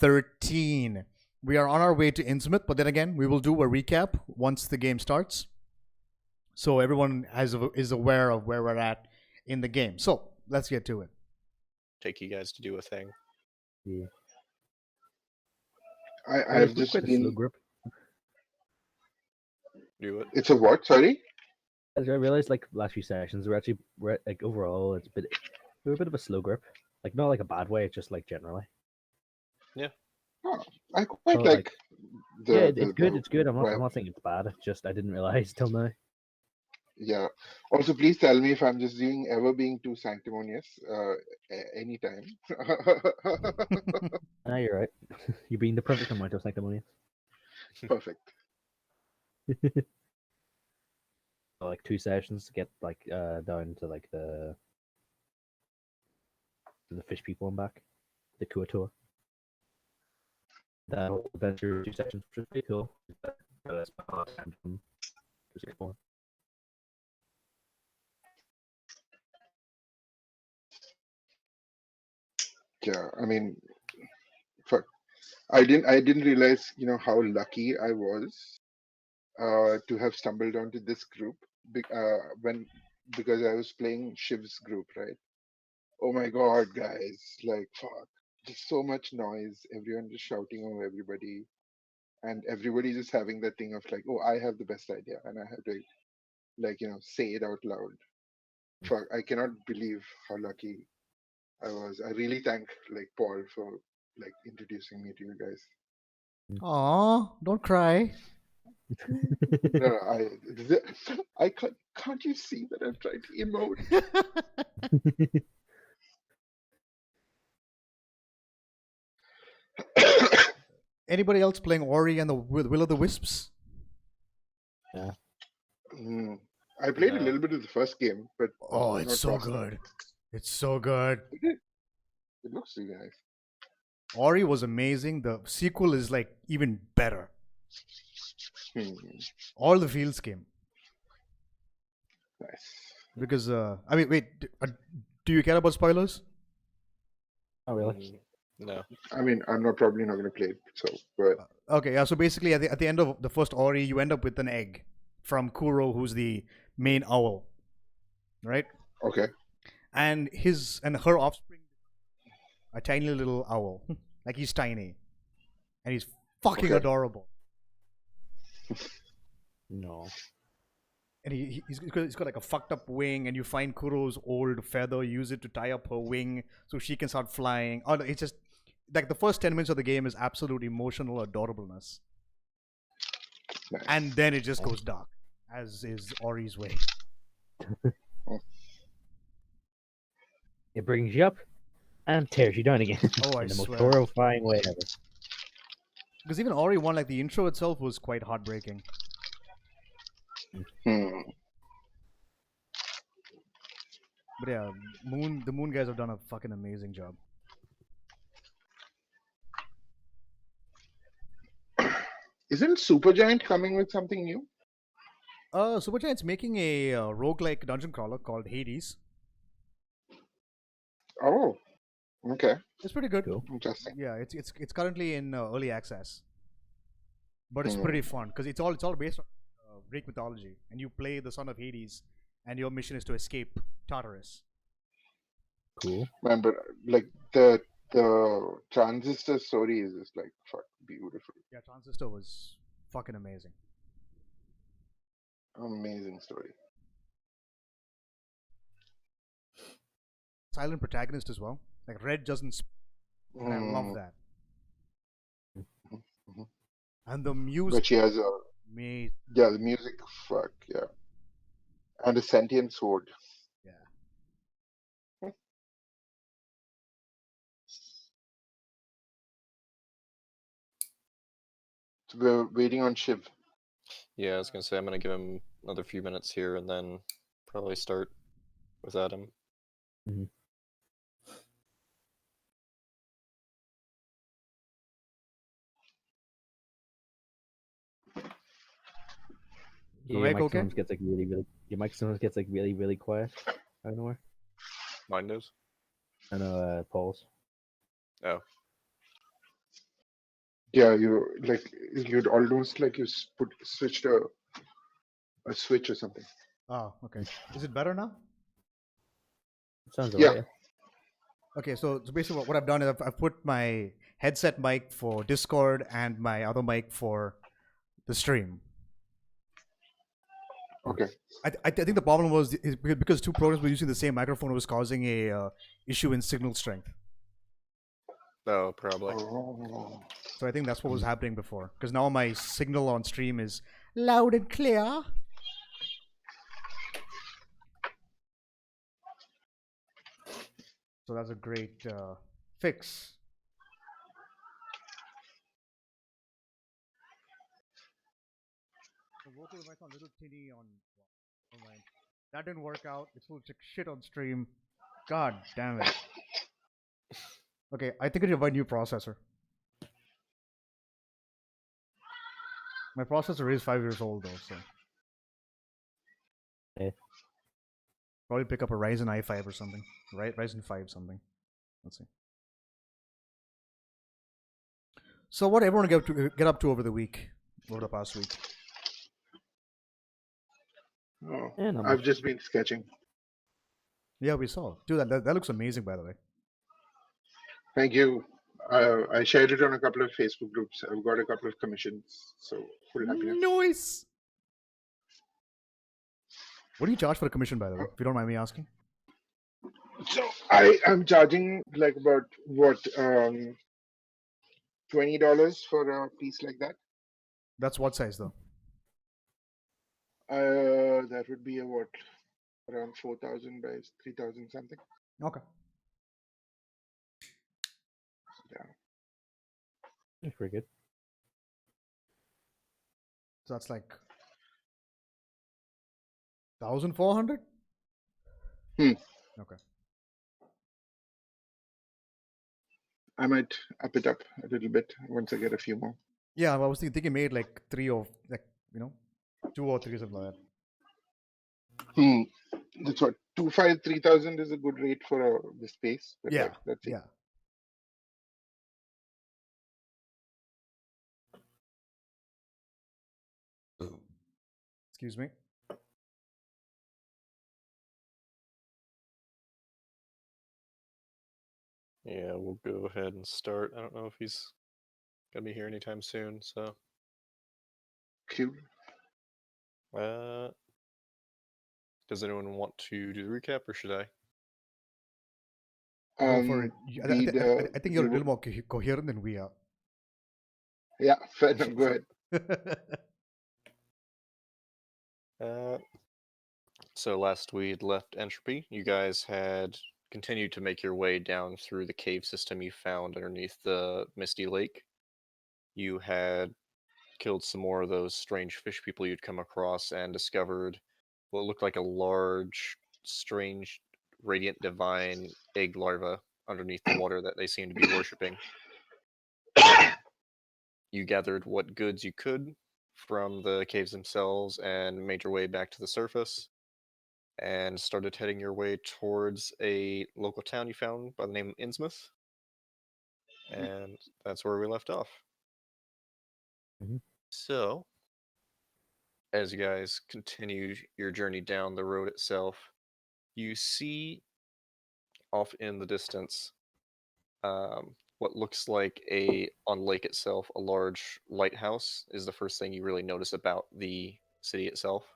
13. We are on our way to Innsmouth, but then again, we will do a recap once the game starts, so everyone is aware of where we're at in the game. So let's get to it. Take you guys to do a thing. Yeah. I've just quite a slow been. grip. Do it. It's a what? Sorry. As I realized, like last few sessions, we're like overall, we're a bit of a slow grip. Like not like a bad way, just like generally. Oh, I quite So, like the. Yeah, the, it's good. the It's good. I'm vibe. not saying it's bad. It's just I didn't realize till now. Yeah. Also, please tell me if I'm just ever being too sanctimonious. Anytime. Ah, you're right. You're being the perfect amount of sanctimonious. Perfect. Like 2 sessions to get like down to like the fish people and back, the Kua tour. That whole adventure 2 sessions, which was pretty cool. That's my last time from 6-4. Yeah. I mean, fuck. I didn't realize, how lucky I was to have stumbled onto this group because I was playing Shiv's group, right? Oh my god, guys! Like, fuck, just so much noise. Everyone just shouting over everybody, and everybody just having that thing of like, oh, I have the best idea, and I have to, like, say it out loud. Fuck, I cannot believe how lucky I was. I really thank like Paul for like introducing me to you guys. Aw, don't cry. No, I can't you see that I'm trying to emote? Anybody else playing Ori and the Will of the Wisps? Yeah. I played a No. little bit of the first game, but Oh, it's not so past that. good. It's so good. It looks really nice. Ori was amazing. The sequel is like even better. All the feels came. Nice. Because I mean, wait, do you care about spoilers? Oh really? No. I mean, I'm probably not gonna play it. So, but Okay, yeah. So basically, at the end of the first Ori, you end up with an egg from Kuro, who's the main owl, right? okay. And her offspring, a tiny little owl, like he's tiny, and he's fucking Okay. adorable. No. And he's got like a fucked up wing, and you find Kuro's old feather, use it to tie up her wing so she can start flying. Oh, it's just like the first 10 minutes of the game is absolute emotional adorableness, Nice. and then it just goes dark, as is Ori's way. It brings you up and tears you down again. Oh, I in the most swear. horrifying way ever. Because even Ori 1, like the intro itself was quite heartbreaking. Hmm. But yeah, the Moon guys have done a fucking amazing job. Isn't Supergiant coming with something new? Supergiant's making a roguelike dungeon crawler called Hades. Oh, okay. It's pretty good. Cool. Interesting. Yeah, it's currently in early access, but it's pretty fun because it's all based on Greek mythology, and you play the son of Hades, and your mission is to escape Tartarus. Cool. Remember, like the transistor story is just like fuck beautiful, Yeah, Transistor was fucking amazing. amazing story. Silent protagonist as well. Like Red doesn't speak, and I love that. Mhm. And the But music, she has amazing. the music, fuck yeah, and a sentient sword. Yeah. So we're waiting on Shiv. Yeah, I was gonna say I'm gonna give him another few minutes here and then probably start with Adam. Mm-hmm. Yeah, your Vivek, mic okay? sometimes gets like really, really quiet. I don't know where. Mine knows. I know Paul's. Oh. Yeah, you'd almost like switched a switch or something. Oh, okay. Is it better now? Sounds Yeah. alright. Okay, so basically what I've done is I've put my headset mic for Discord and my other mic for the stream. Okay. I think the problem was because two programs were using the same microphone was causing a issue in signal strength. Oh, probably. Oh. So I think that's what was happening before. Because now my signal on stream is loud and clear. So that's a great fix. The vocal device on little tinny on. Never mind. That didn't work out. It's full of shit on stream. God damn it. Okay, I think I need to buy a new processor. My processor is 5 years old though, so Eh. probably pick up a Ryzen i5 or something. Right, Ryzen 5 something. Let's see. So what everyone get up to over the past week? Oh. Yeah, not I've much. just been sketching. Yeah, we saw. Dude, that looks amazing, by the way. Thank you. I shared it on a couple of Facebook groups. I've got a couple of commissions, so full happiness. Nice. What do you charge for a commission, by the way? If you don't mind me asking. So I am charging like about what $20 for a piece like that. That's what size though? That would be around 4,000 by 3,000 something. Okay. Yeah. That's pretty good. So that's like 1,400. Hmm. Okay. I might up it up a little bit once I get a few more. Yeah, I was thinking you made like 2 or 3 something like that. That's what 3,000 is a good rate for the space. But Yeah. like, that's it. Yeah. Excuse me. Yeah, we'll go ahead and start. I don't know if he's gonna be here anytime soon, so Cool. does anyone want to do the recap or should I? Go for it. I think you're a the- little more coherent than we are. Yeah, fair enough. Go ahead. So last we'd left Entropy. You guys had continued to make your way down through the cave system you found underneath the Misty Lake. You had killed some more of those strange fish people you'd come across and discovered what looked like a large, strange, radiant divine egg larva underneath the water that they seemed to be worshipping. You gathered what goods you could from the caves themselves and made your way back to the surface and started heading your way towards a local town you found by the name of Innsmouth. And that's where we left off. Mhm. So, as you guys continue your journey down the road itself, you see off in the distance what looks like on lake itself, a large lighthouse is the first thing you really notice about the city itself.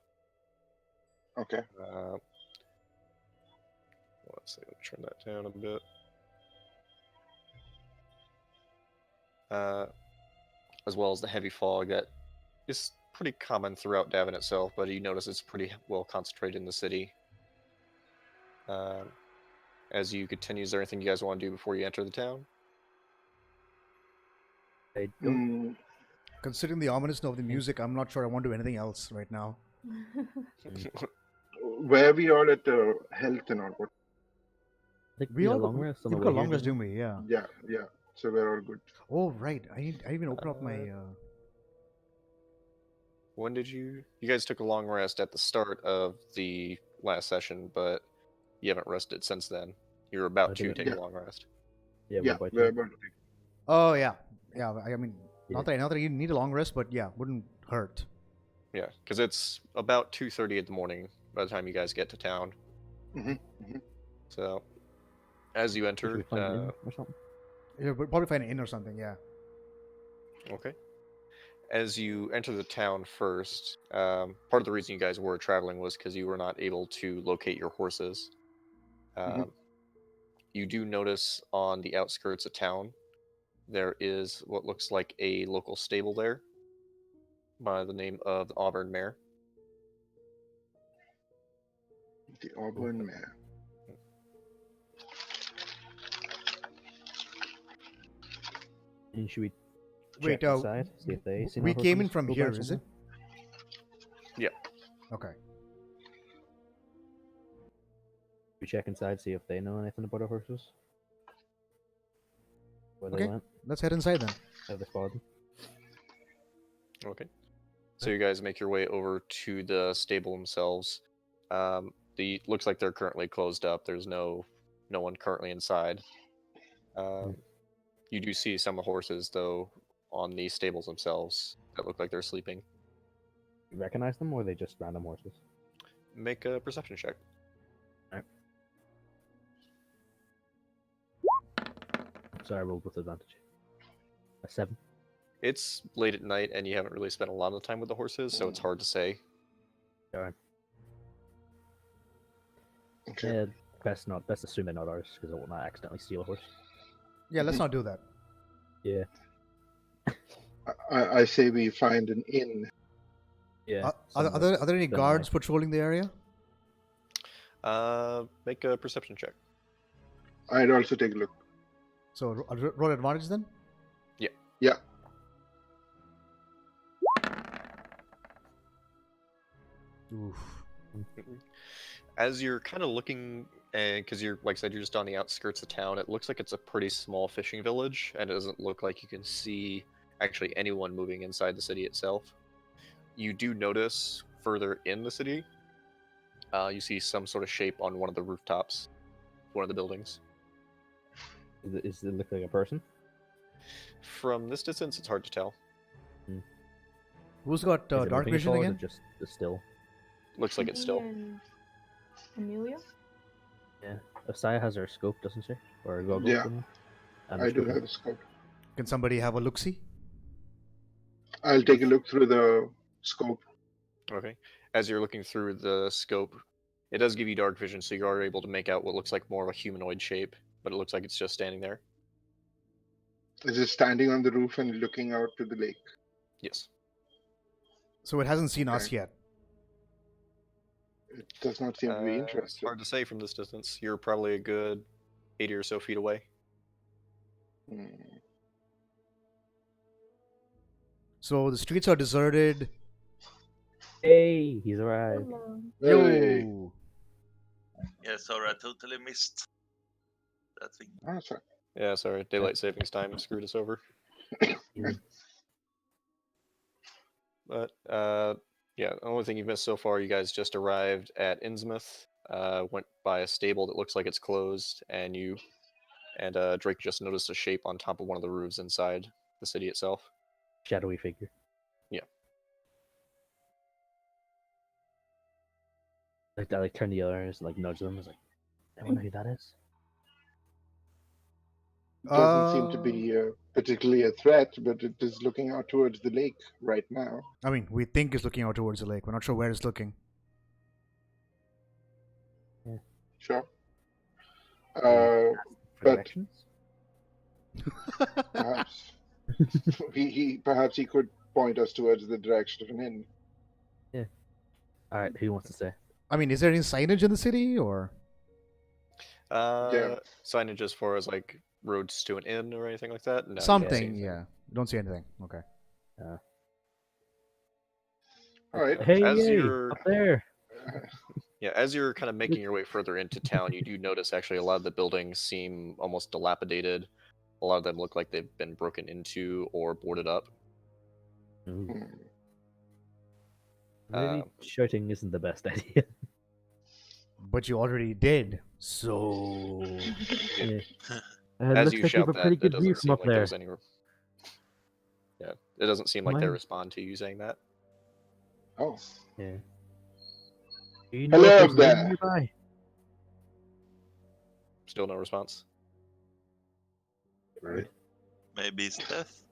Okay. Let's see, let me turn that down a bit. As well as the heavy fog that is pretty common throughout Davin itself, but you notice it's pretty well concentrated in the city. As you continue, is there anything you guys want to do before you enter the town? I don't. Hmm. Considering the ominousness of the music, I'm not sure I want to do anything else right now. Where are we all at the health and all? What? I think We we all got long rest on the we've way got here, long rest, didn't didn't we? Yeah. Yeah. So we're all good. Oh right, I even open up my. When did you guys took a long rest at the start of the last session, but you haven't rested since then. You're about I to did. take Yeah. a long rest. we? Yeah, Yeah, about we're to. about to. Oh yeah, yeah. I mean, Not that you need a long rest, but yeah, wouldn't hurt. Yeah, because it's about 2:30 in the morning by the time you guys get to town. Mhm, So, as you Should enter, we find an inn or something? Yeah, but probably find an inn or something. Yeah. okay. As you enter the town first, part of the reason you guys were traveling was because you were not able to locate your horses. Mhm. You do notice on the outskirts of town there is what looks like a local stable there by the name of the Auburn Mare. The Auburn Mare. And should we Wait, check inside, see if they see we no came in horses from go by here, or is it? something? Yeah. Okay. We check inside, see if they know anything about our horses. Where Okay. they went, Let's head inside then. have they spotted them? Okay. So you guys make your way over to the stable themselves. The looks like they're currently closed up. There's no one currently inside. You do see some of the horses though on the stables themselves that look like they're sleeping. You recognize them, or are they just random horses? Make a perception check. Sorry, I rolled with advantage. A 7. It's late at night and you haven't really spent a lot of time with the horses, so it's hard to say. Darn. Okay. Yeah, best assume they're not ours, because I will not accidentally steal a horse. Yeah, let's not do that. Yeah. I say we find an inn. Yeah. Are there any don't guards like- patrolling the area? Make a perception check. I'd also take a look. So roll advantage then. Yeah. Oof. As you're kind of looking, and because you're, like I said, you're just on the outskirts of town, it looks like it's a pretty small fishing village, and it doesn't look like you can see actually anyone moving inside the city itself. You do notice further in the city, you see some sort of shape on one of the rooftops, one of the buildings. Does it look like a person? From this distance, it's hard to tell. Who's got Is it dark moving at vision all, or is again? it just still? Looks like it's still. And Amelia? Yeah. Osaya has her scope, doesn't she? Or a goggle? Yeah. something? And I her do scope. have a scope. Can somebody have a look-see? I'll take a look through the scope. Okay. As you're looking through the scope, it does give you dark vision, so you are able to make out what looks like more of a humanoid shape, but it looks like it's just standing there. Is it standing on the roof and looking out to the lake? Yes. So it hasn't seen us Okay. yet. It does not seem to be It's interested. hard to say from this distance. You're probably a good 80 or so feet away. Hmm. So the streets are deserted. Hey, he's arrived. Hello. Hey. Yo. Yeah, sorry, I totally missed that thing. Oh, sorry. Yeah, sorry. Daylight savings time screwed us over. But, yeah, the only thing you've missed so far, you guys just arrived at Innsmouth, went by a stable that looks like it's closed, and Drake just noticed a shape on top of one of the roofs inside the city itself. Shadowy figure. Yeah. Like that, like turn the others, like nudge them. It's like, I wonder who that is. Doesn't seem to be particularly a threat, but it is looking out towards the lake right now. I mean, we think it's looking out towards the lake. We're not sure where it's looking. Sure. For But- directions? Perhaps perhaps he could point us towards the direction of an inn. All right, who wants to say? I mean, is there any signage in the city or? Signage as far as like roads to an inn or anything like that? No, you don't see Something, anything. yeah. Don't see anything. Okay. All right. Hey, As yay, you're- up there. Yeah, as you're kind of making your way further into town, you do notice actually a lot of the buildings seem almost dilapidated. A lot of them look like they've been broken into or boarded up. Ooh, Hmm. maybe Um, shouting isn't the best idea. But you already did. So. Yeah. As looks you like you shout have a that, pretty it good doesn't view from seem up like there. there's any. Yeah, it doesn't seem like they Mine- respond to you saying that. Oh, Yeah. Do you know Hello if there's there. land nearby? Still no response. Rude. Maybe it's death.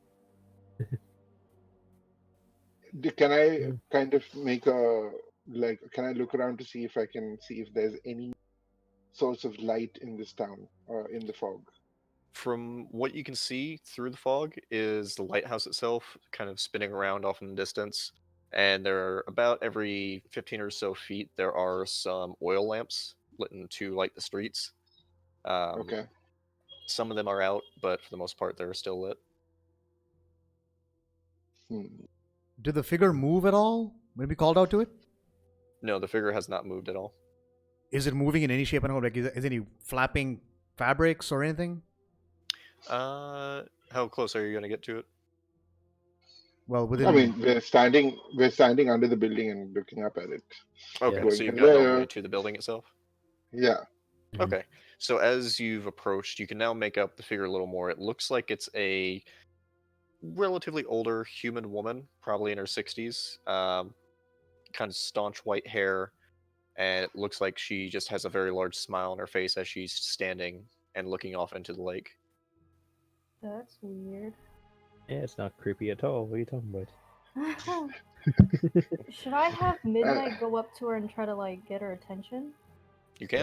Can I Hmm. kind of make a like? Can I look around to see if I can see if there's any source of light in this town or in the fog? From what you can see through the fog is the lighthouse itself kind of spinning around off in the distance. And there are about every 15 or so feet, there are some oil lamps lit to light the streets. Okay. Some of them are out, but for the most part, they're still lit. Hmm. Did the figure move at all when we called out to it? No, the figure has not moved at all. Is it moving in any shape and form? Like, is any flapping fabrics or anything? How close are you going to get to it? Well, within. I mean, we're standing under the building and looking up at it. Okay, Going so you've gotten all the way hello. to the building itself? Yeah. Mhm. Okay, so as you've approached, you can now make up the figure a little more. It looks like it's a relatively older human woman, probably in her 60s, kind of staunch white hair, and it looks like she just has a very large smile on her face as she's standing and looking off into the lake. That's weird. Yeah, it's not creepy at all. What are you talking about? Should I have Midnight go up to her and try to like get her attention? You can.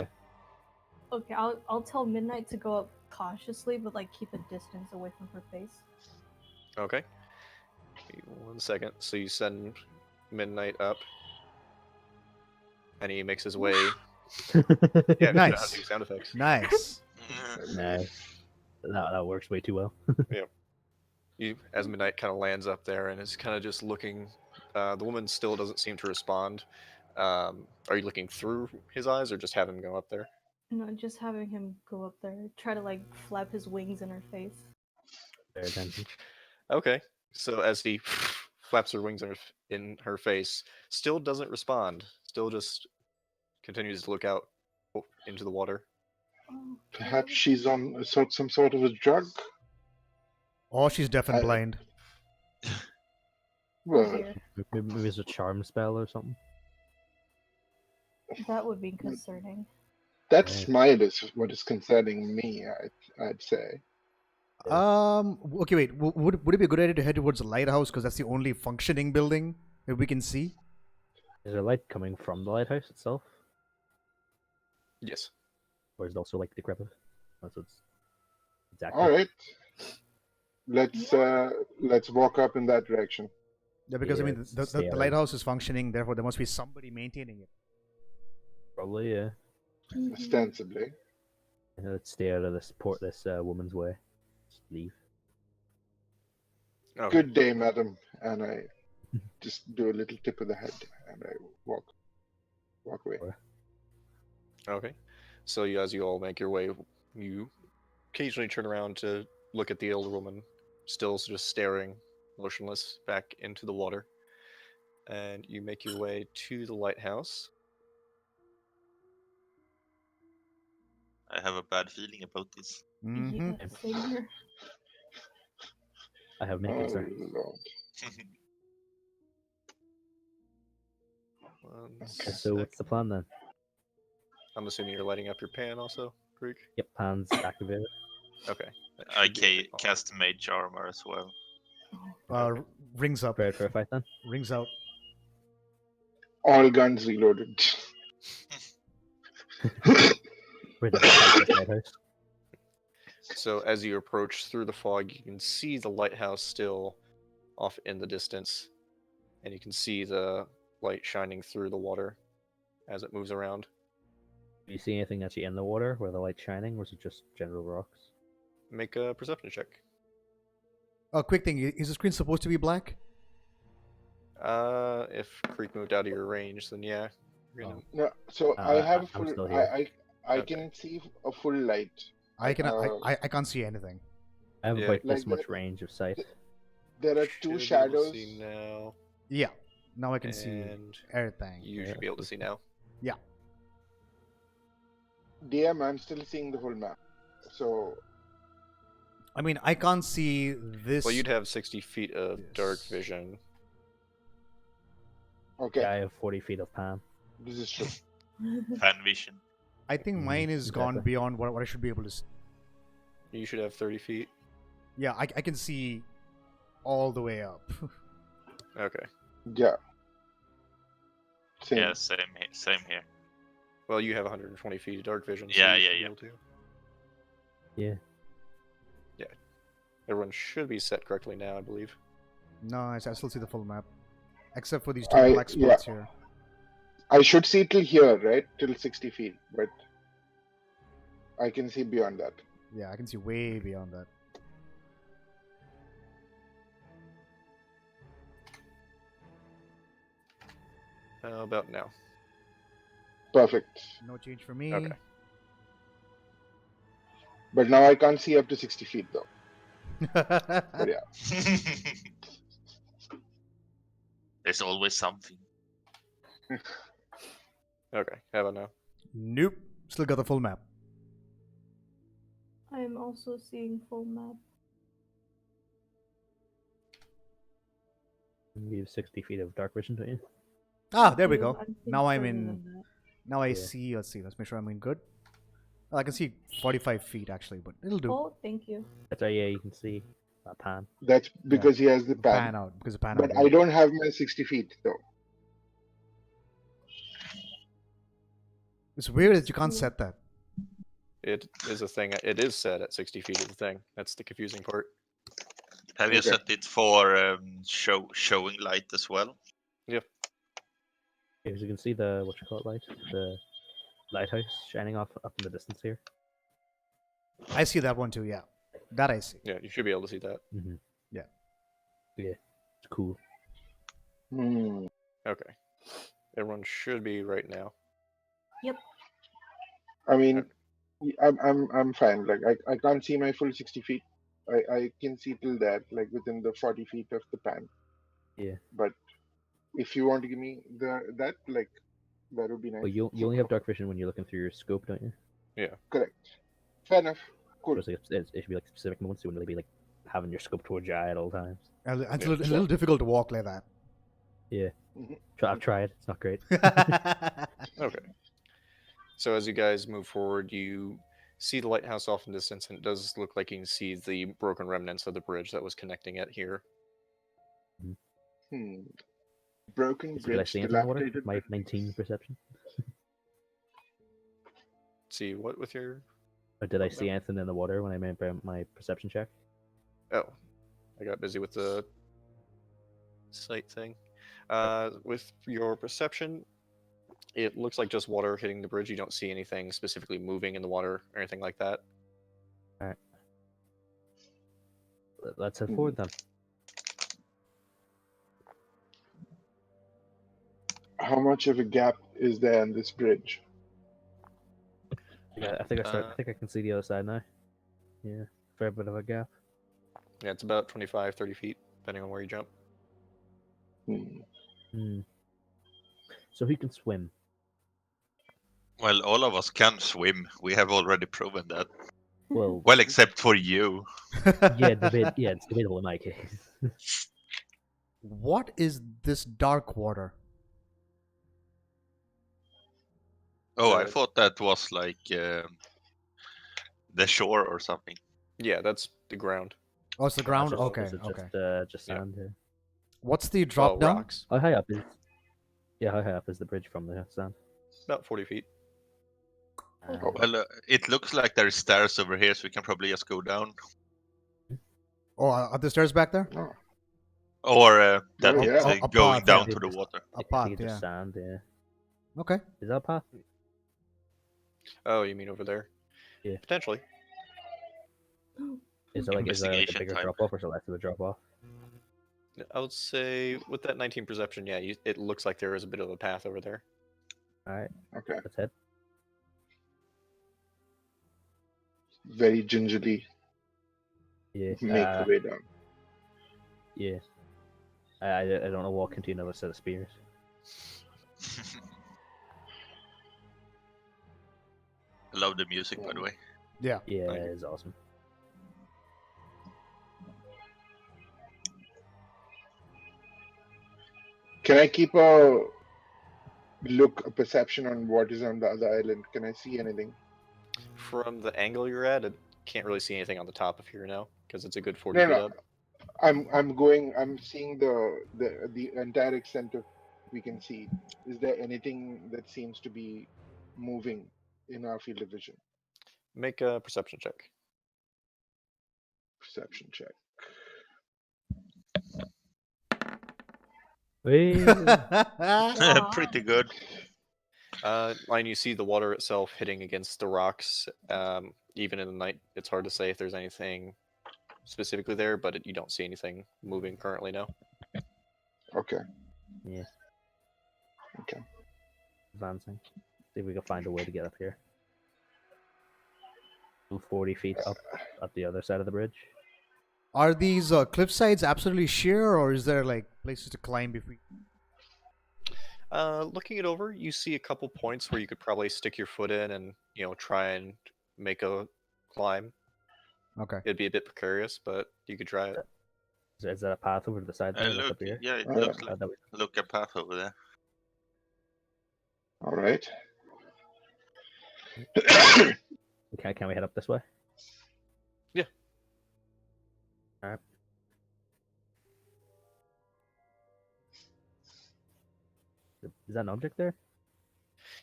Yeah. Okay, I'll tell Midnight to go up cautiously, but like keep a distance away from her face. Okay. Give me 1 second. So you send Midnight up, and he makes his way. Yeah, Nice. you know how to do sound effects. Nice. No, that works way too well. You, as Midnight kind of lands up there and is kind of just looking. The woman still doesn't seem to respond. Are you looking through his eyes or just have him go up there? No, just having him go up there, try to like flap his wings in her face. Fair attention. Okay. So as he flaps her wings in her face, still doesn't respond. Still just continues to look out into the water. Oh, Perhaps she's on some sort of a drug. Or she's deaf and I- blind. Well, dear. Maybe it's a charm spell or something. That would be concerning. that Yeah. smile is what is concerning me. I'd say. Okay, wait. Would it be a good idea to head towards the lighthouse because that's the only functioning building that we can see? Is there light coming from the lighthouse itself? Yes. Or is it also like decrepit? That's what's exactly. All right. Let's walk up in that direction. Yeah, because I Yeah, mean, it's the stay out. lighthouse is functioning. Therefore, there must be somebody maintaining it. Probably, yeah. Ostensibly. Let's stay out of this woman's way. Just leave. Okay. Good day, madam. And I just do a little tip of the head and I walk away. Okay. So as you all make your way, you occasionally turn around to look at the older woman, still just staring motionless back into the water. And you make your way to the lighthouse. I have a bad feeling about this. Mm-hmm. Yeah, same here. I have no Oh concern. Lord. One Okay. So what's the second. plan then? I'm assuming you're lighting up your pan also, Greek? Yep, hands activated. Okay. that I should be on. cast Mage Armor as well. Rings up. Prepared for a fight then? Rings out. All guns reloaded. Ready to fight this lighthouse. So as you approach through the fog, you can see the lighthouse still off in the distance, and you can see the light shining through the water as it moves around. Do you see anything actually in the water where the light's shining, or is it just general rocks? Make a perception check. A quick thing: is the screen supposed to be black? If Creek moved out of your range, then yeah. You're gonna... No, so I have a I'm full. still here. I Okay. can see a full light. I Uh, can't see anything. I have Yeah. about Like this much the- range of sight. There are Should two be able to shadows. see now, Yeah. Now I can see and everything. you Yeah, should be able to see now. DM, I'm still seeing the whole map. So I mean, I can't see this. Well, you'd have 60 feet of dark Yes. vision. Okay, Yeah, I have 40 feet of pan. this is true. Fan vision. I think mine is gone exactly. beyond what I should be able to see. You should have 30 feet. Yeah, I can see all the way up. Okay. Yeah. Same. Yeah, same here. Well, you have 120 feet of dark vision. So Yeah, you yeah, should be yeah. able to. Yeah. Everyone should be set correctly now, I believe. No, I still see the full map. Except for these two I- black spots here. I should see till here, right? Till 60 feet, but I can see beyond that. Yeah, I can see way beyond that. How about now? Perfect. No change for me. Okay. But now I can't see up to 60 feet though. But yeah. There's always something. Okay. How about now? Nope. Still got the full map. I am also seeing full map. You have 60 feet of dark vision, don't you? Ah, there we Ooh, go. I'm seeing Now I'm further in. than that. Now I Yeah. see. Let's see. Let's make sure I'm in good. Oh, I can see 45 feet actually, but it'll do. Oh, thank you. That's yeah, you can see that pan. That's because he has the Pan pan. out because the pan But out. I yeah. don't have my 60 feet though. It's weird that you can't Yeah. set that. It is a thing. It is set at 60 feet of the thing. That's the confusing part. Have you Okay. set it for showing light as well? Yeah, as you can see the light, the lighthouse shining off up in the distance here. I see that one too. Yeah, that I see. Yeah, you should be able to see that. Mm-hmm. Yeah. Yeah, it's cool. Hmm. Okay. Everyone should be right now. I mean, I'm fine. Like I can't see my full 60 feet. I can see till that, like within the 40 feet of the pan. Yeah. But if you want to give me that, like, that would be nice. But you only have dark vision when you're looking through your scope, don't you? Correct. Fair enough. Cool. So it's like, it should be like specific moments. You wouldn't really be like having your scope towards your eye at all times. And It's Yeah, a little difficult to walk like that. I've tried. It's not great. Okay. So as you guys move forward, you see the lighthouse off in the distance, and it does look like you can see the broken remnants of the bridge that was connecting it here. Hmm. Broken Did I bridge, see anything in the water? dilapidated. My 19 perception. See what with your... Or did I see anything in the water when I made my perception check? Oh, I got busy with the sight thing. With your perception, it looks like just water hitting the bridge. You don't see anything specifically moving in the water or anything like that. Let's head forward then. How much of a gap is there in this bridge? Yeah, I think I think I can see the other side now. Yeah, fair bit of a gap. Yeah, it's about 25, 30 feet, depending on where you jump. Hmm. So who can swim? Well, all of us can swim. We have already proven that. Well, Well, except for you. yeah, it's debatable in my case. What is this dark water? Oh, I Uh, thought that was like the shore or something. Yeah, that's the ground. Oh, it's the ground. Just- Okay, is it okay. Just Yeah. sand here. What's the drop Well, down? rocks. How high up is? Yeah, how high up is the bridge from the sand? About 40 feet. Oh. Well, it looks like there is stairs over here, so we can probably just go down. Oh, are the stairs back there? Oh. Or that Oh, yeah. it's A going path, down yeah. to the water. A I think path, it's yeah. just sand. Yeah. Okay. Is that a path? Oh, you mean over there? Yeah. Potentially. Is there like a Investigation bigger time. drop off or is it less of a drop off? I would say with that 19 perception, yeah, it looks like there is a bit of a path over there. All right, Okay. let's head. Very gingerly Yeah. make the way down. Yeah. I don't want to walk into another set of spears. I love the music, by the way. Yeah. Yeah, Thank you. it's awesome. Can I keep a perception on what is on the other island? Can I see anything? From the angle you're at, it can't really see anything on the top of here now because it's a good 40 No, feet no. up. I'm seeing the entire extent of we can see. Is there anything that seems to be moving in our field of vision? Make a perception check. Perception check. Wait. Wow. Pretty good. And you see the water itself hitting against the rocks. Even in the night, it's hard to say if there's anything specifically there, but you don't see anything moving currently now. Okay. Yeah. Okay. Advancing. See if we can find a way to get up here. 40 feet up at the other side of the bridge. Are these cliff sides absolutely sheer, or is there like places to climb if we? Looking it over, you see a couple points where you could probably stick your foot in and try and make a climb. Okay. It'd be a bit precarious, but you could try it. Is that a path over to the side? There, that's Look, up here? yeah, it Oh, looks yeah. like That we- look a path over there. All right. Okay, can we head up this way? Yeah. Alright. Is that an object there?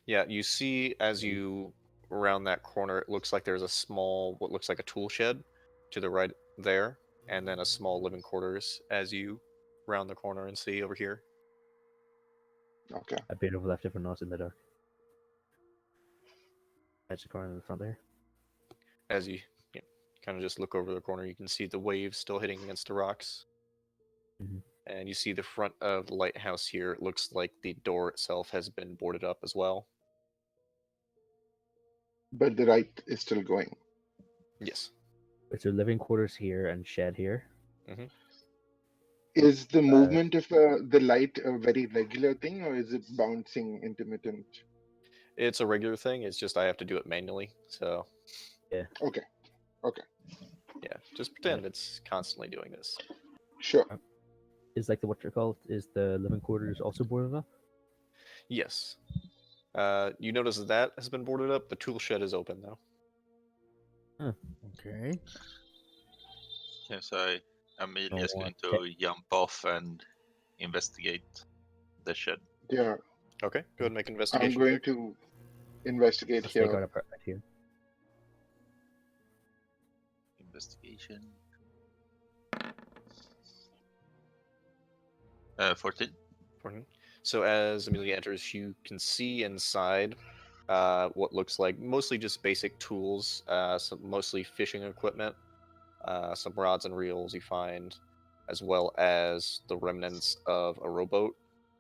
Yeah, you see as you round that corner, it looks like there's a small, what looks like a tool shed to the right there, and then a small living quarters as you round the corner and see over here. Okay. A bit overlap different notes in the dark. Edge the corner in the front there. As you kind of just look over the corner, you can see the waves still hitting against the rocks. Mhm. And you see the front of the lighthouse here. It looks like the door itself has been boarded up as well. But the right is still going. Yes. It's a living quarters here and shed here. Is the movement of the light a very regular thing, or is it bouncing intermittent? It's a regular thing. It's just I have to do it manually. So, Okay. yeah, just pretend it's constantly doing this. Sure. Is like the what you call it? Is the living quarters also boarded up? Yes. You notice that has been boarded up. The tool shed is open now. Okay. Okay, so Amelia's Oh, going to jump off and investigate the shed. Yeah. Okay, go ahead and make an I'm investigation going check. to investigate Let's take out here. a part right here. Investigation. 14. So as Amelia enters, you can see inside what looks like mostly just basic tools, some mostly fishing equipment, some rods and reels you find, as well as the remnants of a rowboat.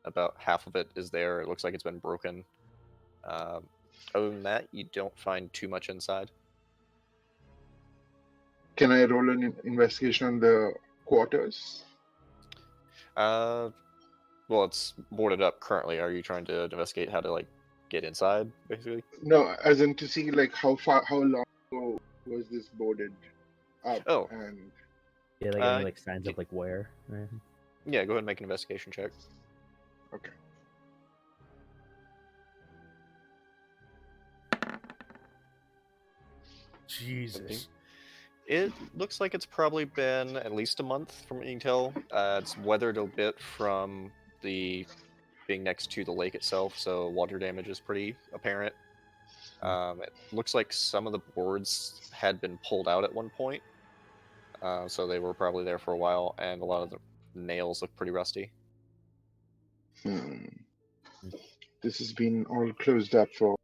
About half of it is there. It looks like it's been broken. Other than that, you don't find too much inside. Can I roll an investigation on the quarters? Well, it's boarded up currently. Are you trying to investigate how to get inside, basically? No, as in to see like how long ago was this boarded up? Oh. And Yeah, like any like signs of like wear or anything. Yeah, go ahead and make an investigation check. okay. Jesus. It looks like it's probably been at least a month from what you can tell. It's weathered a bit from the being next to the lake itself, so water damage is pretty apparent. It looks like some of the boards had been pulled out at one point, so they were probably there for a while, and a lot of the nails look pretty rusty. This has been all closed up for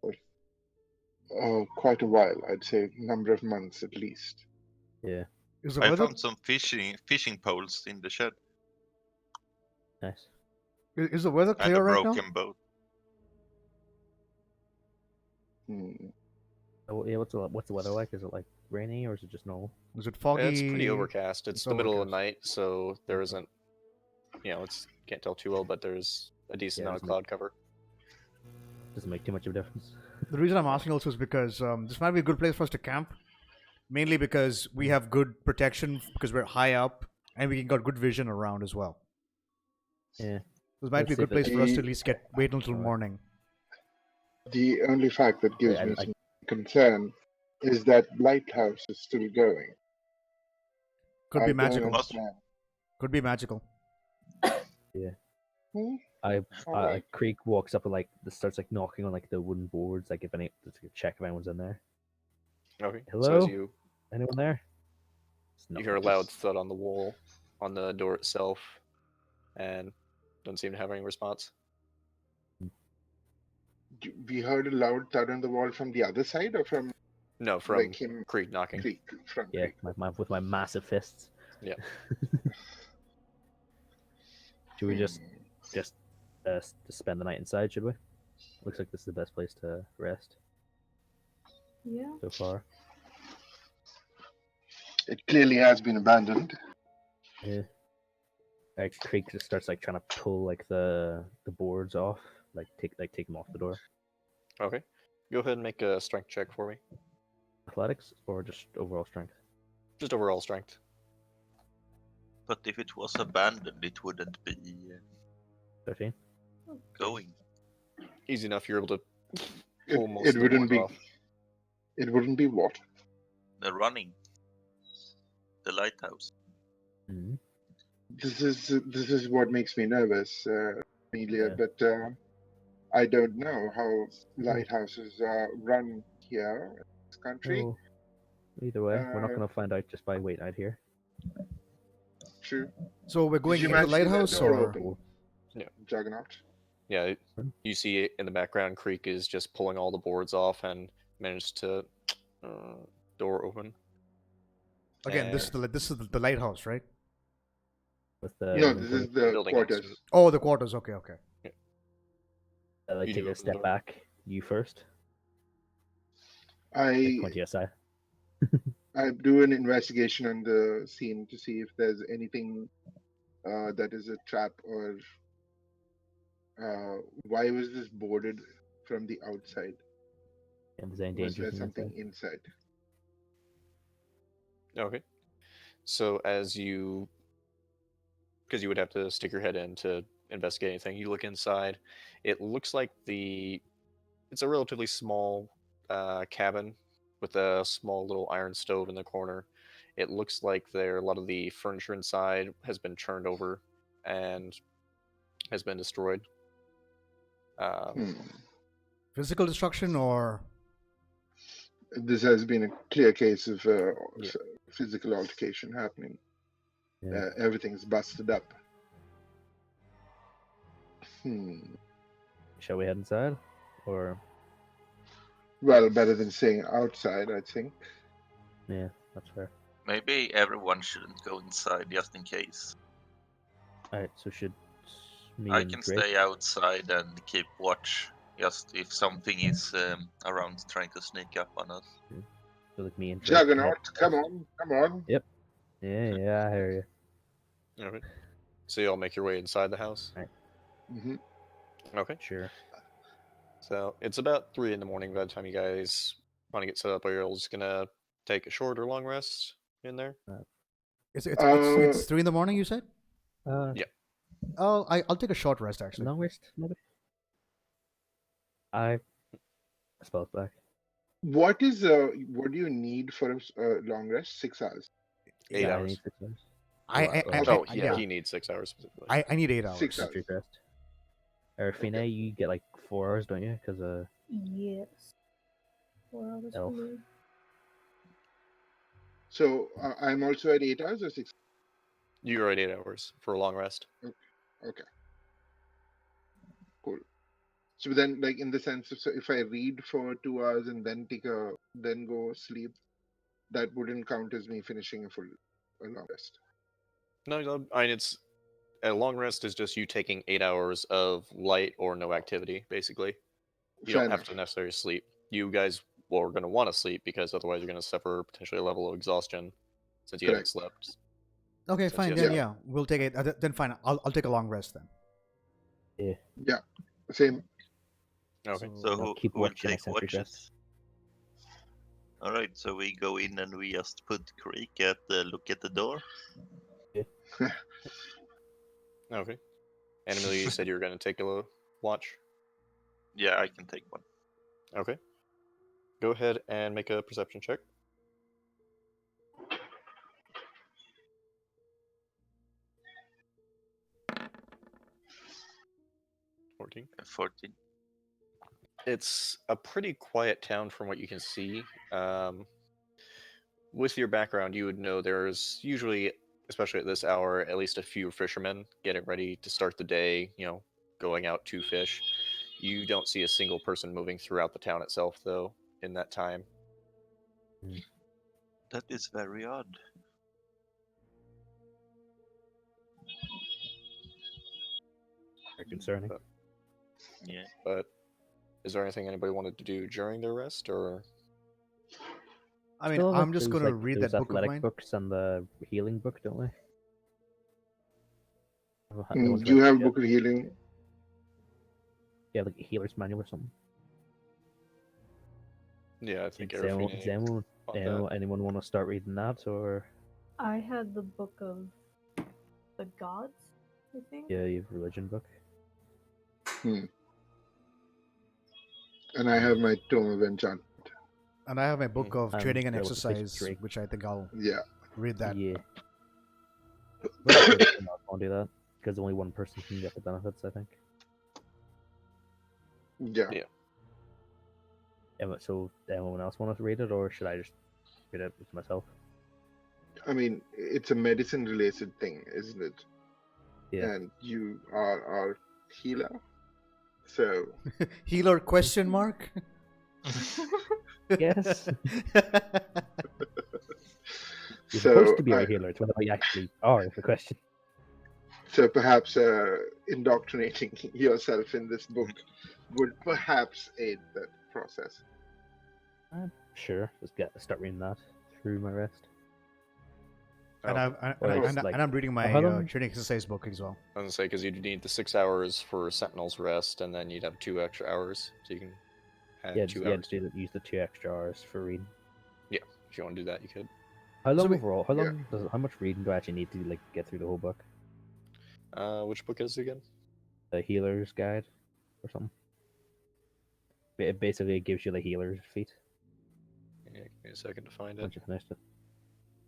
quite a while. I'd say a number of months at least. Yeah, Is the I weather found some fishing poles in the shed nice. is the weather and a clear right now? broken boat. Oh, yeah, what's the weather like? Is it like rainy or is it just normal? Is it foggy? It's pretty overcast. It's It's the middle of the overcast. night, so there isn't, it's can't tell too well, but there's a decent Yeah, amount of doesn't cloud cover. Doesn't make too much of a difference. The reason I'm asking also is because this might be a good place for us to camp. Mainly because we have good protection because we're high up and we got good vision around as well. Yeah, This might be a good place for us to at least wait until morning. The only fact that gives I- me I- some concern is that lighthouse is still going. Could I be don't magical. understand. Could be magical. Hmm? Alright. Creek walks up and like starts like knocking on like the wooden boards, like if any, just to check if anyone's in there. Okay. So Hello? as you Anyone there? It's you nothing. hear a loud thud on the wall, on the door itself, and don't seem to have any response. We heard a loud thud on the wall from the other side or from No, from like him Creek knocking. Creek from Yeah, Creek. with my massive fists. Yeah. Should we just spend the night inside? Should we? Looks like this is the best place to rest Yeah. so far. It clearly has been abandoned. Yeah. Creek just starts like trying to pull like the boards off, take them off the door. Okay. Go ahead and make a strength check for me. Athletics or just overall strength? Just overall strength. But if it was abandoned, it wouldn't be 13. going. Easy enough. You're able to It, pull most it of the wouldn't boards be. off. It wouldn't be what? They're running. The lighthouse. Mm-hmm. This is what makes me nervous, Amelia. Yeah. But I don't know how lighthouses are run here in this country. Well, either way, we're not Uh, going to find out just by waiting out here. True. So we're going you into the manage to leave that lighthouse, door or open? Juggernaut. Yeah. You see in the background, Creek is just pulling all the boards off and managed to door open. again, this is the lighthouse, right? With the No, this is the building next to quarters. it. Oh, the quarters. Okay, okay. You take do a open the step door. back. You first. I Point to your side. I do an investigation on the scene to see if there's anything that is a trap or why was this boarded from the outside? And there's any Was danger there from something inside? inside? Okay. So as you, because you would have to stick your head in to investigate anything, you look inside. It looks like it's a relatively small cabin with a small little iron stove in the corner. It looks like a lot of the furniture inside has been turned over and has been destroyed. Physical destruction or This has been a clear case of Yeah. physical altercation happening. Yeah. Everything's busted up. Shall we head inside? Or Well, better than staying outside, I think. yeah, that's fair. Maybe everyone shouldn't go inside just in case. Alright, so should me I and can Drake stay outside and keep watch, just if something is around trying to sneak up on us. so like me and Drake Juggernaut, come on, come on. Yeah, I hear you. Okay. So you all make your way inside the house. Hmm. Okay. Sure. So it's about 3 in the morning by the time you guys want to get set up. Are you all just gonna take a short or long rest in there? it's 3 in the morning. You said? Yeah. Oh, I'll take a short rest actually. Long rest, maybe? I spelled back. What do you need for a long rest? 6 hours. 8 Yeah, I hours. need 6 hours. Oh, I- yeah, he needs 6 hours specifically. I need 8 hours. 6 hours. Street rest. Or Fine, you get like 4 hours, don't you? Because Yes. 4 hours for Elf. me. So I'm also at 8 hours or 6? You're at 8 hours for a long rest. Okay. Cool. So then, like in the sense of, so if I read for 2 hours and then then go sleep, that wouldn't count as me finishing a long rest. No, I mean it's a long rest is just you taking 8 hours of light or no activity, basically. You Fair don't have enough. to necessarily sleep. You guys are going to want to sleep because otherwise you're going to suffer potentially a level of exhaustion since you haven't Correct. slept. Okay, Since fine. you Then have- yeah, we'll take it. Then fine. I'll take a long rest then. Yeah. Same. Okay. So I'll who keep will watching my take sentry watches? rest. Alright, so we go in and we just put Creek at the look at the door. Okay. And Amelia, you said you were going to take a watch. Yeah, I can take one. Okay. Go ahead and make a perception check. $14. 14. It's a pretty quiet town from what you can see. With your background, you would know there's usually, especially at this hour, at least a few fishermen getting ready to start the day, going out to fish. You don't see a single person moving throughout the town itself, though, in that time. That is very odd. Very concerning. Yeah. But is there anything anybody wanted to do during their rest, or? I mean, Still have I'm just those, gonna like, read those that book of athletic mine. books and the healing book, don't we? No Do one's you read have it a yet. book of healing? Yeah, like a healer's manual or something. Yeah, I think Does anyone, Arafine bought that. anyone want to start reading that, or I had the book of the gods, I think. yeah, you have a religion book? And I have my Tome of Enchantment. And I have my book of And training and there was a fish exercise, tree. which I think I'll Yeah. read that. Yeah. Well, I won't do that because only one person can get the benefits, I think. Yeah. Yeah. So, anyone else want to read it, or should I just read it myself? I mean, it's a medicine related thing, isn't it? Yeah. And you are our healer. So Healer question mark? Yes. You're so supposed to be a I- healer. It's whether you actually are the question. so perhaps indoctrinating yourself in this book would perhaps aid that process. Sure, start reading that through my rest. And, Okay. I'm reading my how long- training exercise book as well. I was gonna say, because you'd need the 6 hours for Sentinel's rest, and then you'd have 2 extra hours, so you can have Yeah, 2 just, hours. use the 2 extra hours for reading. If you want to do that, you could. How long we- overall? How much reading do I actually need to get through the whole book? Which book is it again? The healer's guide or something. It basically gives you the healer's feat Yeah, give me a second to find it. once you finished it.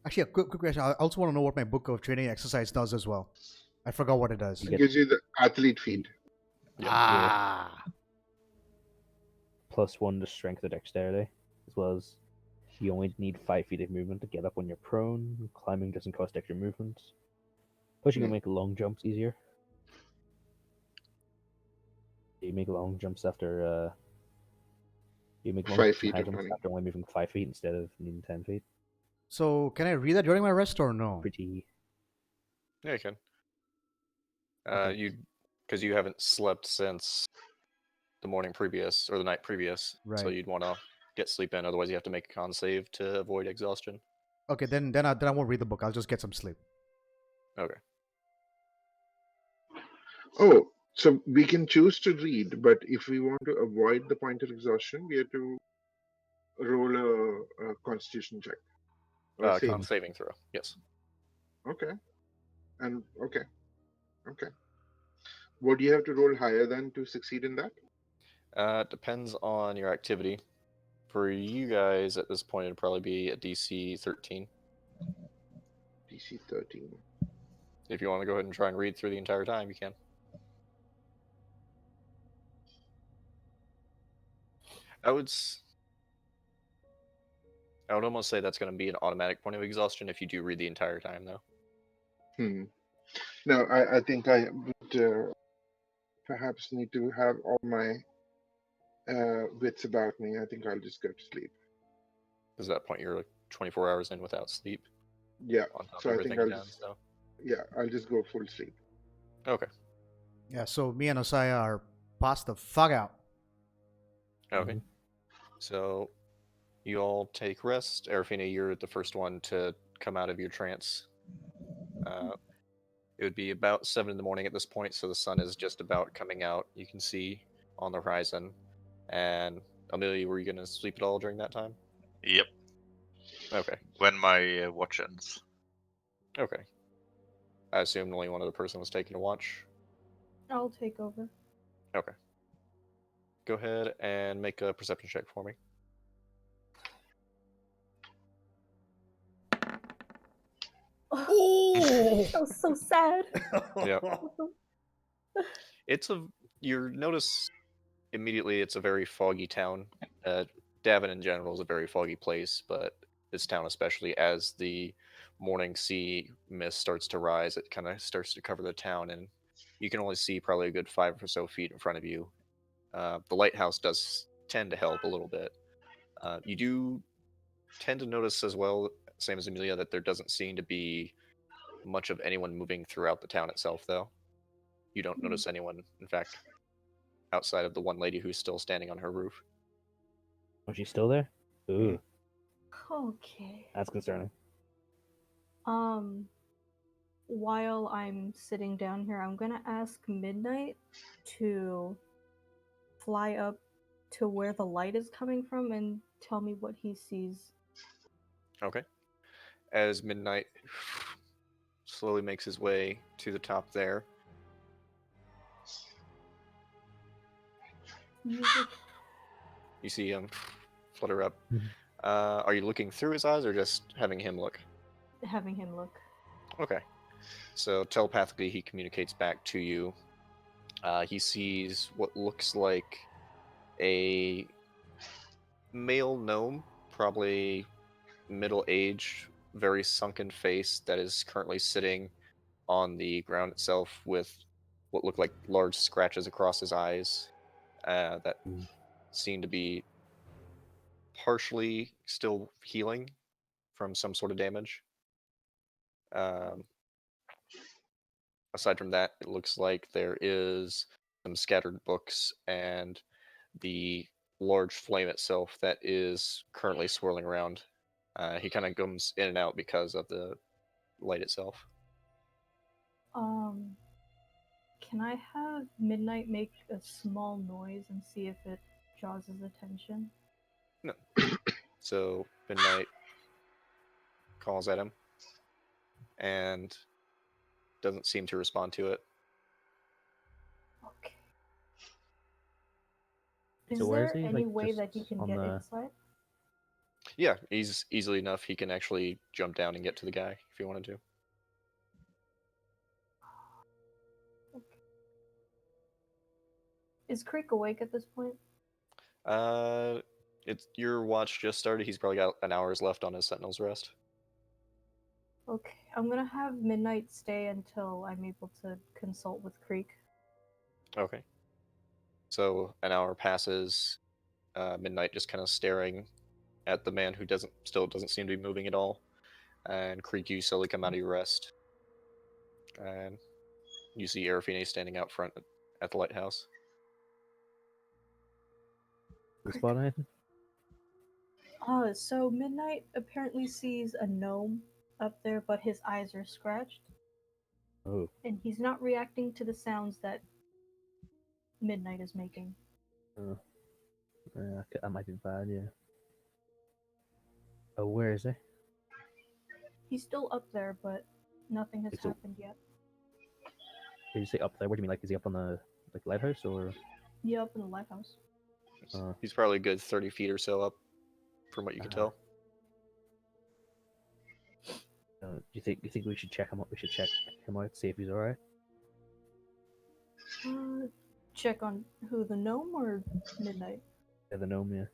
Actually, a quick question. I also want to know what my book of training and exercise does as well. I forgot what it does. You It get- gives you the athlete feed. Yeah. Ah. +1 to strength or dexterity, as well as you only need 5 feet of movement to get up when you're prone. Climbing doesn't cost extra movement. Plus, you can make long jumps easier. You make long jumps after. You make long 5 jumps and feet high of jumps running. after only moving 5 feet instead of needing 10 feet. So can I read that during my rest or no? Pretty. Yeah, you can. Okay. Because you haven't slept since the morning previous or the night previous, so Right. you'd want to get sleep in. Otherwise, you have to make a con save to avoid exhaustion. Okay, then I won't read the book. I'll just get some sleep. Okay. Oh, so we can choose to read, but if we want to avoid the point of exhaustion, we have to roll a constitution check. Or Con save. saving throw. Yes. Okay. And okay. What do you have to roll higher than to succeed in that? It depends on your activity. For you guys, at this point, it'd probably be a DC 13. DC 13. If you want to go ahead and try and read through the entire time, you can. I would almost say that's going to be an automatic point of exhaustion if you do read the entire time, though. No, I think I would perhaps need to have all my wits about me. I think I'll just go to sleep. Because at that point, you're like 24 hours in without sleep. Yeah. On top So of I think everything I'll done, just so. I'll just go full sleep. Okay. Yeah, so me and Osaya are passed the fuck out. Okay. So you all take rest. Arafina, you're the first one to come out of your trance. It would be about 7 in the morning at this point, so the sun is just about coming out. You can see on the horizon. And Amelia, were you going to sleep at all during that time? Yep. Okay. When my watch ends. Okay. I assumed only one other person was taking a watch. I'll take over. Okay. Go ahead and make a perception check for me. Oh! That was so sad. Yeah. It's you notice immediately it's a very foggy town. Davin in general is a very foggy place, but this town especially, as the morning sea mist starts to rise, it kind of starts to cover the town, and you can only see probably a good 5 or so feet in front of you. The lighthouse does tend to help a little bit. You do tend to notice as well, same as Amelia, that there doesn't seem to be much of anyone moving throughout the town itself, though. You don't notice anyone, in fact, outside of the one lady who's still standing on her roof. Oh, she's still there? Ooh, Okay. that's concerning. While I'm sitting down here, I'm gonna ask Midnight to fly up to where the light is coming from and tell me what he sees. Okay. As Midnight slowly makes his way to the top there, Music. you see him flutter up. Mhm. Are you looking through his eyes or just having him look? Having him look. Okay. So telepathically, he communicates back to you. He sees what looks like a male gnome, probably middle-aged, very sunken face that is currently sitting on the ground itself with what look like large scratches across his eyes that Mm. seem to be partially still healing from some sort of damage. Um, aside from that, it looks like there is some scattered books and the large flame itself that is currently swirling around. He kind of comes in and out because of the light itself. Can I have Midnight make a small noise and see if it draws his attention? No. So Midnight calls at him and doesn't seem to respond to it. Okay. So Is where is there he? any Like, way just that he can on get the... inside? Yeah, he's easily enough. He can actually jump down and get to the guy if he wanted to. Is Creek awake at this point? It's your watch just started. He's probably got an hour's left on his Sentinel's rest. Okay, I'm gonna have Midnight stay until I'm able to consult with Creek. Okay. So an hour passes. Midnight just kind of staring at the man who still doesn't seem to be moving at all. And Creek, you slowly come out of your rest, and you see Arafine standing out front at the lighthouse. You spot anything? So Midnight apparently sees a gnome up there, but his eyes are scratched, Oh, and he's not reacting to the sounds that Midnight is making. yeah, that might be bad, yeah. Oh, where is he? He's still up there, but nothing has So- happened yet. Did you say up there? What do you mean? Like, is he up on the lighthouse or? Yeah, up in the lighthouse. He's probably a good 30 feet or so up, from what you can tell. Do you think we should check him out? We should check him out, see if he's alright. Check on who, the gnome or Midnight? Yeah, the gnome, yeah.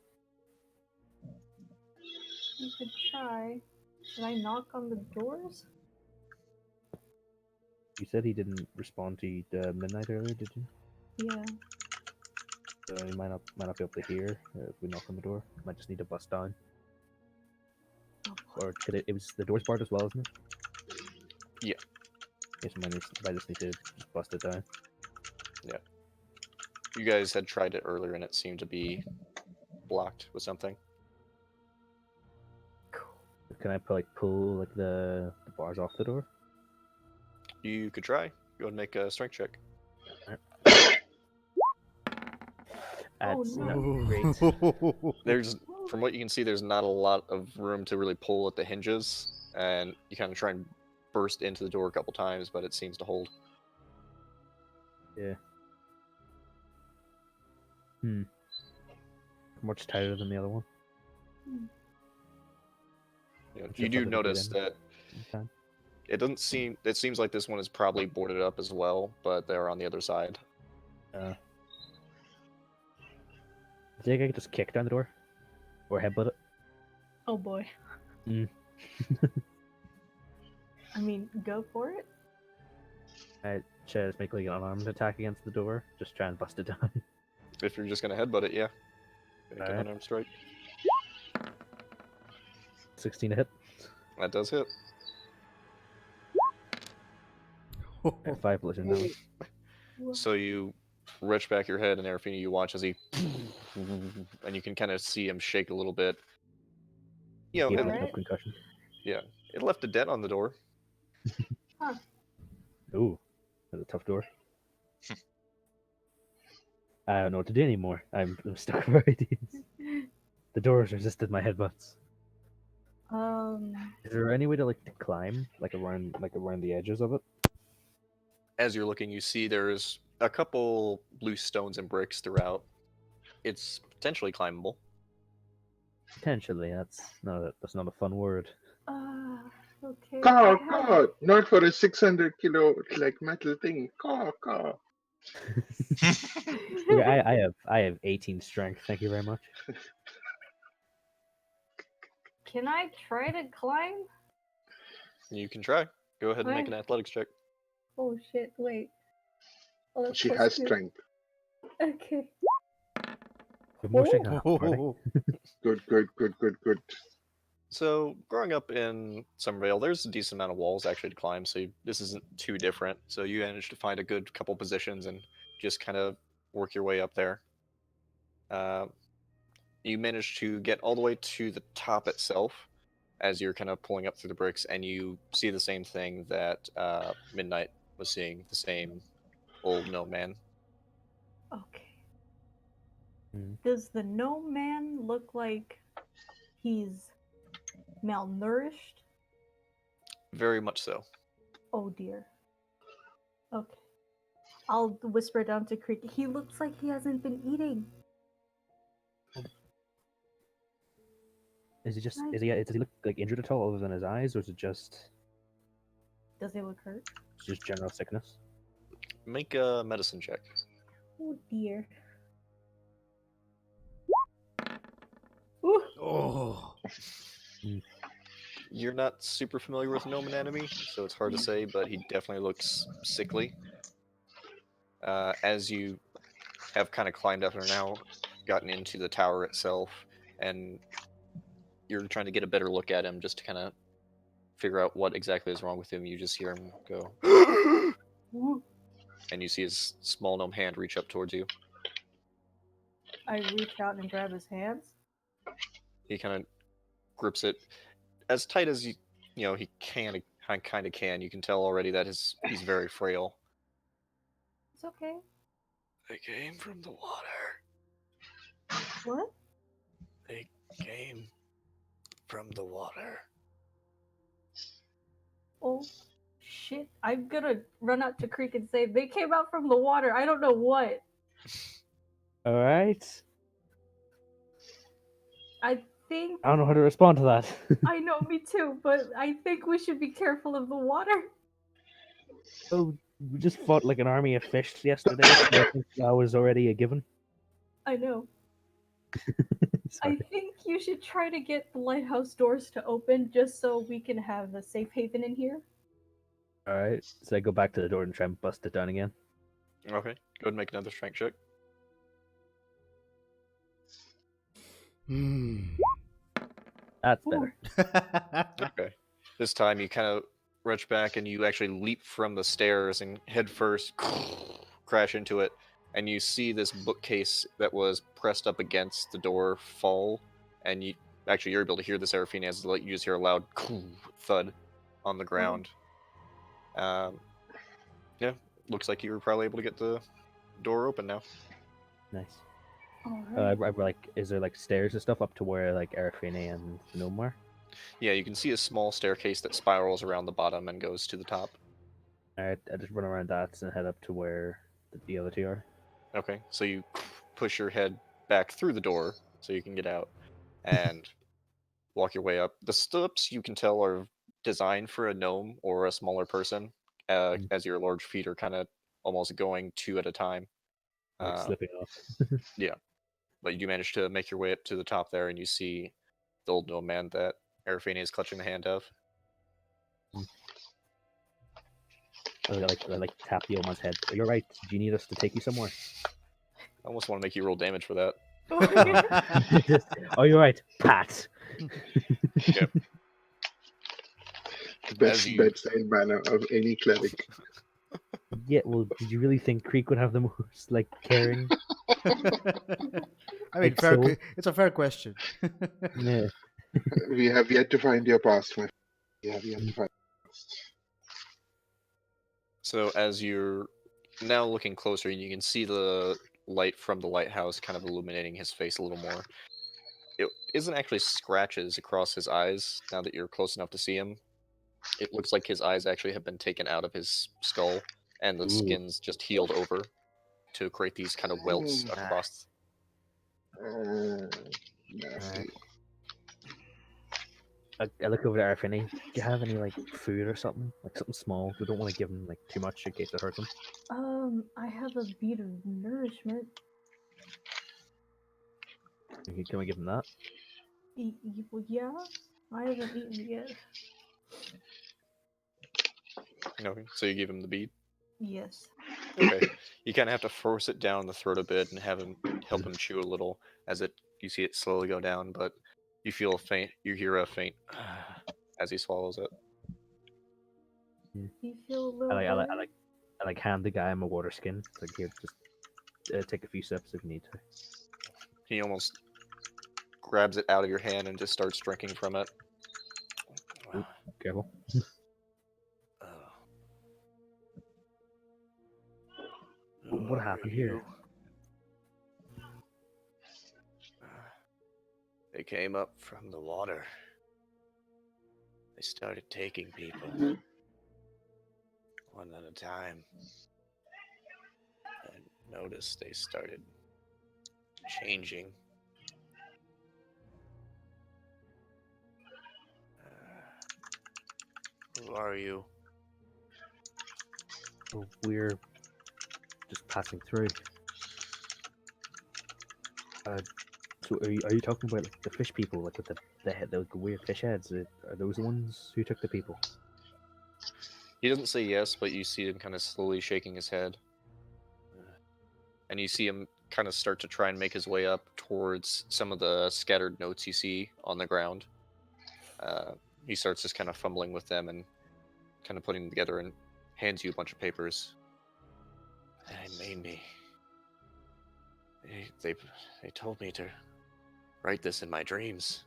You could try. Should I knock on the doors? You said he didn't respond to the midnight earlier, did you? Yeah. So he might not be able to hear if we knock on the door. Might just need to bust down. Or could it was the door's barred as well, isn't it? Yeah. Yes, might just need to just bust it down. Yeah. You guys had tried it earlier and it seemed to be blocked with something. Can I pull like the bars off the door? You could try. Go ahead and make a strength check. That's no. not great. There's, from what you can see, there's not a lot of room to really pull at the hinges, and you kind of try and burst into the door a couple times, but it seems to hold. Yeah. Much tighter than the other one. You Just do able to get notice in that in time. it seems like this one is probably boarded up as well, but they're on the other side. I think I could just kick down the door, or headbutt it. Oh boy. Mm. I mean, go for it. I should I just make like an unarmed attack against the door, just try and bust it down. If you're just gonna headbutt it, yeah. Make an Alright. unarmed strike. 16 to hit. That does hit. 5 bludgeoning damage. So you retch back your head, and Arafina, you watch as he, and you can kind of see him shake a little bit. You know, Give it, him no Alright. concussion. it left a dent on the door. Ooh, that's a tough door. I don't know what to do anymore. I'm stuck for ideas. The doors resisted my headbutts. Is there any way to like to climb, like around the edges of it? As you're looking, you see there's a couple loose stones and bricks throughout. It's potentially climbable. Potentially, that's not a fun word. Okay. Caw, I have- caw, not for a 600 kilo like metal thing. Caw, caw. Yeah, I have 18 strength. Thank you very much. Can I try to climb? You can try. Go ahead and make Why? an athletics check. Oh shit, wait. Oh, that's She plus has 2. strength. Okay. With more strength than Hardy. Good, good, good, good, good. So, growing up in Summervale, there's a decent amount of walls actually to climb, so this isn't too different. So you managed to find a good couple positions and just kind of work your way up there. You managed to get all the way to the top itself as you're kind of pulling up through the bricks, and you see the same thing that Midnight was seeing, the same old gnome man. Okay. Mm. Does the gnome man look like he's malnourished? Very much so. Oh dear. Okay. I'll whisper down to Creek. He looks like he hasn't been eating. Is he just Nice. does he look like injured at all other than his eyes, or is it just Does he look hurt? general sickness? Make a medicine check. Oh dear. Ooh. Oh. You're not super familiar with gnome anatomy, so it's hard to say, but he definitely looks sickly. As you have kind of climbed up and are now gotten into the tower itself, and you're trying to get a better look at him just to kind of figure out what exactly is wrong with him, you just hear him go, Ooh. and you see his small gnome hand reach up towards you. I reach out and grab his hands. He kind of grips it as tight as he kind of can. You can tell already that he's very frail. It's okay. They came from the water. What? They came from the water. Oh shit. I'm gonna run out to Creek and say they came out from the water. I don't know what. All right. I think I don't know how to respond to that. I know, me too, but I think we should be careful of the water. Oh, we just fought like an army of fish yesterday. So I think that was already a given. I know. Sorry. I think you should try to get the lighthouse doors to open just so we can have a safe haven in here. All right. So I go back to the door and try and bust it down again. Okay, go ahead and make another strength check. That's Ooh. better. Okay. This time you kind of retch back and you actually leap from the stairs and head first crash into it. And you see this bookcase that was pressed up against the door fall. And you're able to hear this, Serafine, as you just hear a loud thud on the ground. Yeah, looks like you were probably able to get the door open now. Nice. Alright. Is there like stairs and stuff up to where like Arafine and Gnome are? Yeah, you can see a small staircase that spirals around the bottom and goes to the top. All right. I just run around that and head up to where the other two are. Okay, so you push your head back through the door so you can get out and walk your way up. The steps, you can tell, are designed for a gnome or a smaller person, as your large feet are kind of almost going two at a time. Like slipping off. Yeah, but you manage to make your way up to the top there, and you see the old gnome man that Arafini is clutching the hand of. I like tap the old man's head. You're right. Do you need us to take you somewhere? I almost want to make you roll damage for that. Oh, you're right. Pat. Yep. Best you- bedside manner of any cleric. Yeah. Well, did you really think Creek would have the most like caring? I mean, Like so? it's a fair question. Yeah. We have yet to find your past, my friend. We have yet to find your past. So as you're now looking closer, you can see the light from the lighthouse kind of illuminating his face a little more. It isn't actually scratches across his eyes now that you're close enough to see him. It looks like his eyes actually have been taken out of his skull, and the Ooh. skin's just healed over to create these kind of welts across. Nasty. I look over at Arafini. Do you have any like food or something? Like something small. We don't want to give him like too much in case it hurts him. I have a bead of nourishment. Can we give him that? Well, yeah, I haven't eaten yet. Okay, so you give him the bead. Yes. Okay, you kind of have to force it down the throat a bit and have him help him chew a little as you see it slowly go down, but you feel a faint. You hear a faint as he swallows it. You feel a little I like hand the guy my water skin. It's like here, just take a few sips if you need to. He almost grabs it out of your hand and just starts drinking from it. Ooh, careful. What happened here? They came up from the water. They started taking people one at a time. I noticed they started changing. Who are you? Oh, we're just passing through. So are you talking about like, the fish people, like with the weird fish heads? Are those the ones who took the people? He doesn't say yes, but you see him kind of slowly shaking his head. And you see him kind of start to try and make his way up towards some of the scattered notes you see on the ground. He starts just kind of fumbling with them and kind of putting them together and hands you a bunch of papers. They made me. They told me to write this in my dreams.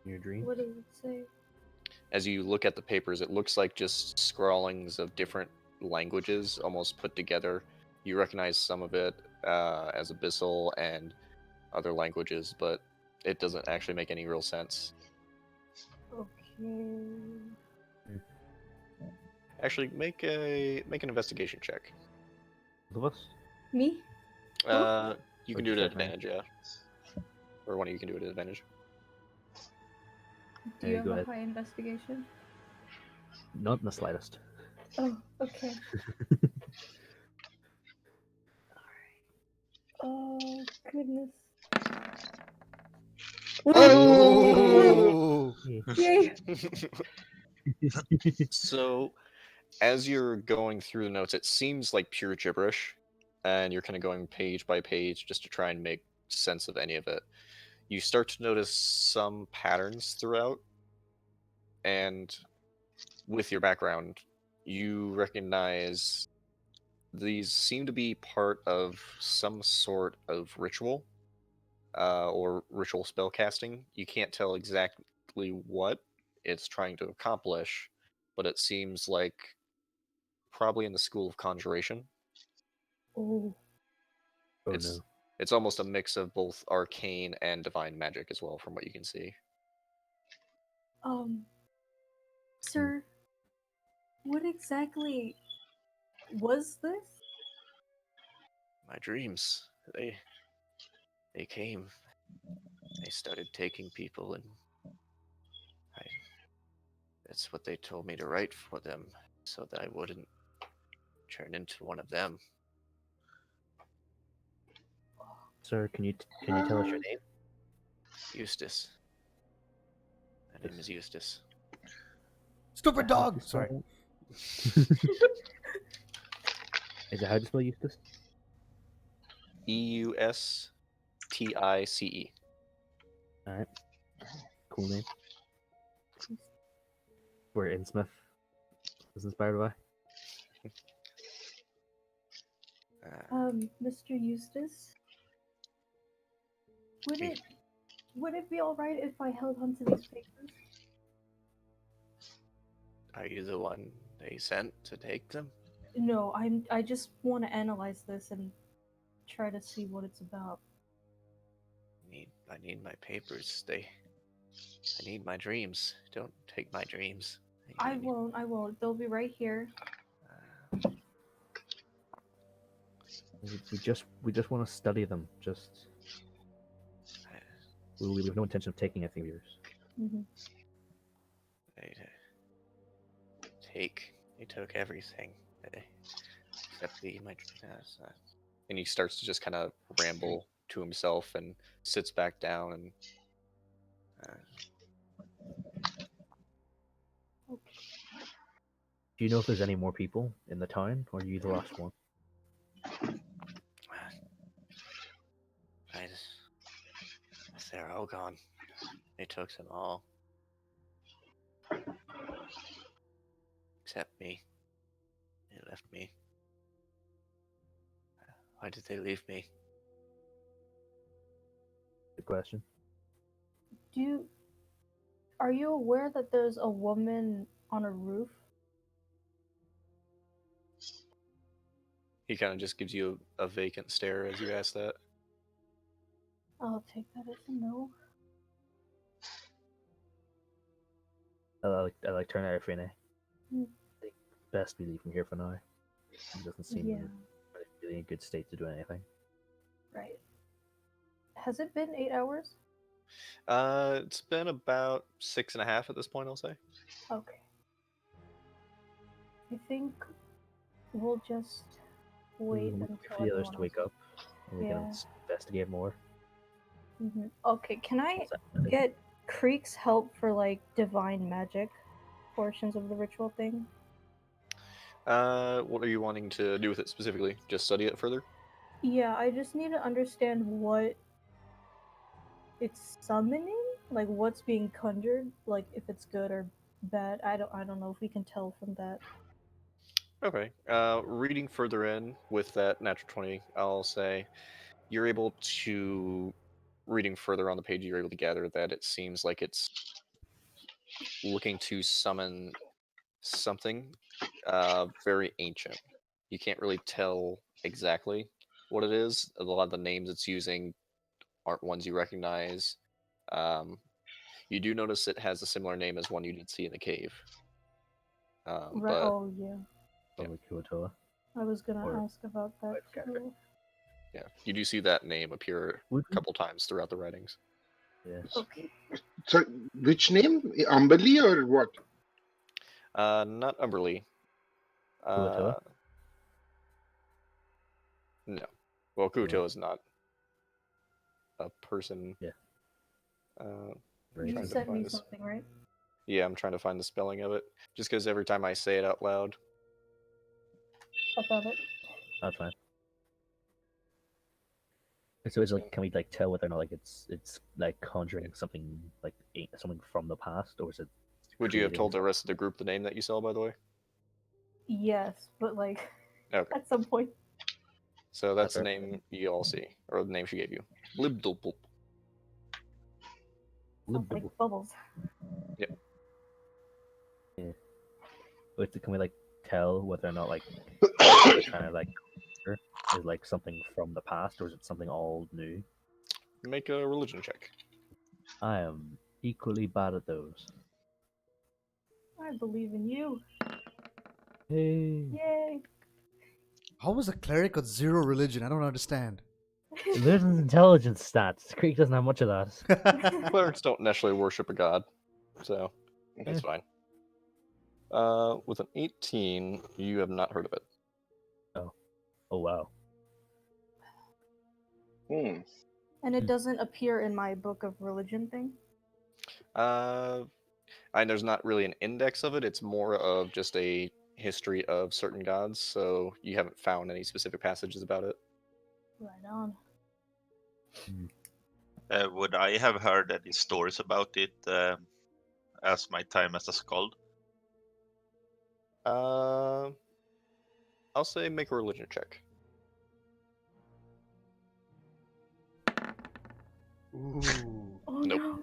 Your dream? What does it say? As you look at the papers, it looks like just scrawlings of different languages almost put together. You recognize some of it as Abyssal and other languages, but it doesn't actually make any real sense. Okay. Actually, make an investigation check. Both of us? Me? You can Or do it just at like me? advantage, yeah. Or one of you can do it at advantage. Do Yeah, you have go a ahead. high investigation? Not in the slightest. Oh, okay. Oh, goodness. Oh! Yay! So, as you're going through the notes, it seems like pure gibberish, and you're kind of going page by page just to try and make sense of any of it. You start to notice some patterns throughout, and with your background, you recognize these seem to be part of some sort of ritual or ritual spell casting. You can't tell exactly what it's trying to accomplish, but it seems like probably in the school of conjuration. Oh, Oh it's no. it's almost a mix of both arcane and divine magic as well, from what you can see. sir, what exactly was this? My dreams, they came. They started taking people, and I that's what they told me to write for them, so that I wouldn't turn into one of them. Sir, can you tell us your name? Eustace. My name is Eustace. Stupid How do dog. you Sorry. spell- Is it how to spell Eustace? Eustice. Alright. Cool name. Where Innsmouth was inspired by. Mr. Eustace, would it be all right if I held onto these papers? Are you the one they sent to take them? No, I just want to analyze this and try to see what it's about. I need my papers. I need my dreams. Don't take my dreams. I won't. They'll be right here. We just want to study them. We have no intention of taking anything of yours. Hmm. They took everything. Except And he starts to just kind of ramble to himself and sits back down and Do you know if there's any more people in the town, or are you the last one? They're all gone. They took them all. Except me. They left me. Why did they leave me? Good question. Are you aware that there's a woman on a roof? he kind of just gives you a vacant stare as you ask that. I'll take that as a no. I like turn out Frene. Hmm. I think best we leave him here for now. He doesn't seem Yeah, really in good state to do anything. right. Has it been 8 hours? It's been about 6.5 at this point, I'll say. Okay. I think we'll just wait We'll until wait for the others everyone to wake else- up, and we Yeah. can investigate more. Okay, can I What's that? get Creek's help for like divine magic portions of the ritual thing? What are you wanting to do with it specifically? Just study it further? Yeah, I just need to understand what it's summoning, like what's being conjured, like if it's good or bad. I don't know if we can tell from that. Okay. Reading further in with that natural 20, I'll say you're able to, reading further on the page, you're able to gather that it seems like it's looking to summon something very ancient. You can't really tell exactly what it is. A lot of the names it's using aren't ones you recognize. You do notice it has a similar name as one you did see in the cave. Right. But Oh yeah. Probably Kuatoa. I was gonna Or- ask about that Okay. too. yeah, you do see that name appear Would a couple times throughout the writings. Yes. Okay. So, which name? Ambali or what? Not Umberly. Kuatoa? No. Well, Well- Kuto is not a person. Yeah. I'm You trying to sent me find this. something, right? Yeah, I'm trying to find the spelling of it. Just because every time I say it out loud, About it. That's fine. So it's like, can we like tell whether or not like it's like conjuring something like something from the past, or is it? would you have creating- told the rest of the group the name that you saw, by the way? Yes, but like Okay. at some point. So that's the fair. name you all see, or the name she gave you. Libdulpulp. Sounds like bubbles. Can we like tell whether or not like we're trying to like is like something from the past, or is it something all new? Make a religion check. I am equally bad at those. I believe in you. Hey. Yay! How was a cleric got 0 religion? I don't understand. There's intelligence stats. Creek doesn't have much of that. Clerics don't naturally worship a god, so Mm-hmm. it's fine. With an 18, you have not heard of it. Oh wow. Hmm. And it doesn't appear in my book of religion thing. There's not really an index of it. It's more of just a history of certain gods, so you haven't found any specific passages about it. Right on. Would I have heard any stories about it as my time as a skald? I'll say make a religion check. Ooh. Oh Nope. no.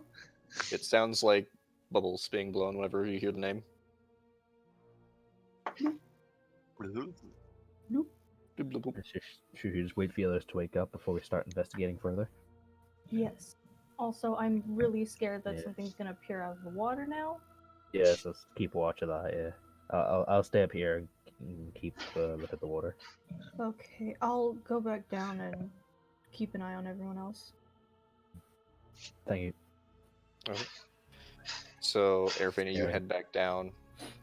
It sounds like bubbles being blown whenever you hear the name. Bloop, bloop, bloop. Should we just wait for the others to wake up before we start investigating further? Yes. Also, I'm really scared that Yeah. something's gonna appear out of the water now. Yes, let's keep watch of that. Yeah, I'll stay up here and keep look at the water. Okay, I'll go back down and keep an eye on everyone else. Thank you. So, Airfane, you Yeah. head back down,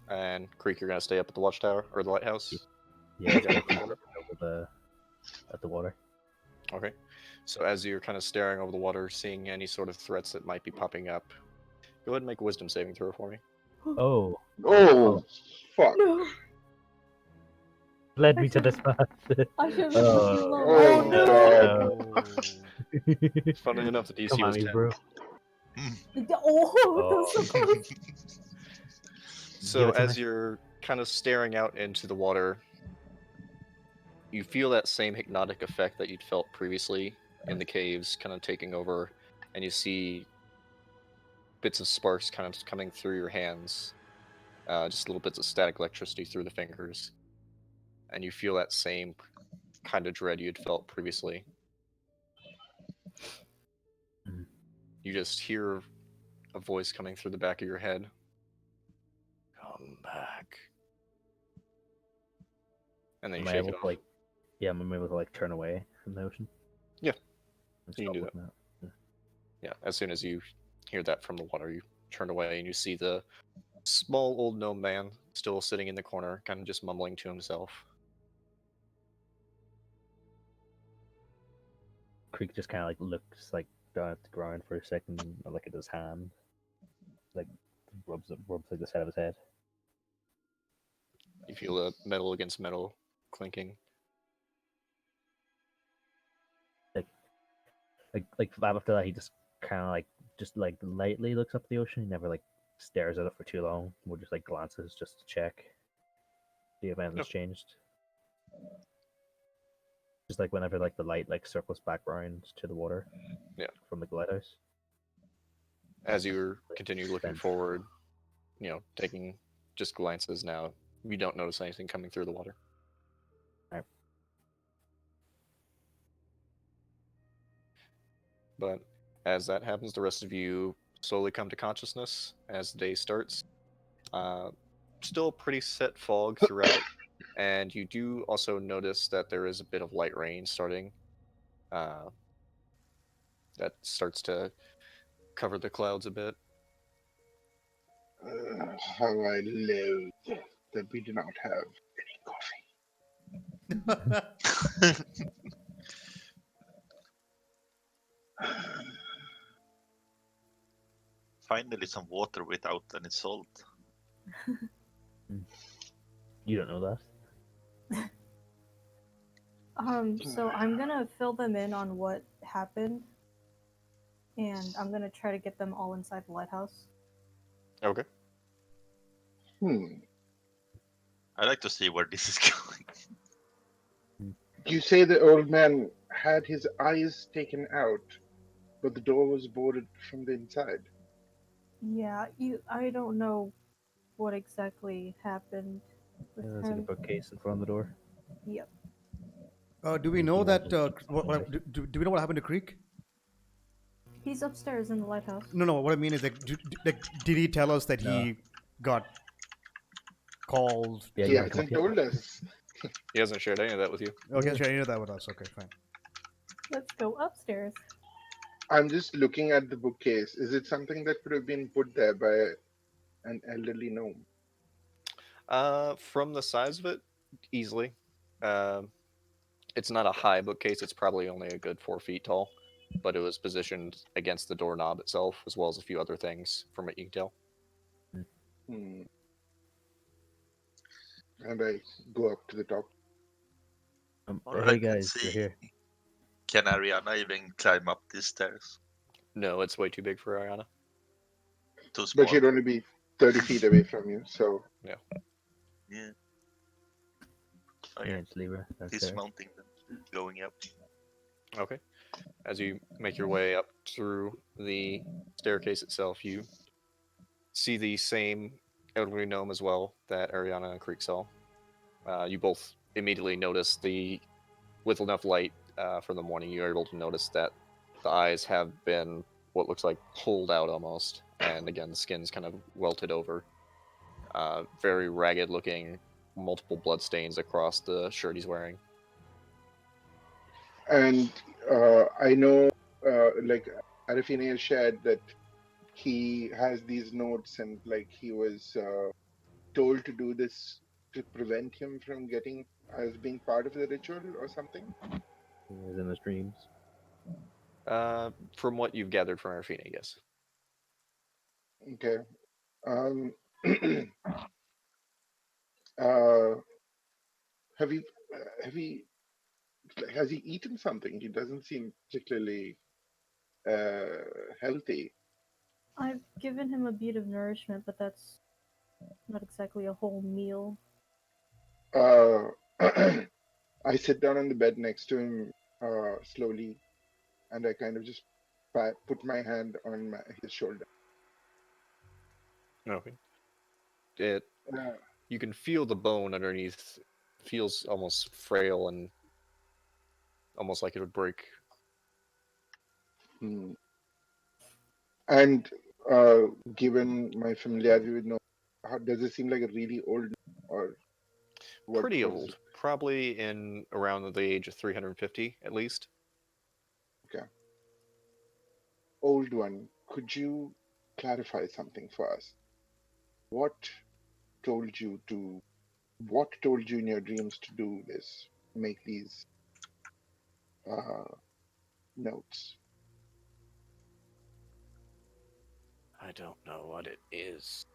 and Creek, you're gonna stay up at the watchtower or the lighthouse. Yeah, let's go keep looking over at the water. Okay. So as you're kind of staring over the water, seeing any sort of threats that might be popping up, go ahead and make a wisdom saving throw for me. Oh, Oh, fuck. No! led me to this path. I should have Oh. been looking Oh, low. no. Funny enough, the DC Come on, was me, 10. bro. Oh, that's so close. So Give it to as me. you're kind of staring out into the water, you feel that same hypnotic effect that you'd felt previously in the caves kind of taking over, and you see bits of sparks kind of coming through your hands, just little bits of static electricity through the fingers, and you feel that same kind of dread you'd felt previously. Mhm. You just hear a voice coming through the back of your head. Come back. And then you Am I shake able it to off. am I able to turn away from the ocean? Yeah, And you can stop do that. looking at it? Yeah, as soon as you hear that from the water, you turn away and you see the small old gnome man still sitting in the corner, kind of just mumbling to himself. Creek just kind of looks down at the ground for a second, and look at his hand, rubs the side of his head. You feel a metal against metal clinking. After that, he just kind of just lightly looks up at the ocean. He never stares at it for too long. More just glances just to check. See if anything's Yep. changed. Just whenever the light circles back around to the water. Yeah. From the lighthouse. As you continue looking Then- forward, taking just glances now, you don't notice anything coming through the water. Alright. But as that happens, the rest of you slowly come to consciousness as the day starts. Still pretty set fog throughout, and you do also notice that there is a bit of light rain starting. That starts to cover the clouds a bit. How I loathe that we do not have any coffee. Finally, some water without any salt. You don't know that. So I'm gonna fill them in on what happened, and I'm gonna try to get them all inside the lighthouse. Okay. I like to see where this is going. You say the old man had his eyes taken out, but the door was boarded from the inside. Yeah, I don't know what exactly happened with There's a him. bookcase in front of the door. Yep. Do we know that? Do we know what happened to Creek? He's upstairs in the lighthouse. No. What I mean is, did he tell us that he got called? Yeah, He you hasn't wanna told us. He hasn't shared any of that with you. Okay, so you know that with us. Okay, fine. Let's go upstairs. I'm just looking at the bookcase. Is it something that could have been put there by an elderly gnome? From the size of it, easily. It's not a high bookcase. It's probably only a good 4 feet tall, but it was positioned against the doorknob itself, as well as a few other things from what you can tell. Hmm. And I go up to the top. Alright, Hey let's guys, you're see. here. Can Ariana even climb up these stairs? No, it's way too big for Ariana. Too But small. she'd only be 30 feet away from you, so Yeah. Oh Yeah, yeah. just leave her downstairs. Dismounting them, going up. Okay. As you make your way up through the staircase itself, you see the same elderly gnome as well that Ariana and Creek saw. You both immediately notice with enough light from the morning, you're able to notice that the eyes have been what looks like pulled out almost, and again, the skin's kind of welted over. Very ragged looking, multiple blood stains across the shirt he's wearing. and I know like Arafine has shared that he has these notes and like he was told to do this to prevent him from getting as being part of the ritual or something. He was in his dreams. From what you've gathered from Arafina, yes. Okay. Um, uh, have you has he eaten something? He doesn't seem particularly healthy. I've given him a bit of nourishment, but that's not exactly a whole meal. I sit down on the bed next to him slowly, and I kind of just put my hand on his shoulder. Okay. Uh, You can feel the bone underneath. Feels almost frail and almost like it would break. hmm. And given my familiarity with no, how does it seem like a really old or what? Pretty What is old. Probably in around the age of 350 at least. it? Okay. Old one, could you clarify something for us? What told you to? What told you in your dreams to do this? Make these notes. I don't know what it is,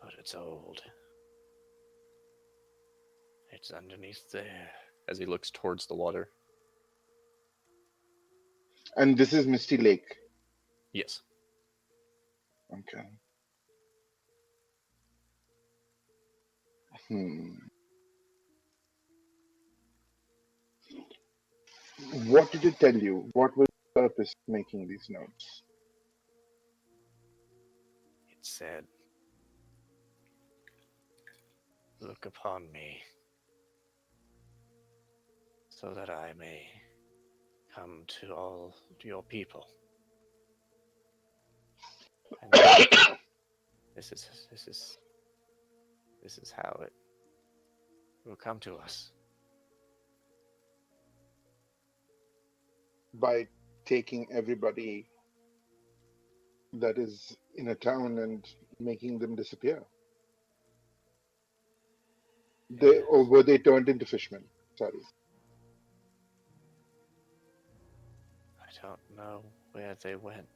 but it's old. It's underneath there. As he looks towards the water. And this is Misty Lake. Yes. Okay. Hmm. What did it tell you? What was the purpose of making these notes? It said, "Look upon me, so that I may come to all your people." And this is how it will come to us. By taking everybody that is in a town and making them disappear. They, or were they turned into fishmen? Sorry. I don't know where they went.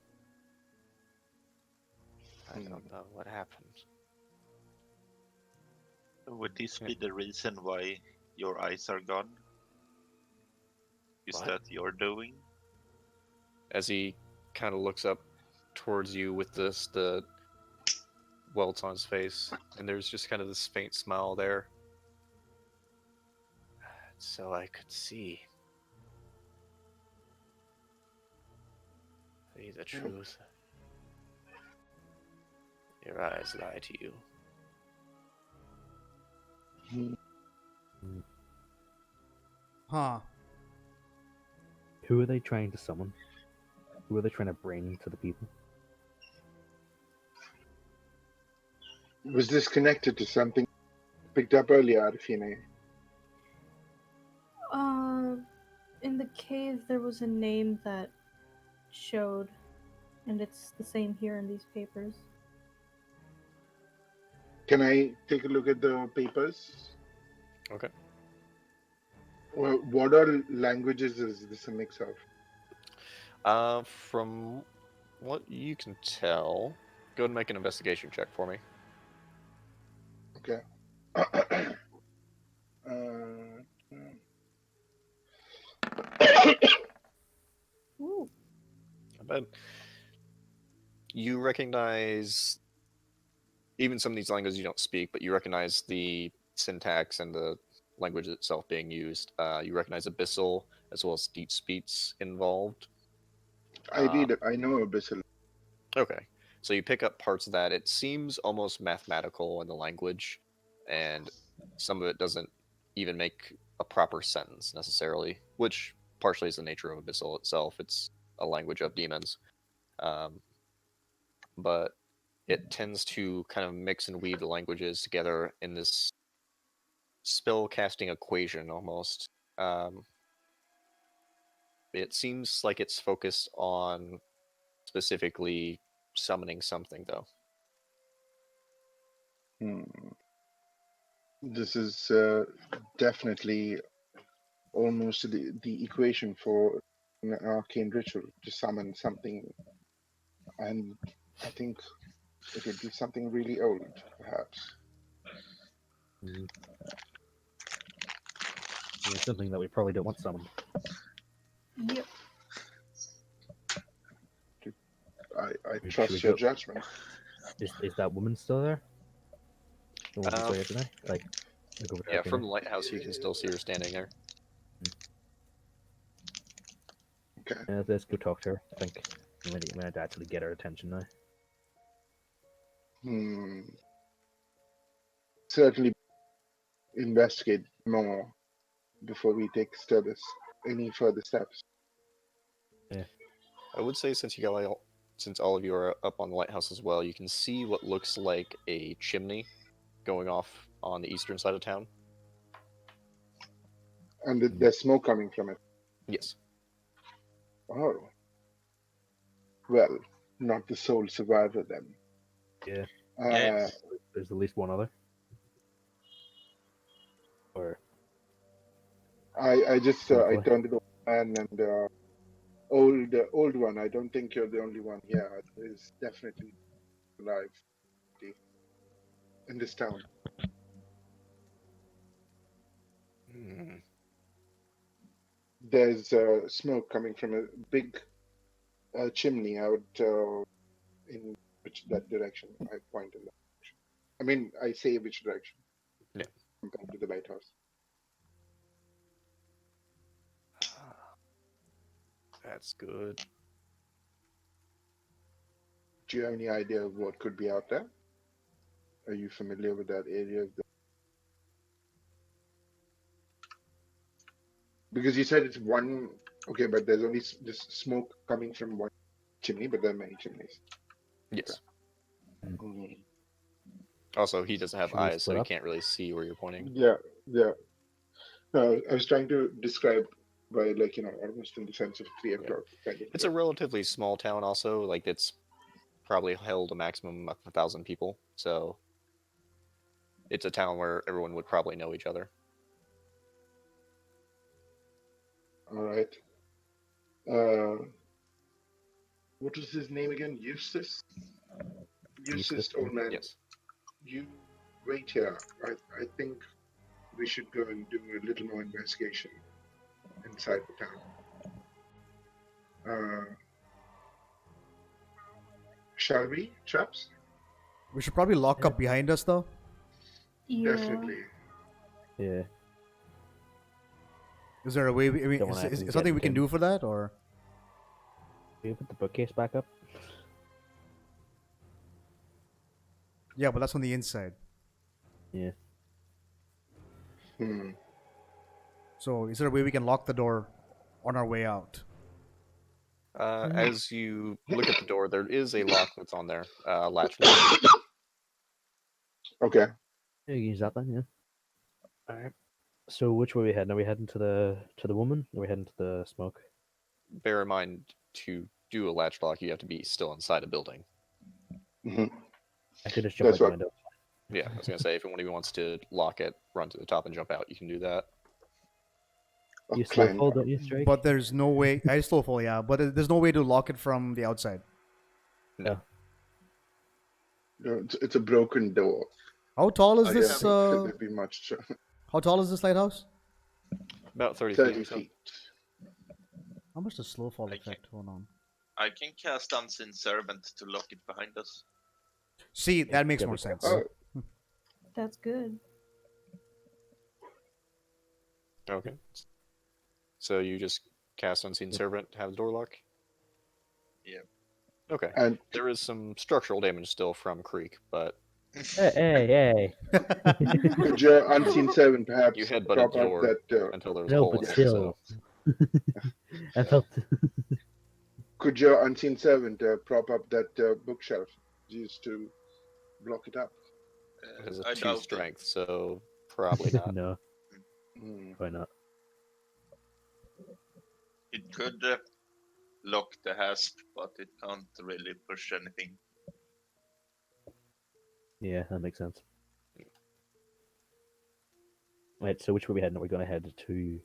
I don't know what happened. Would this be the reason why your eyes are gone? Is What? that your doing? As he kind of looks up towards you with the welts on his face, and there's just kind of this faint smile there. So I could see the truth. Your eyes lie to you. Huh. Who are they trying to summon? Who are they trying to bring to the people? Was this connected to something picked up earlier, Arifine? In the cave, there was a name that showed, and it's the same here in these papers. Can I take a look at the papers? Okay. Well, what all languages is this a mix of? From what you can tell, go ahead and make an investigation check for me. Okay. Ooh. Not bad. You recognize even some of these languages you don't speak, but you recognize the syntax and the language itself being used. You recognize abyssal as well as deep speech involved. I know Abyssal. Okay, so you pick up parts of that. It seems almost mathematical in the language, and some of it doesn't even make a proper sentence necessarily, which partially is the nature of abyssal itself. It's a language of demons. But it tends to kind of mix and weave the languages together in this spell casting equation almost. It seems like it's focused on specifically summoning something, though. This is definitely almost the equation for an arcane ritual to summon something, and I think it would be something really old, perhaps. Yeah, something that we probably don't want summoned. Yep. I Should trust we your go- judgment. Is that woman still there? The one who saw you today? Like over Yeah, there, from the lighthouse, you can still see her standing there. Okay. let's go talk to her. I think we might actually get her attention now. Certainly investigate more before we take any further steps. Yeah. I would say since all of you are up on the lighthouse as well, you can see what looks like a chimney going off on the eastern side of town. And there's smoke coming from it. Yes. Oh. Well, not the sole survivor then. Yeah. Yeah. There's at least one other. Or I just I Hopefully. turned to the man and old one. I don't think you're the only one here. There's definitely alive in this town. There's smoke coming from a big chimney out in that direction. I point in that direction. I mean, I say which direction. Yeah. Compared to the lighthouse. That's good. Do you have any idea of what could be out there? Are you familiar with that area of the... Because you said it's one... Okay, but there's only just smoke coming from one chimney, but there are many chimneys. Yes. Okay. Also, he doesn't have Should we eyes, so split he up? can't really see where you're pointing. Yeah. I was trying to describe by almost in the sense of 3 o'clock. Kind of It's a relatively small town also. Like, it's probably held a maximum of 1,000 people. So it's a town where everyone would probably know each other. All right. What was his name again? Eustace? Eustace, old man. Yes. You wait here. I think we should go and do a little more investigation inside the town. Shall we, chaps? We should probably lock up behind us, though. Yeah. Definitely. Yeah. Is there a way? I mean, Don't wanna is have to something get we can him. do for that, or? Can you put the bookcase back up? Yeah, but that's on the inside. Yeah. So, is there a way we can lock the door on our way out? As you look at the door, there is a lock that's on there, latch. Okay. Yeah, you can use that then, yeah. Alright. So which way are we heading? Are we heading to the woman? Or are we heading to the smoke? Bear in mind, to do a latch lock, you have to be still inside a building. Hmm. I could just jump out That's the what. window. Yeah, I was gonna say if anyone wants to lock it, run to the top and jump out, you can do that. A You slow climb fall, down. don't you, Strike? But there's no way. I still fall, yeah. But there's no way to lock it from the outside. No. No, it's a broken door. How tall is I this? don't think there'd be much. How tall is this lighthouse? About 30 feet 30 or so. feet. How much does slow fall Okay. affect? Hold on. I can cast Unseen Servant to lock it behind us. See, that makes Yeah, more we- sense. Oh, That's good. Okay. So you just cast Unseen Servant to have the door lock? Yeah. Okay. and There is some structural damage still from Creek, but Hey. could your unseen servant perhaps you headbutted prop the up door that? until there was a No, hole but in it. still. So I felt. Could your unseen servant prop up that bookshelf used to block it up? it has I a 2 doubt it. strength, so probably not. No, Hmm. why not? It could lock the hasp, but it can't really push anything. Yeah, that makes sense. Right, so which way are we heading? Are we gonna head to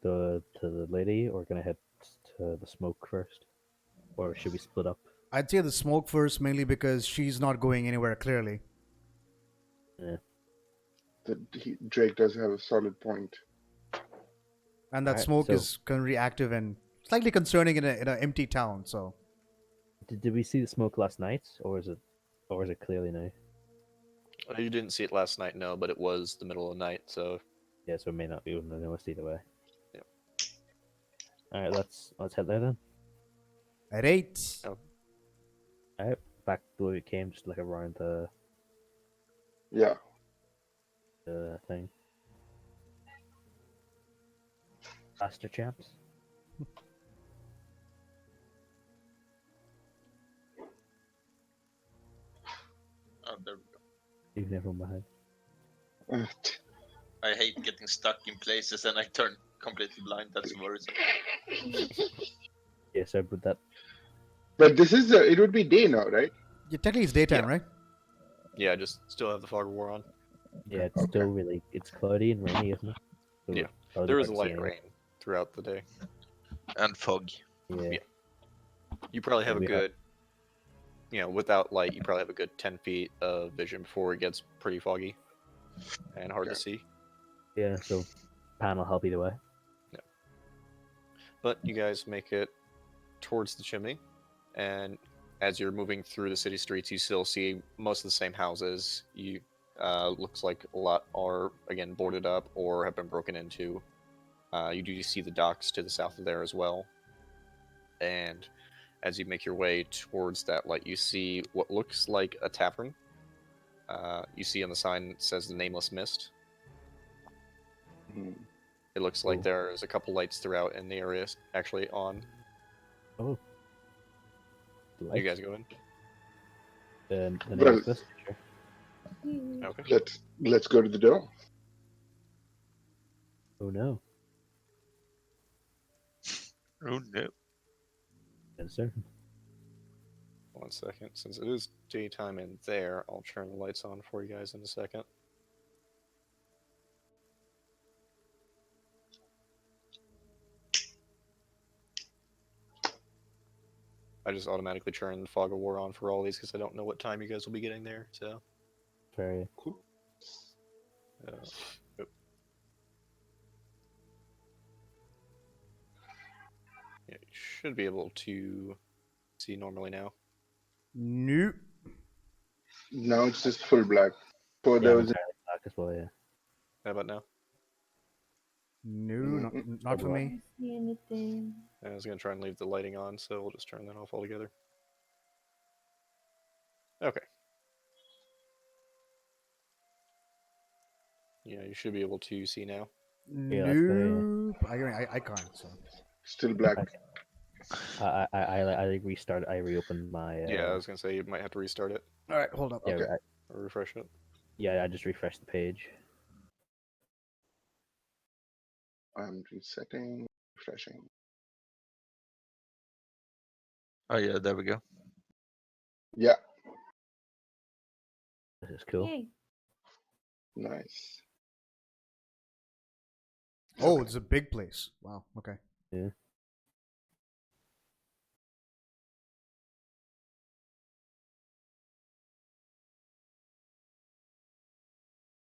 the lady, or gonna head to the smoke first, or should we split up? I'd say the smoke first, mainly because she's not going anywhere clearly. Drake does have a solid point. And that Alright, smoke so- is currently active and slightly concerning in an empty town. So Did we see the smoke last night, or is it clearly now? You didn't see it last night, no, but it was the middle of the night, so Yeah, so it may not be able to notice either way. Yep. All right, let's head there then. at 8. Oh. All right, back the way we came, just like around the Yeah. thing. Faster, chaps. Oh, there we go. Leaving everyone behind. I hate getting stuck in places and I turn completely blind. That's worrisome. Yeah, so with that, But this is it would be day now, right? Yeah, technically it's daytime, Yeah. right? yeah, just still have the fog of war on. yeah, it's still really cloudy and rainy, isn't it? So Yeah, probably There is hard a to see light anything. rain throughout the day. And fog. Yeah. You probably have a we have- good, without light, you probably have a good 10 feet of vision before it gets pretty foggy and hard Yeah. to see. Yeah, so Pan will help either way. But you guys make it towards the chimney, and as you're moving through the city streets, you still see most of the same houses. You looks like a lot are again boarded up or have been broken into. You do see the docks to the south of there as well. And as you make your way towards that light, you see what looks like a tavern. You see on the sign it says the Nameless Mist. Hmm. It looks like Cool. there's a couple lights throughout in the area actually on. Oh. You guys go in? The Well- next list, sure. Okay. Let's go to the door. Oh no. Oh no. Yes, sir. 1 second. Since it is daytime in there, I'll turn the lights on for you guys in a second. I just automatically turn the fog of war on for all these because I don't know what time you guys will be getting there. So, Very. uh, yep. Yeah, you should be able to see normally now. Nope. Now it's just full black. For Yeah, I'm those entirely black as well. Yeah. How about now? No, not for I me. don't see anything. I was gonna try and leave the lighting on, so we'll just turn that off altogether. Okay. Yeah, you should be able to see now. Yeah, that's better, yeah. Nope. I can't. So still black. Okay. I restarted. I reopened my. Yeah, I was gonna say you might have to restart it all right, hold up. Yeah, Okay. or refresh it. I just refreshed the page. I'm resetting, refreshing. Oh yeah, there we go. Yeah, This is cool. Yay. nice. Oh, Okay. it's a big place. Wow. Okay. Yeah.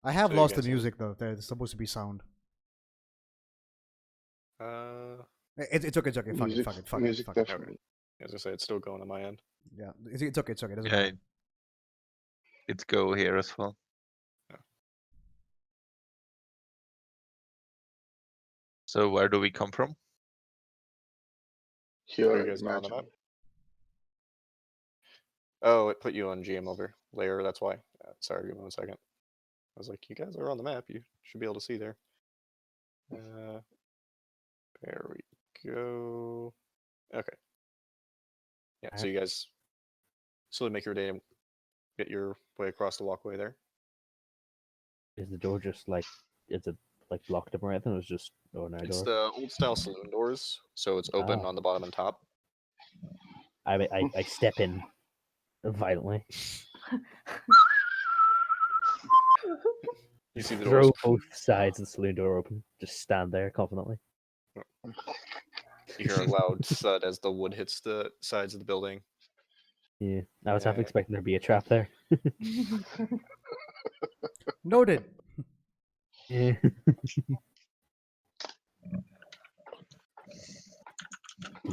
I have So you lost the guys are- music though. There's supposed to be sound. It's okay. It's okay. Fuck it. Music, Fuck it. Fuck it. music Fuck it. definitely. As I say, it's still going on my end. Yeah. It's okay. It's okay. It doesn't Yeah, matter. it's go here as well. So where do we come from? Are Here, you guys not on the imagine. map? Oh, it put you on GM over layer. That's why. Sorry, give me 1 second. I was like, you guys are on the map. You should be able to see there. There we go. Okay. Yeah. So you guys slowly make your way and get your way across the walkway there. Is the door just like, is it like blocked up or anything? Or is it just ordinary It's door? the old style saloon doors, so it's open Ah. on the bottom and top. I step in violently. You see the Throw doors. both sides of the saloon door open. Just stand there confidently. You hear a loud thud as the wood hits the sides of the building. Yeah. I was half Yeah. expecting there to be a trap there. Noted. Yeah.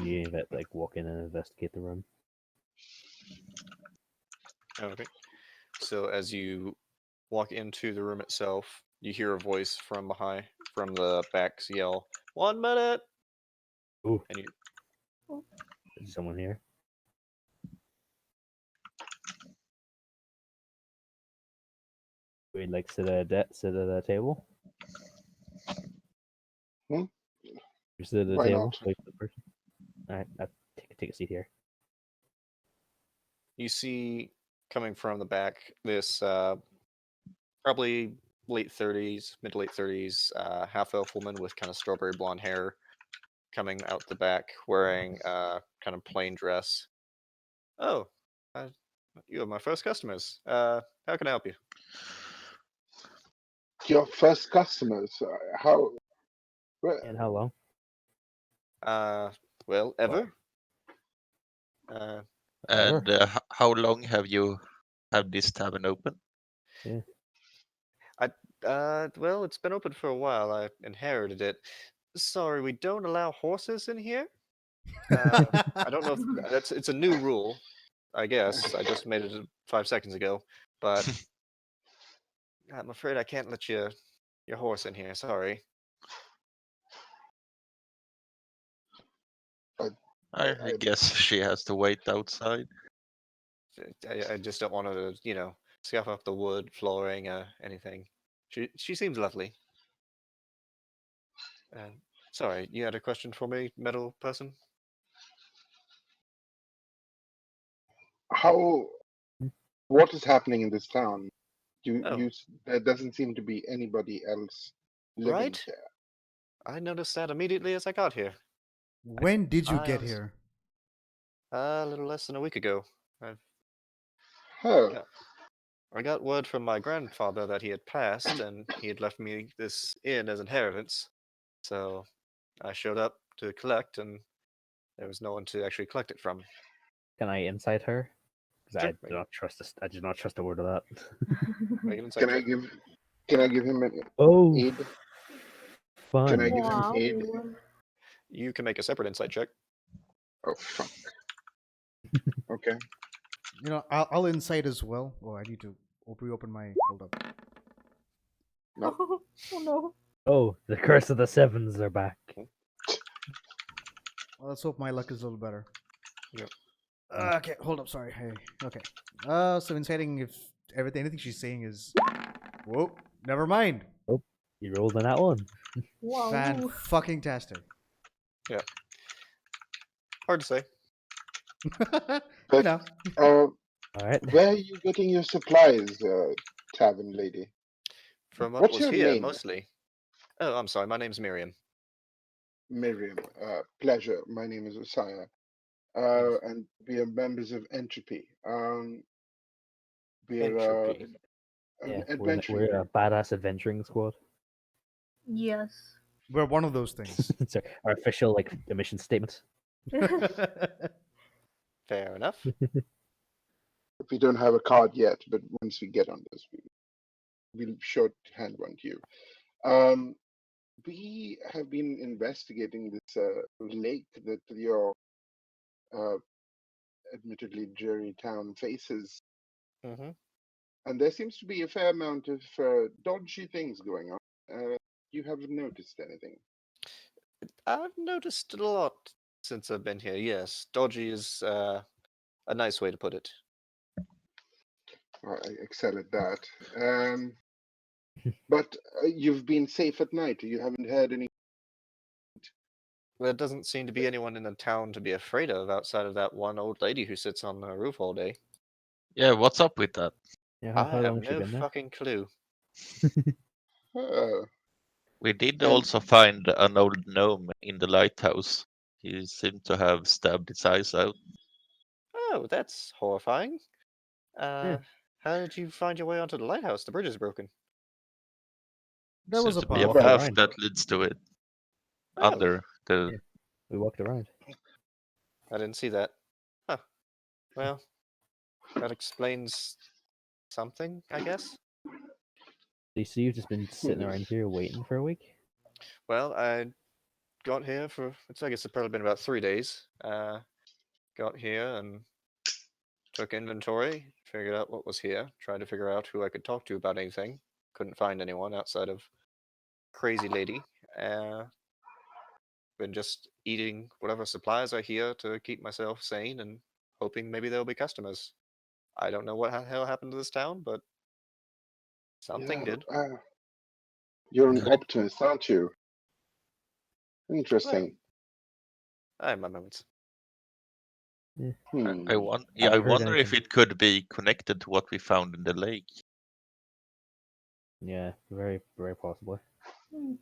You like walk in and investigate the room. Okay. So as you walk into the room itself, you hear a voice from the back yell, 1 minute! Ooh. And you Is someone here? We'd like sit at a table. Hmm? You sit at a Why table. not? Wait for the person. Alright, take a seat here. you see coming from the back this probably late 30s, mid to late 30s, half elf woman with kind of strawberry blonde hair coming out the back wearing kind of plain dress. Oh, you are my first customers. How can I help you? Your first customers. How? Well, And how long? Well, ever? Uh, Ever? And how long have you had this tavern open? well, it's been open for a while. I inherited it. Sorry, we don't allow horses in here. I don't know if it's a new rule. I guess I just made it 5 seconds ago, but I'm afraid I can't let your horse in here. Sorry. I guess she has to wait outside. I just don't want her to, scuff up the wood, flooring, anything. She seems lovely. Sorry, you had a question for me, metal person? how? What is happening in this town? Oh. There doesn't seem to be anybody else living Right? there. I noticed that immediately as I got here. When did you I get was- here? A little less than a week ago. Huh. Yeah. I got word from my grandfather that he had passed and he had left me this inn as inheritance. So I showed up to collect and there was no one to actually collect it from. Can I insight her? Because Sure, I do not trust this. I do not trust a word of that. Make an insight Can I check. give him an Oh, aid? fun. Can I give him Wow. aid? You can make a separate insight check. Oh fuck. Okay. I'll insight as well. Oh, I need to reopen my. Hold up. No. Oh no. Oh, the curse of the sevens are back. Well, let's hope my luck is a little better. Yep. Okay, hold up. Sorry. Hey. Okay. So inciting if anything she's saying is. Whoa. Never mind. You rolled on that one. Wow. Fan fucking tastic. Hard to say. You know. All right. Where are you getting your supplies, tavern lady? From what What's was your here, name? mostly. Oh, I'm sorry. My name's Miriam. Miriam. Pleasure. My name is Osaya. Yes. And we are members of Entropy. We are Entropy. an Yeah, adventuring we're a group. badass adventuring squad. Yes. We're one of those things. Sorry, our official mission statement. Fair enough. We don't have a card yet, but once we get on this, we'll shorthand one to you. We have been investigating this lake that your uh, admittedly dreary town faces, Mm-hmm. and there seems to be a fair amount of dodgy things going on. You haven't noticed anything? I've noticed a lot since I've been here. Yes, dodgy is a nice way to put it. I excel at that. But you've been safe at night. You haven't heard any. There doesn't seem to be anyone in the town to be afraid of outside of that one old lady who sits on the roof all day. Yeah, what's up with that? Yeah, I how have long has she no been there? fucking clue. Uh, We did And- also find an old gnome in the lighthouse. He seemed to have stabbed its eyes out. Oh, that's horrifying. Yeah. How did you find your way onto the lighthouse? The bridge is broken. There was Seems a to be a path. Well, path Ryan. that leads to it. Oh, Under the Yeah. We walked around. I didn't see that. Huh. Well, that explains something, I guess. So you've just been sitting around here waiting for a week? Well, I got here for, I guess it's probably been about 3 days. Got here and took inventory, figured out what was here, tried to figure out who I could talk to about anything. Couldn't find anyone outside of crazy lady. Been just eating whatever supplies are here to keep myself sane and hoping maybe there'll be customers. I don't know what the hell happened to this town, but something yeah, did. you're an Good. optimist, aren't you? Well, Interesting. I have my moments. Hmm. I Have you heard wonder if anything? it could be connected to what we found in the lake. Yeah, very, very possibly. Hmm.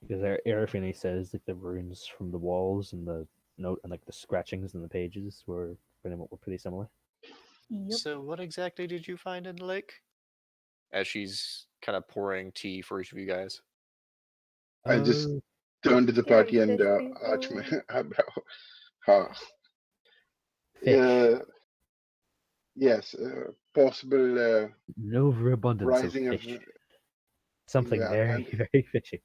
Because everything he says, the runes from the walls and the note and the scratchings in the pages were pretty similar. Yep. So, what exactly did you find in the lake? As she's kind of pouring tea for each of you guys. I just Oh, turn to the Scary party and fish arch my people. eyebrow. Ha. fish. Yes, possible An overabundance rising of of fish. Something yeah, very, and very fishy.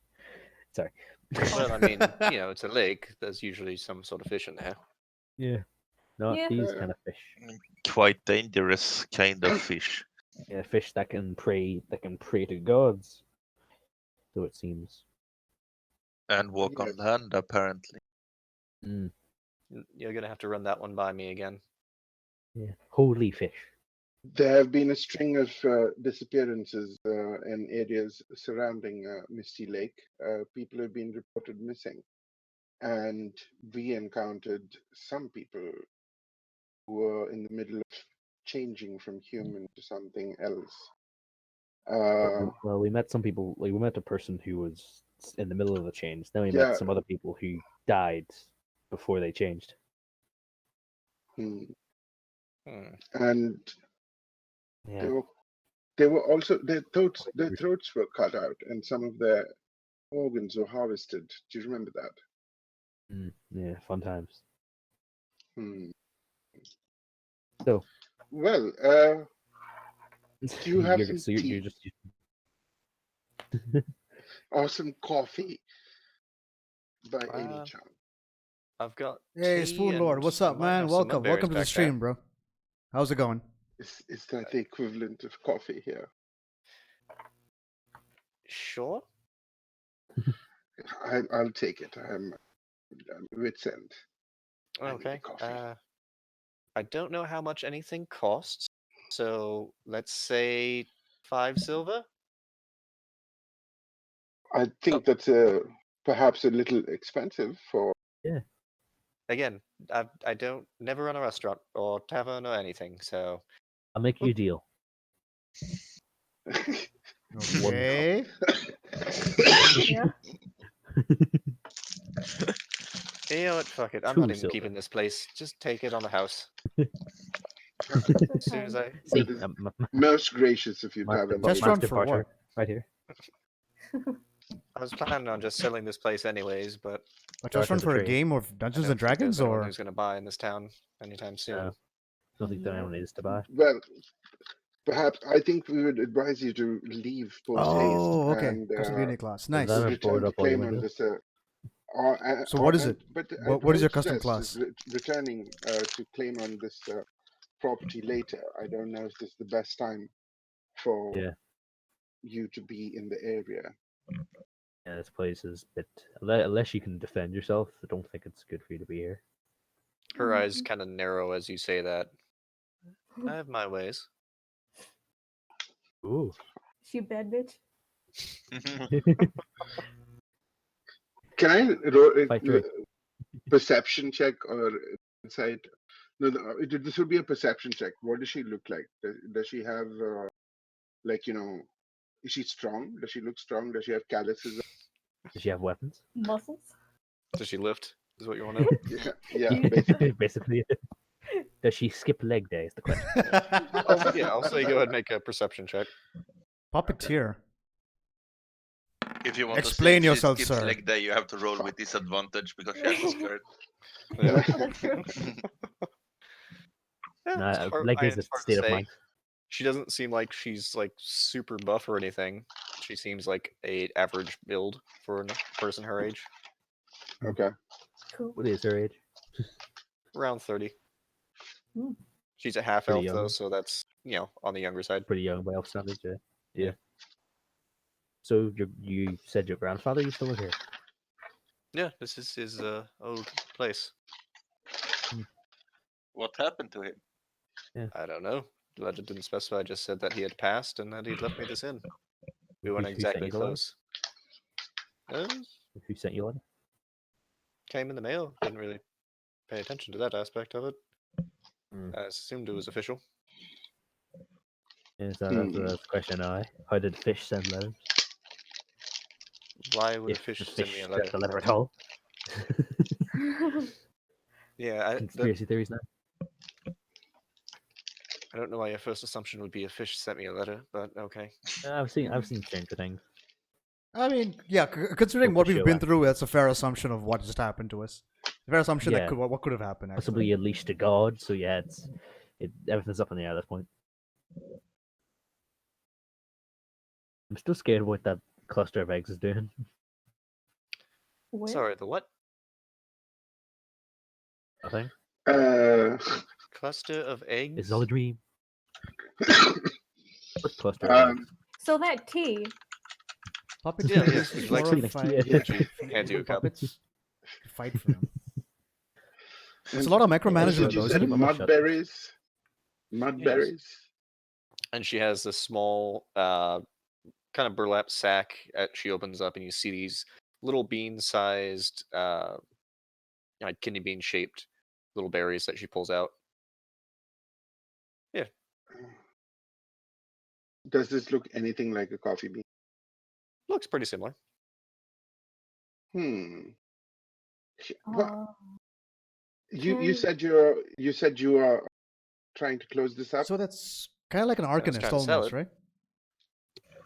Sorry. Well, I mean, it's a lake. There's usually some sort of fish in there. Yeah. Not Yeah. these kind of fish. Quite dangerous kind of fish. Yeah, fish that can prey to gods. So it seems. And walk on yes, land, apparently. Mm, You're gonna have to run that one by me again. yeah. Holy fish. there have been a string of disappearances in areas surrounding Misty Lake. People have been reported missing, and we encountered some people who were in the middle of changing from human to something else. Well, we met some people. We met a person who was in the middle of the change. Then we Yeah. met some other people who died before they changed. Hmm. Hmm. And Yeah. they were also their throats Gruesome. were cut out and some of their organs were harvested. Do you remember that? Yeah. Fun times. Hmm. So. Well, do you have some You're tea just. or some coffee by any Uh, chance? I've got Hey, tea Spoon Lord, and what's I up, might man? have some Welcome. mudberries Welcome to the back stream, there. bro. How's it going? Is that the equivalent of coffee here? Sure. I'll take it. I'm wit's end. I need Okay. a coffee. I don't know how much anything costs, so let's say 5 silver. I think that's perhaps a little expensive for. Again, I don't never run a restaurant or tavern or anything, so I'll make you a deal. Okay. Yeah. You know what? Fuck it. I'm Two not even silver. keeping this place. Just take it on the house. It's As soon as okay. I. See, That is my most gracious of you, master, Pavan. Test run master for Potter, what? right here. I was planning on just selling this place anyways, but A Start test run as a for a trade. game of I Dungeons don't and think there's Dragons, anyone or who's going to buy in this town anytime soon. No. Don't think that Yep. anyone needs to buy. Well, perhaps I think we would advise you to leave post haste oh, okay, and go to the unique class. Nice. Then I return board to up all your claim on windows. this. So what is it? But What is your would custom suggest class? returning to claim on this property later. I don't know if this is the best time for Yeah. you to be in the area. Yeah, this place is a bit. Unless you can defend yourself, I don't think it's good for you to be here. Her eyes kind of narrow as you say that. I have my ways. Ooh. She bad bitch. Can I roll Fight a through it. perception check or insight? No, this would be a perception check. What does she look like? Does she have like, you know, is she strong? Does she look strong? Does she have calluses? Does she have weapons? Muscles. Does she lift? Is what you want to know? Yeah, basically. Basically. Does she skip leg day? Is the question. Yeah, I'll say go ahead and make a perception check. Puppeteer. If you want Explain to see if yourself, she skips sir. leg day, you have to roll with disadvantage because she has a skirt. Yeah. That's true. No, It's hard- leg I- is a it's hard to state of say. mind. She doesn't seem like she's like super buff or anything. She seems like a average build for a person her age, Okay. Cool. What is her age? around 30. Hmm. She's a half Pretty elf though, young. so that's on the younger side. Pretty young by elf standards, yeah. Yeah. So you said your grandfather used to live here. Yeah, this is his old place. What happened to him? I don't know. The legend didn't specify. Just said that he had passed and that he'd left me this inn. We weren't Who sent exactly you the letter? close. Who sent you a letter? Came in the mail. Didn't really pay attention to that aspect of it. Hmm. I assumed it was official. Yeah, so that's the question I. How did fish send letters? Why would a If fish the send me fish a sent letter? the letter at all? Yeah, Conspiracy theories now. I don't know why your first assumption would be a fish sent me a letter, but okay. I've seen Stranger Things. I mean, yeah, considering Or what the we've show, been through, that's a fair assumption of what just happened to us. A fair assumption Yeah. that what could have happened. Actually. Possibly unleashed a god. So yeah, everything's up in the air at this point. I'm still scared of what that cluster of eggs is doing. Where? Sorry, the what? I think Cluster of eggs? it's all a dream. What cluster of eggs? So that tea. Puppeteer Yeah, is would you like some- horrifying. Yeah. Hand you a cup. puppets. Fight for them. It's And a lot of you micromanagement, said you though, said isn't it? mudberries? Mudberries? And she has this small, kind of burlap sack she opens up, and you see these little bean-sized, like kidney bean-shaped little berries that she pulls out. Yeah. Does this look anything like a coffee bean? Looks pretty similar. Well, you Can- said you are trying to close this up. So that's kind of like an was arcanist, trying to sell almost, it.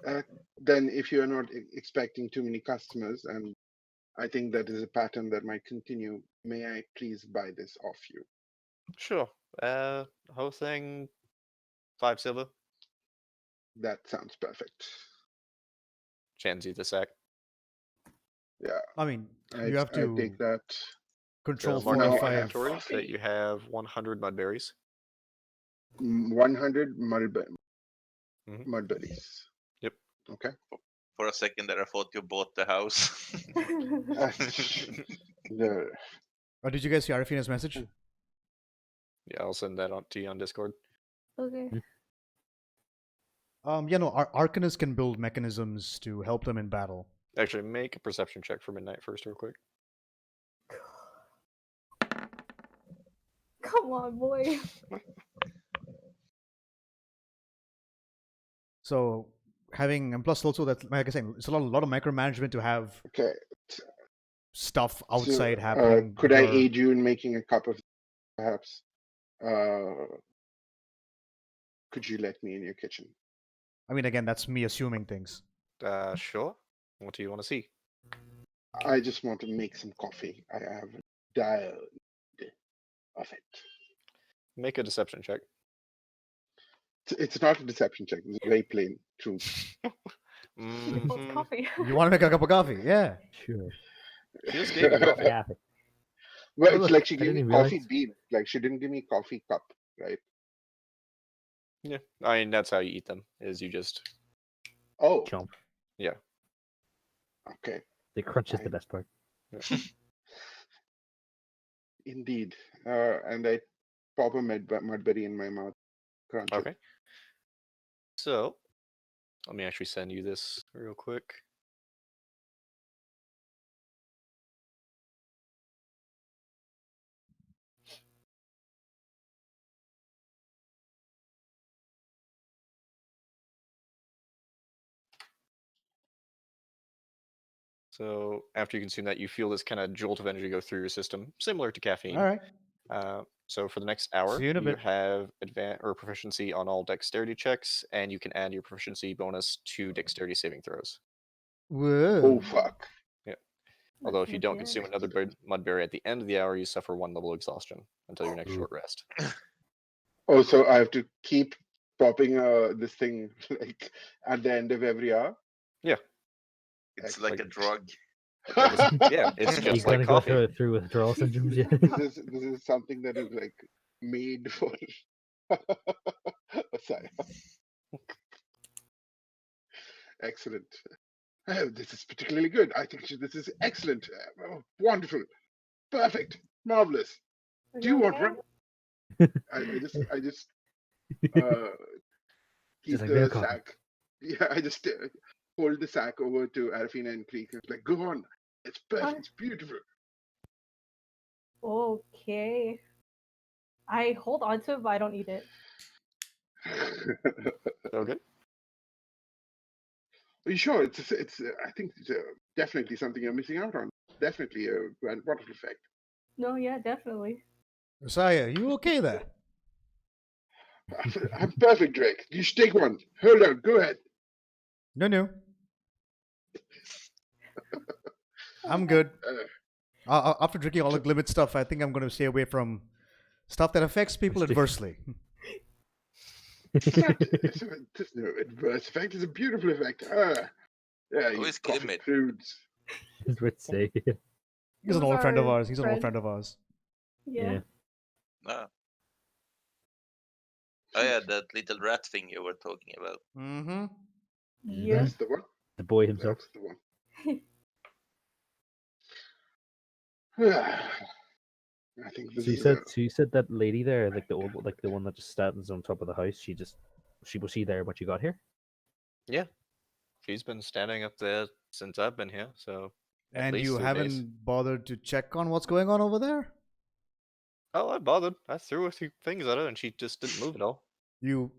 right? Then if you are not expecting too many customers, and I think that is a pattern that might continue, may I please buy this off you? Sure. Whole thing, 5 silver. That sounds perfect. She hands you the sack. Yeah, I mean, I you have I to take that. control So mark in your 45. inventory that you have 100 mudberries. 100 Mhm. mudberries. Yep. Okay. For a second there, I thought you bought the house. Yeah. Oh, did you guys see Arafina's message? Yeah, I'll send that on to you on Discord. Okay. Yeah, no, arcanists can build mechanisms to help them in battle. Actually, make a perception check for midnight first, real quick. Come on, boy. So having, and plus also that, like I said, it's a lot of micromanagement to have. Okay. stuff So, outside happening. could I you're- aid you in making a cup of, perhaps? Could you let me in your kitchen? I mean, again, that's me assuming things. Sure. What do you want to see? I just want to make some coffee. I have a dire need of it. Make a deception check. It's not a deception check. It's very plain truth. Well, it's Mhm. coffee. You want to make a cup of coffee? Yeah. Sure. She just gave you coffee. Yeah. Well, Oh, it's look, like she I gave didn't me even coffee realize. bean. Like she didn't give me coffee cup, right? Yeah, I mean that's how you eat them. Is you just Oh, Chomp. okay. The crunch is the Fine. best part. Indeed. And I pop a mudberry in my mouth. Crunch it. okay. So let me actually send you this real quick. So after you consume that, you feel this kind of jolt of energy go through your system, similar to caffeine. All right. So for the next hour, See you in a you bit. have proficiency on all dexterity checks, and you can add your proficiency bonus to dexterity saving throws. Whoa. Oh fuck. Although if you don't legit. consume another mudberry at the end of the hour, you suffer 1 level exhaustion until your next Ooh. short rest. Oh, so I have to keep popping this thing like at the end of every hour. It's like a Excellent. drug. Yeah, it's You're just gonna like go coffee. through withdrawal syndromes, yeah. This is something that is like made for Osaya. Excellent. Oh, this is particularly good. I think this is excellent. Oh, wonderful. Perfect. Marvelous. Are Do you want okay? one? I just keep like the real coffee. sack. Yeah, I just hold the sack over to Arafina and Creek. It's like, go on. It's perfect. It's beautiful. Okay. I hold on to it, but I don't eat it. So good. Are you sure? It's I think it's definitely something you're missing out on. Definitely a wonderful effect. No, yeah, definitely. Messiah, you okay there? I'm perfect, Drake. You should take one. Hold on. Go ahead. No. I'm Okay. good. After drinking all the So- limit stuff, I think I'm going to stay away from stuff that affects people Whiskey. adversely. There's no adverse effect. It's a beautiful effect. Yeah, you Always coffee limit. prudes. It's worth saying. He's an Who's old friend of our ours. He's an old friend of ours. Yeah. Ah. Oh yeah, that little rat thing you were talking about. Mm-hmm. Yeah. That's the one. The boy himself. That's the one. I think this So you is said that lady there, like the old, like the one that just stands on top of the house. She was there when you got here. Yeah. She's been standing up there since I've been here, so at And least you 3 haven't days. bothered to check on what's going on over there? Oh, I bothered. I threw a few things at her and she just didn't move at all.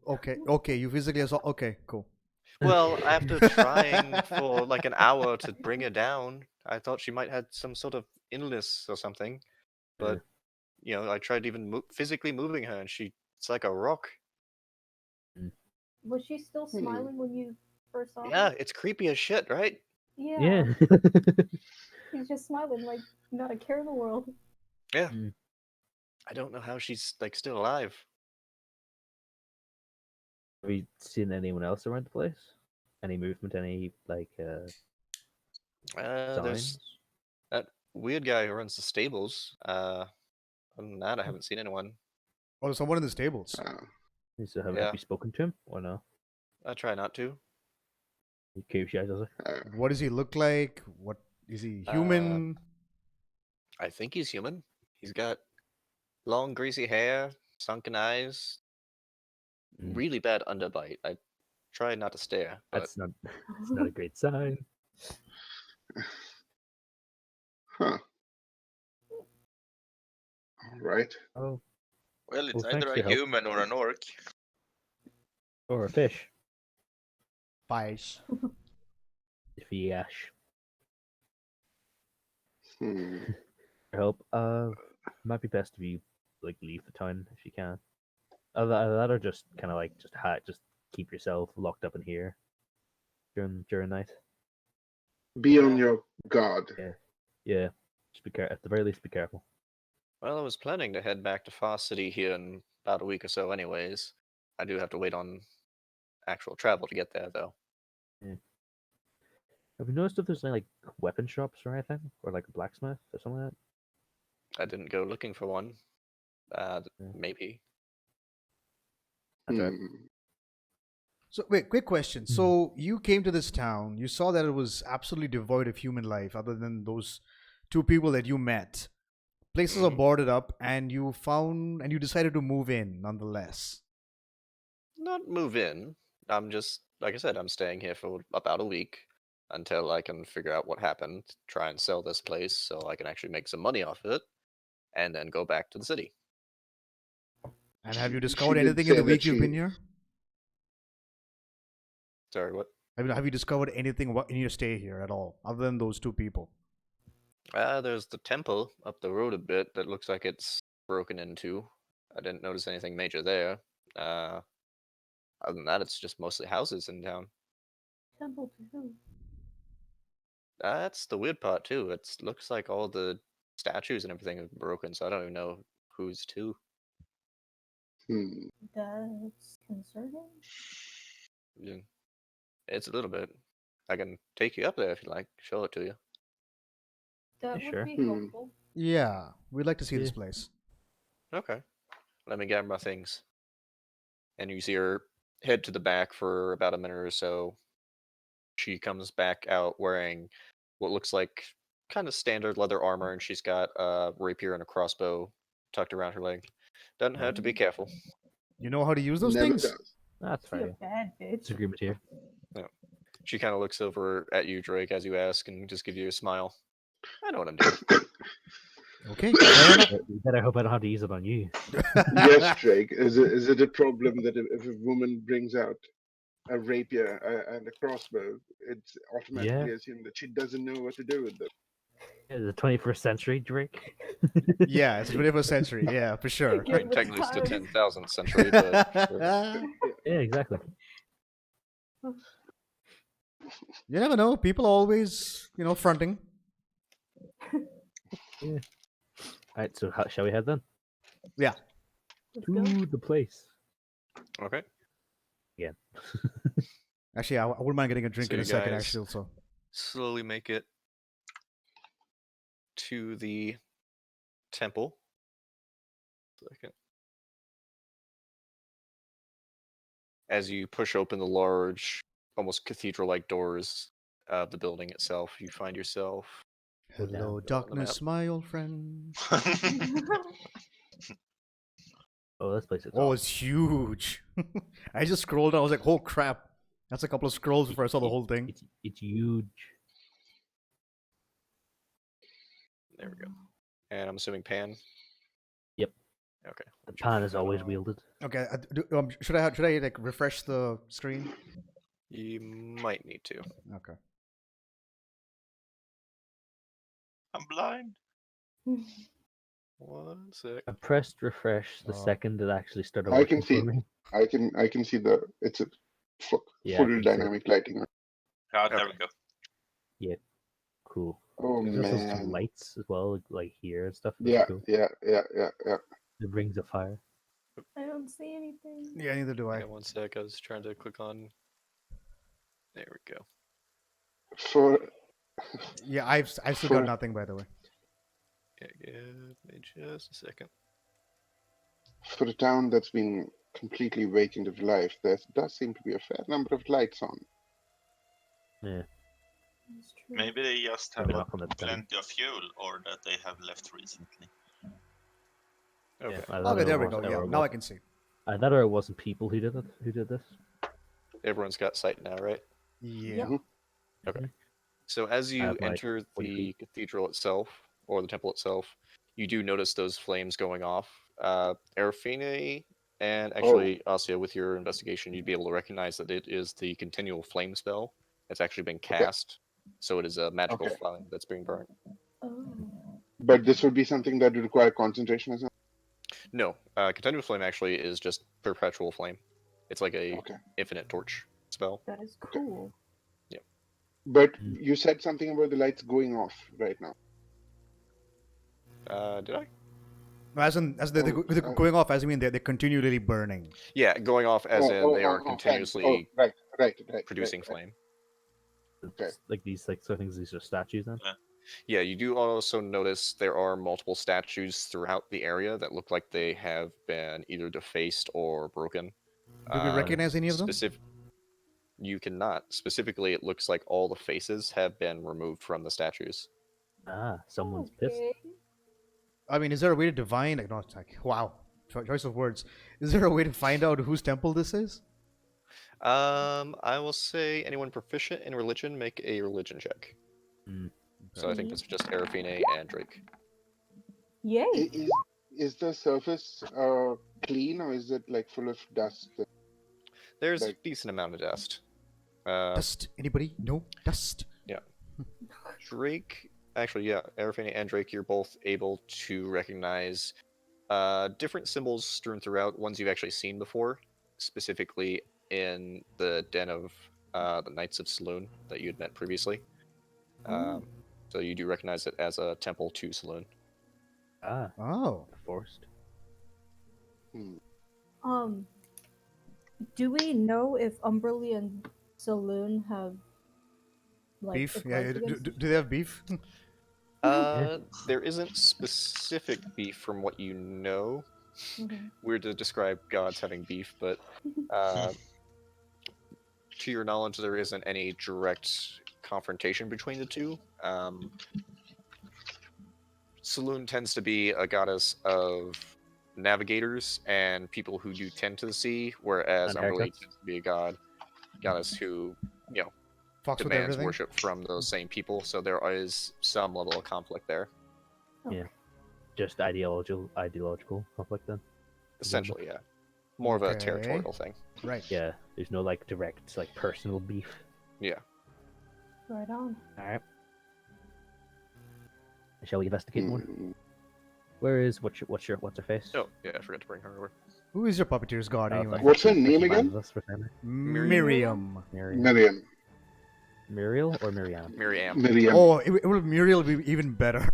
Okay, you physically assault. Okay, cool. Well, after trying for like an hour to bring her down, I thought she might have some sort of illness or something. But, I tried even physically moving her and it's like a rock. Was she still smiling when you first saw Yeah, her? it's creepy as shit, right? Yeah. She's just smiling like not a care in the world. Yeah. Mm. I don't know how she's like still alive. Have you seen anyone else around the place? Any movement? Any like There's signs? that weird guy who runs the stables. Other than that, I haven't seen anyone. Oh, there's someone in the stables. So have Yeah. you spoken to him or no? I try not to. He keeps you out, does he? What does he look like? What is he human? I think he's human. He's got long, greasy hair, sunken eyes, Mm. really bad underbite. I try not to stare, but That's not. It's not a great sign. Huh. All right. Oh, Well, it's Well, thanks either for a your help. human or an orc. or a fish. Fish. Fish. Hmm. Help. Might be best if you like leave the town if you can. That or just kind of like just keep yourself locked up in here during night. Be on your guard. Yeah. Just be careful. At the very least, be careful. Well, I was planning to head back to Foss City here in about a week or so, anyways. I do have to wait on actual travel to get there, though. Have you noticed if there's any like weapon shops or anything, or like a blacksmith or something like I didn't go looking for one. Yeah. Maybe. that? That's right. Hmm. So wait, quick question. Mhm. So you came to this town, you saw that it was absolutely devoid of human life other than those two people that you met. Places are Mhm. boarded up and you decided to move in nonetheless. Not move in. I'm just, like I said, I'm staying here for about a week until I can figure out what happened, try and sell this place so I can actually make some money off it, and then go back to the city. And have you She discovered did anything in say the that week you've been she. here? Sorry, what? Have you discovered anything in your stay here at all, other than those two people? There's the temple up the road a bit that looks like it's broken into. I didn't notice anything major there. Other than that, it's just mostly houses in town. Temple to who? That's the weird part too. It looks like all the statues and everything are broken, so I don't even know who's to. Hmm. That's concerning. Yeah. It's a little bit. I can take you up there if you like. Show it to you. That Yeah, would sure. be Hmm. helpful. Yeah, we'd like to see this Yeah. place. Okay. Let me gather my things. And you see her head to the back for about a minute or so. She comes back out wearing what looks like kind of standard leather armor, and she's got a rapier and a crossbow tucked around her leg. Doesn't hurt to be careful. You know how to use those Never things? does. That's Be a fine. bad bitch. Disagreement here. No. She kind of looks over at you, Drake, as you ask, and just gives you a smile. I know what I'm doing. Okay, fair enough. You better hope I don't have to use it on you. Yes, Drake. Is it a problem that if a woman brings out a rapier and a crossbow, it's automatically Yeah. assumed that she doesn't know what to do with them? Yeah, the 21st century, Drake. Yeah, it's the 21st century. Yeah, for sure. I Get mean, with technically it's the time. 10,000th century, but sure. Yeah, exactly. You never know. People are always, fronting. Yeah. Alright, so shall we head then? Yeah. Let's go. To the place. Okay. Again. Actually, I wouldn't mind getting a drink So in a you second, guys- actually, also. Slowly make it to the temple. Second. As you push open the large, almost cathedral-like doors of the building itself, you find yourself. Go Hello, down. On the darkness, map. my old friend. Oh, this place is Oh, awesome. it's huge. I just scrolled down. I was like, oh, crap. That's a couple of scrolls before I saw the whole thing. It's huge. There we go. And I'm assuming Pan. Yep. Okay. The pan is always wielded. Okay, should I like refresh the screen? You might need to. Okay. I'm blind. 1 sec. I pressed refresh the Oh. second it actually started I working can see. for me. I can see it's a Yeah, I full can see it. dynamic lighting. Ah, there Okay. we go. Cool. Oh There's also some man. lights as well, like here and stuff. Which Yeah, is cool. yeah. The rings of fire. I don't see anything. Yeah, neither do I. Yeah, 1 sec. I was trying to click on. There we go. For Yeah, I've still For- got nothing, by the way. Yeah, give me just a second. for a town that's been completely vacant of life, there does seem to be a fair number of lights on. Yeah. That's true. Maybe they just have Maybe not from the plenty of fuel, or that they have left recently. Okay. Yeah, Okay, there we go. Yeah, now I can see. That or it wasn't people who did it. Who did this? Everyone's got sight now, right? Yeah. Mhm. Okay. So as you have my enter 20 the feet. cathedral itself, or the temple itself, you do notice those flames going off. Arafine and actually Asya, with your investigation, you'd be able to recognize that it is the continual flame spell. It's actually been cast, so it is a magical Okay. flame that's being burnt. Oh. But this would be something that would require concentration or something. No, continuous flame actually is just perpetual flame. It's like a Okay. infinite torch spell. That is Okay. cool. But Mm. you said something about the lights going off right now. Did I? As in, they're going off, as I mean they're continually burning. Yeah, going off as in they are thanks. continuously Right. producing right. flame. Okay. Like these, like so things. These are statues then. Yeah, you do also notice there are multiple statues throughout the area that look like they have been either defaced or broken. Do we recognize any of them? You cannot. Specifically, it looks like all the faces have been removed from the statues. Ah, someone's pissed. Okay. I mean, is there a way to divine? Like, no, it's like, wow, choice of words. Is there a way to find out whose temple this is? I will say anyone proficient in religion make a religion check. Mm. So I think that's just Arafine and Drake. Yay. Is the surface clean or is it like full of dust? There's a Like- decent amount of dust. Dust? Anybody? No? Dust? Drake, actually, yeah, Arafine and Drake, you're both able to recognize different symbols strewn throughout, ones you've actually seen before, specifically in the den of the Knights of Saloon that you had met previously. So you do recognize it as a temple to Saloon. Ah, Oh. forced. Do we know if Umberly and Saloon have like Beef? a Yeah, grudge against do they have beef? There isn't specific beef from what you know. Mhm. Weird to describe gods having beef, but to your knowledge, there isn't any direct confrontation between the two. Saloon tends to be a goddess of navigators and people who do tend to the sea, whereas And Umberly haircuts. tends to be a goddess who, Fucks with demands everything? worship from those same people. So there is some level of conflict there. Yeah. Just ideological conflict then. Essentially, yeah. More of a Okay. territorial thing. Right. Yeah, there's no like direct like personal beef. Yeah. Right on. All right. Shall we investigate more? Mm. Where is what's her face? Oh, yeah, I forgot to bring her over. Who is your puppeteer's god Oh, anyway? fuck. What's her Like, name she again? binds us for time. Miriam. Miriam. Miriam. Muriel or Miriam? Miriam. Miriam. Oh, would Muriel be even better?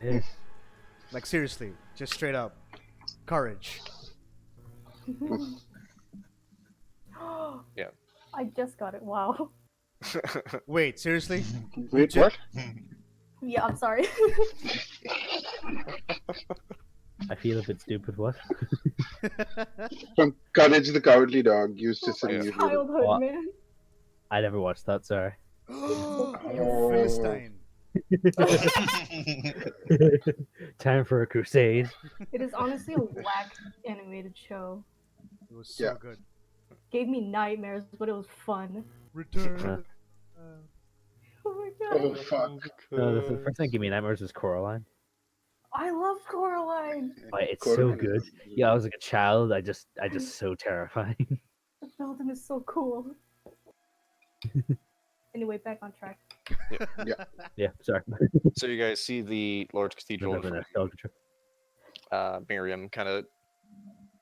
Yeah. Like seriously, just straight up, courage. Yeah. I just got it. Wow. Wait, seriously? Wait, what? Yeah, I'm sorry. I feel a bit stupid. What? From Courage the Cowardly Dog used to sing you. Childhood, What? man. I never watched that. Sorry. You Philistine. Time for a crusade. It is honestly a whack animated show. It was so Yeah. good. Gave me nightmares, but it was fun. Return. Oh my god. Oh fuck. No, the first thing that gave me nightmares was Coraline. I love Coraline. Oh, it's so Coraline good. is- Yeah, I was like a child. I just so terrifying. The building is so cool. Anyway, back on track. Yeah, sorry. So you guys see the large cathedral Remember from the nostalgia trip. Miriam kind of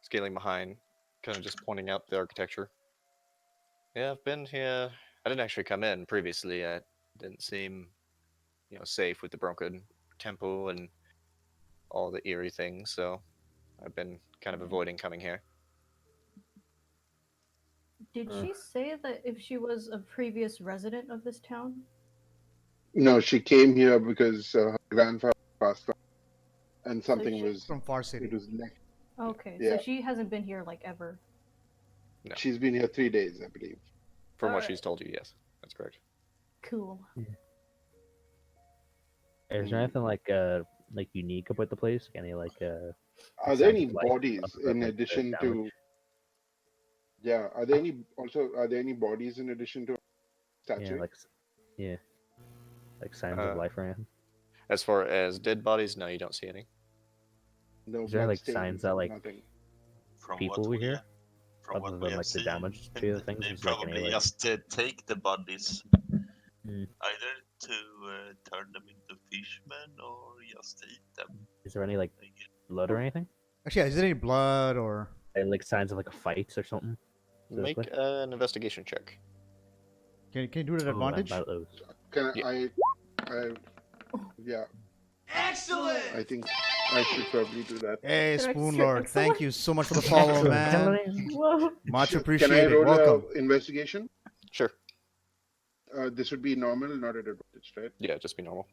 scaling behind, kind of just pointing out the architecture. Yeah, I've been here. I didn't actually come in previously. I didn't seem, safe with the broken temple and all the eerie things, so I've been kind of avoiding coming here. Did she say that if she was a previous resident of this town? No, she came here because her grandfather passed on, and something she- was. From Far City. It was next. Okay, Yeah. so she hasn't been here like ever. No. She's been here 3 days, I believe. From what Alright. she's told you, yes, that's correct. Cool. Is there anything like unique about the place? Any Are there sounds any like bodies other in than the addition to? damage? Yeah, are there any bodies in addition to statue? like signs Uh, of life or anything? As far as dead bodies, no, you don't see any. No Is there, like, bloodstains, signs that, like, nothing. From People what we we hear? from Other what than, we have like, the seen, damage to the things, they is, like, any, probably like- just take the bodies Either to turn them into fishmen or just eat them. Is there any like I guess. blood or anything? Actually, yeah, is there any blood or? Like signs of like a fight or something? Make Specifically? an investigation check. Can you do it at Oh, advantage? about those. Can Yeah. yeah. Excellent. I think I should probably do that. Hey, Extra Spoon Lord, thank excellent. you so much for the follow, man. Whoa. Much Can I appreciated. roll Welcome. a investigation? Sure. This would be normal, not at advantage, right? Yeah, just be normal.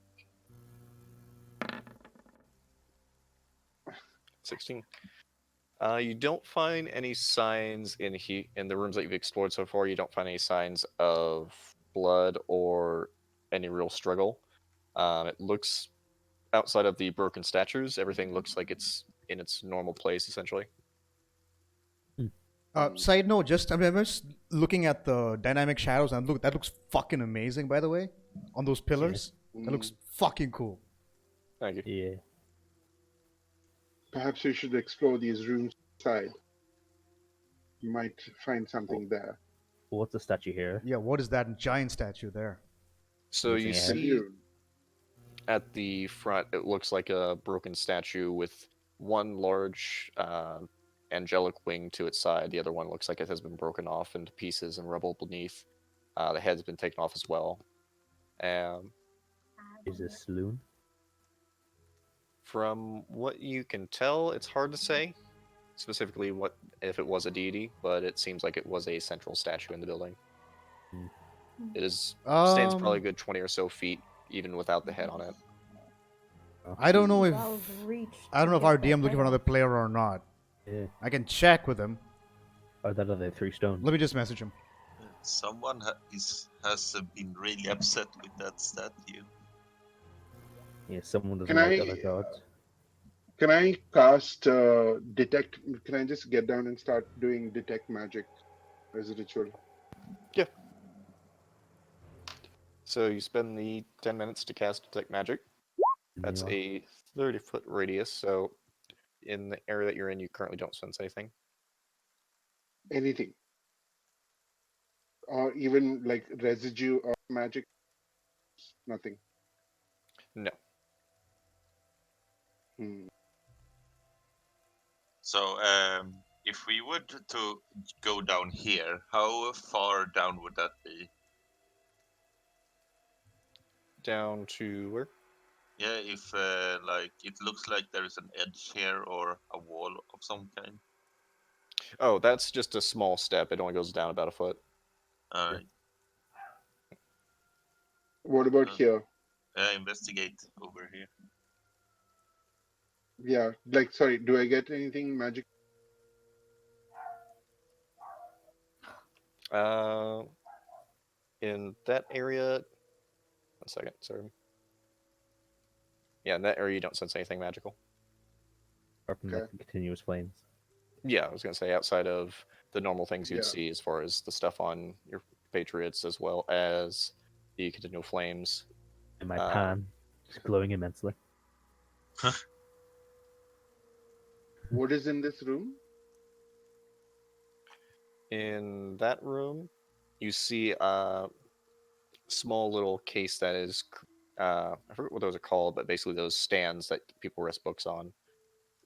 16. You don't find any signs in the rooms that you've explored so far. You don't find any signs of blood or any real struggle. It looks outside of the broken statues. Everything looks like it's in its normal place, essentially. Side note, I'm just looking at the dynamic shadows, and that looks fucking amazing. By the way, on those pillars, that looks fucking cool. Thank you. Yeah. Perhaps we should explore these rooms inside. You might find something there. What's the statue here? Yeah, what is that giant statue there? So you Missing a head. see at the front, it looks like a broken statue with one large angelic wing to its side. The other one looks like it has been broken off into pieces and rubble beneath. The head's been taken off as well. Is this saloon? From what you can tell, it's hard to say specifically what if it was a deity, but it seems like it was a central statue in the building. It stands probably a good 20 or so feet, even without the head on it. I don't know if Valve reached I don't know to if our get that DM looking head for another off. player or not. Yeah. I can check with him. Or that other 3 stones? Let me just message him. Someone has been really upset with that statue. Yeah, someone doesn't Can like I- other gods. Can I cast detect? Can I just get down and start doing detect magic as a ritual? So you spend the 10 minutes to cast Detect Magic. That's a 30-foot radius, so in the area that you're in, you currently don't sense anything. Anything, or even like residue of magic? Nothing. No. So, if we were to go down here, how far down would that be? Down to where? Yeah, if like it looks like there is an edge here or a wall of some kind. Oh, that's just a small step. It only goes down about a foot. Alright. What about here? Investigate over here. Yeah, like sorry, do I get anything magic? In that area, 1 second, sorry. Yeah, in that area you don't sense anything magical. Apart from like, the continuous flames. Yeah, I was gonna say outside of the normal things you'd Yeah. see as far as the stuff on your Patriots as well as the continual flames. And my pan just glowing immensely. What is in this room? In that room, you see a small little case that is, I forget what those are called, but basically those stands that people rest books on.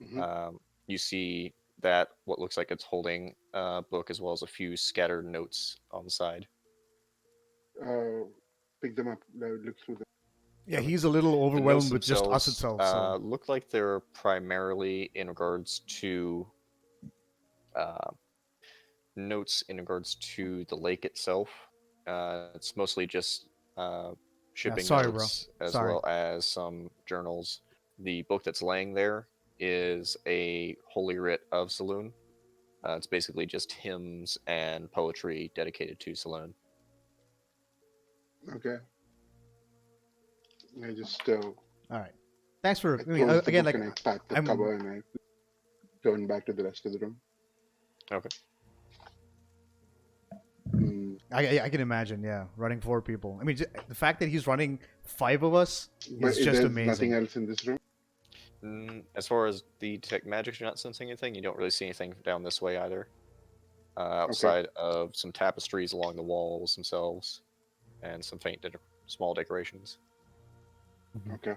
You see that what looks like it's holding a book as well as a few scattered notes on the side. Pick them up. Look through them. Yeah, he's a little The overwhelmed notes with just us themselves, itself. So look like they're primarily in regards to notes in regards to the lake itself. It's mostly just shipping sorry, bro. notes as Sorry. well as some journals. The book that's laying there is a Holy Writ of Saloon. It's basically just hymns and poetry dedicated to Saloon. Okay. I just all right. Thanks for I close the again. book Like and I pat the I'm- cover and I turn back to the rest of the room. Okay. I can imagine. Yeah, running 4 people. I mean, the fact that he's running 5 of us But is just there's amazing. nothing else in this room. As far as the Detect Magic, you're not sensing anything. You don't really see anything down this way either. Outside of some tapestries along the walls themselves and some faint small decorations. Okay.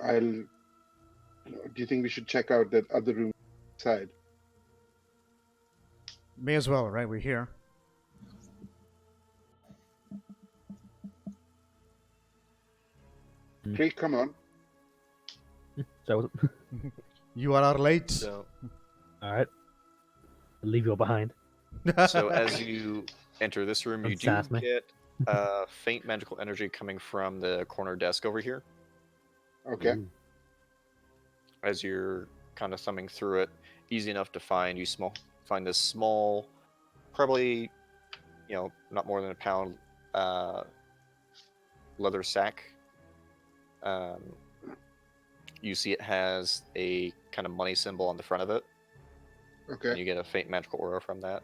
Do you think we should check out that other room side? May as well, right? We're here. Drake, come on. So, You are our light. So, all right. I'll leave you all behind. so as you enter this room, you Don't do sass me. get faint magical energy coming from the corner desk over here. Okay. Ooh. As you're kind of thumbing through it, easy enough to find. You find this small, probably, not more than a pound leather sack. You see it has a kind of money symbol on the front of it, and Okay. you get a faint magical aura from that.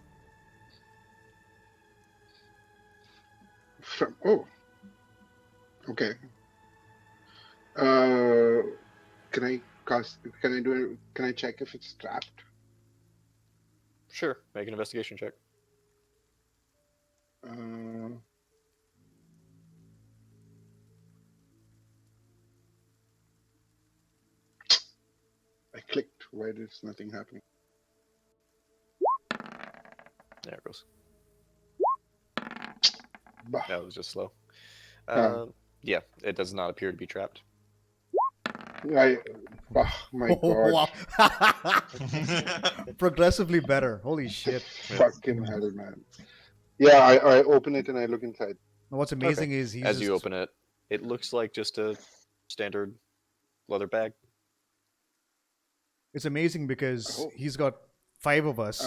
Okay. Can I can I check if it's trapped? Sure, make an investigation check. I clicked. Why is nothing happening? There it goes. Bah. That was just slow. Oh. Yeah, it does not appear to be trapped. My God. Wow. Progressively better. Holy shit. Fucking hell, man. Yeah, I open it and I look inside. What's amazing is he's As you just- open it, it looks like just a standard leather bag. It's amazing because Oh. he's got 5 of us.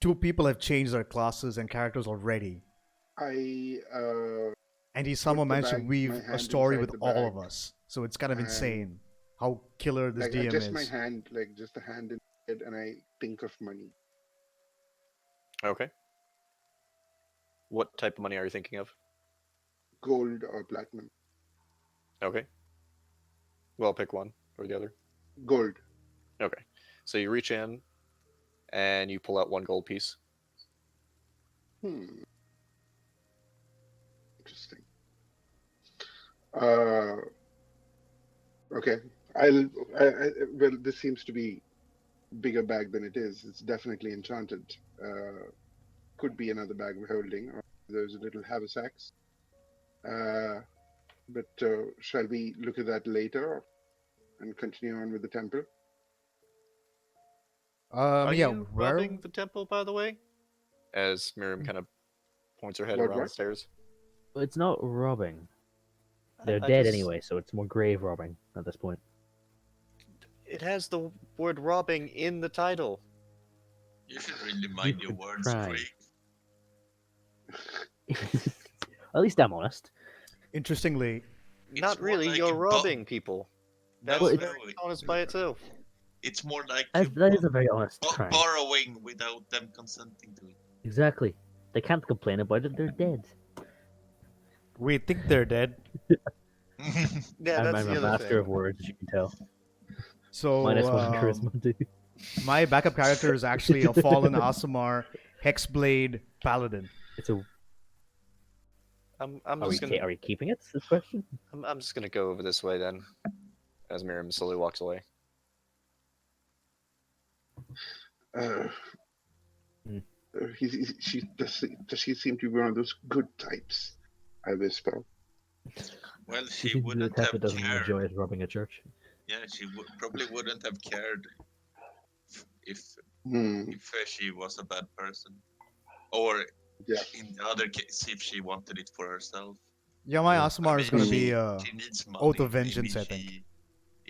2 people have changed their classes and characters already. And he somehow the managed to bag- weave my a hand story inside with the all of bag. us. So it's kind of And, insane how killer this like DM just is. my hand, like just a hand in it, and I think of money. Okay. What type of money are you thinking of? Gold or platinum. Okay. Well, pick one or the other. Gold. Okay. So you reach in and you pull out 1 gold piece. Interesting. Okay. Well, this seems to be bigger bag than it is. It's definitely enchanted. Could be another bag we're holding. Or there's a little haversacks. But shall we look at that later and continue on with the temple? Are Yeah, you where? robbing the temple, by the way? As Miriam kind of points her head What, around what? the stairs. Well, it's not robbing. They're I dead just- anyway, so it's more grave robbing at this point. It has the word robbing in the title. You should really mind your words, Try. Craig. At least I'm honest. Interestingly, It's Not more really, like you're a bu- robbing people. That's No, very no, honest by itself. it's more like That is a very honest crime. borrowing without them consenting to it. Exactly. They can't complain about it. They're dead. we think they're dead. Yeah, I'm that's a the other master thing. of words, as you can tell. So Minus 1 charisma, too. my backup character is actually a fallen Aasimar Hexblade Paladin. It's a. I'm Are just gonna we keeping it? This question. I'm just gonna go over this way then, as Miriam slowly walks away. Does she seem to be one of those good types? I whisper. Well, She she seems to be the wouldn't type have that doesn't cared. enjoy robbing a church. Yeah, she probably wouldn't have cared if Hmm. she was a bad person, or Yeah. in the other case, if she wanted it for herself. Yeah, my Yeah. Aasimar is I gonna mean, be she needs money. Oath of Vengeance, Maybe I think. she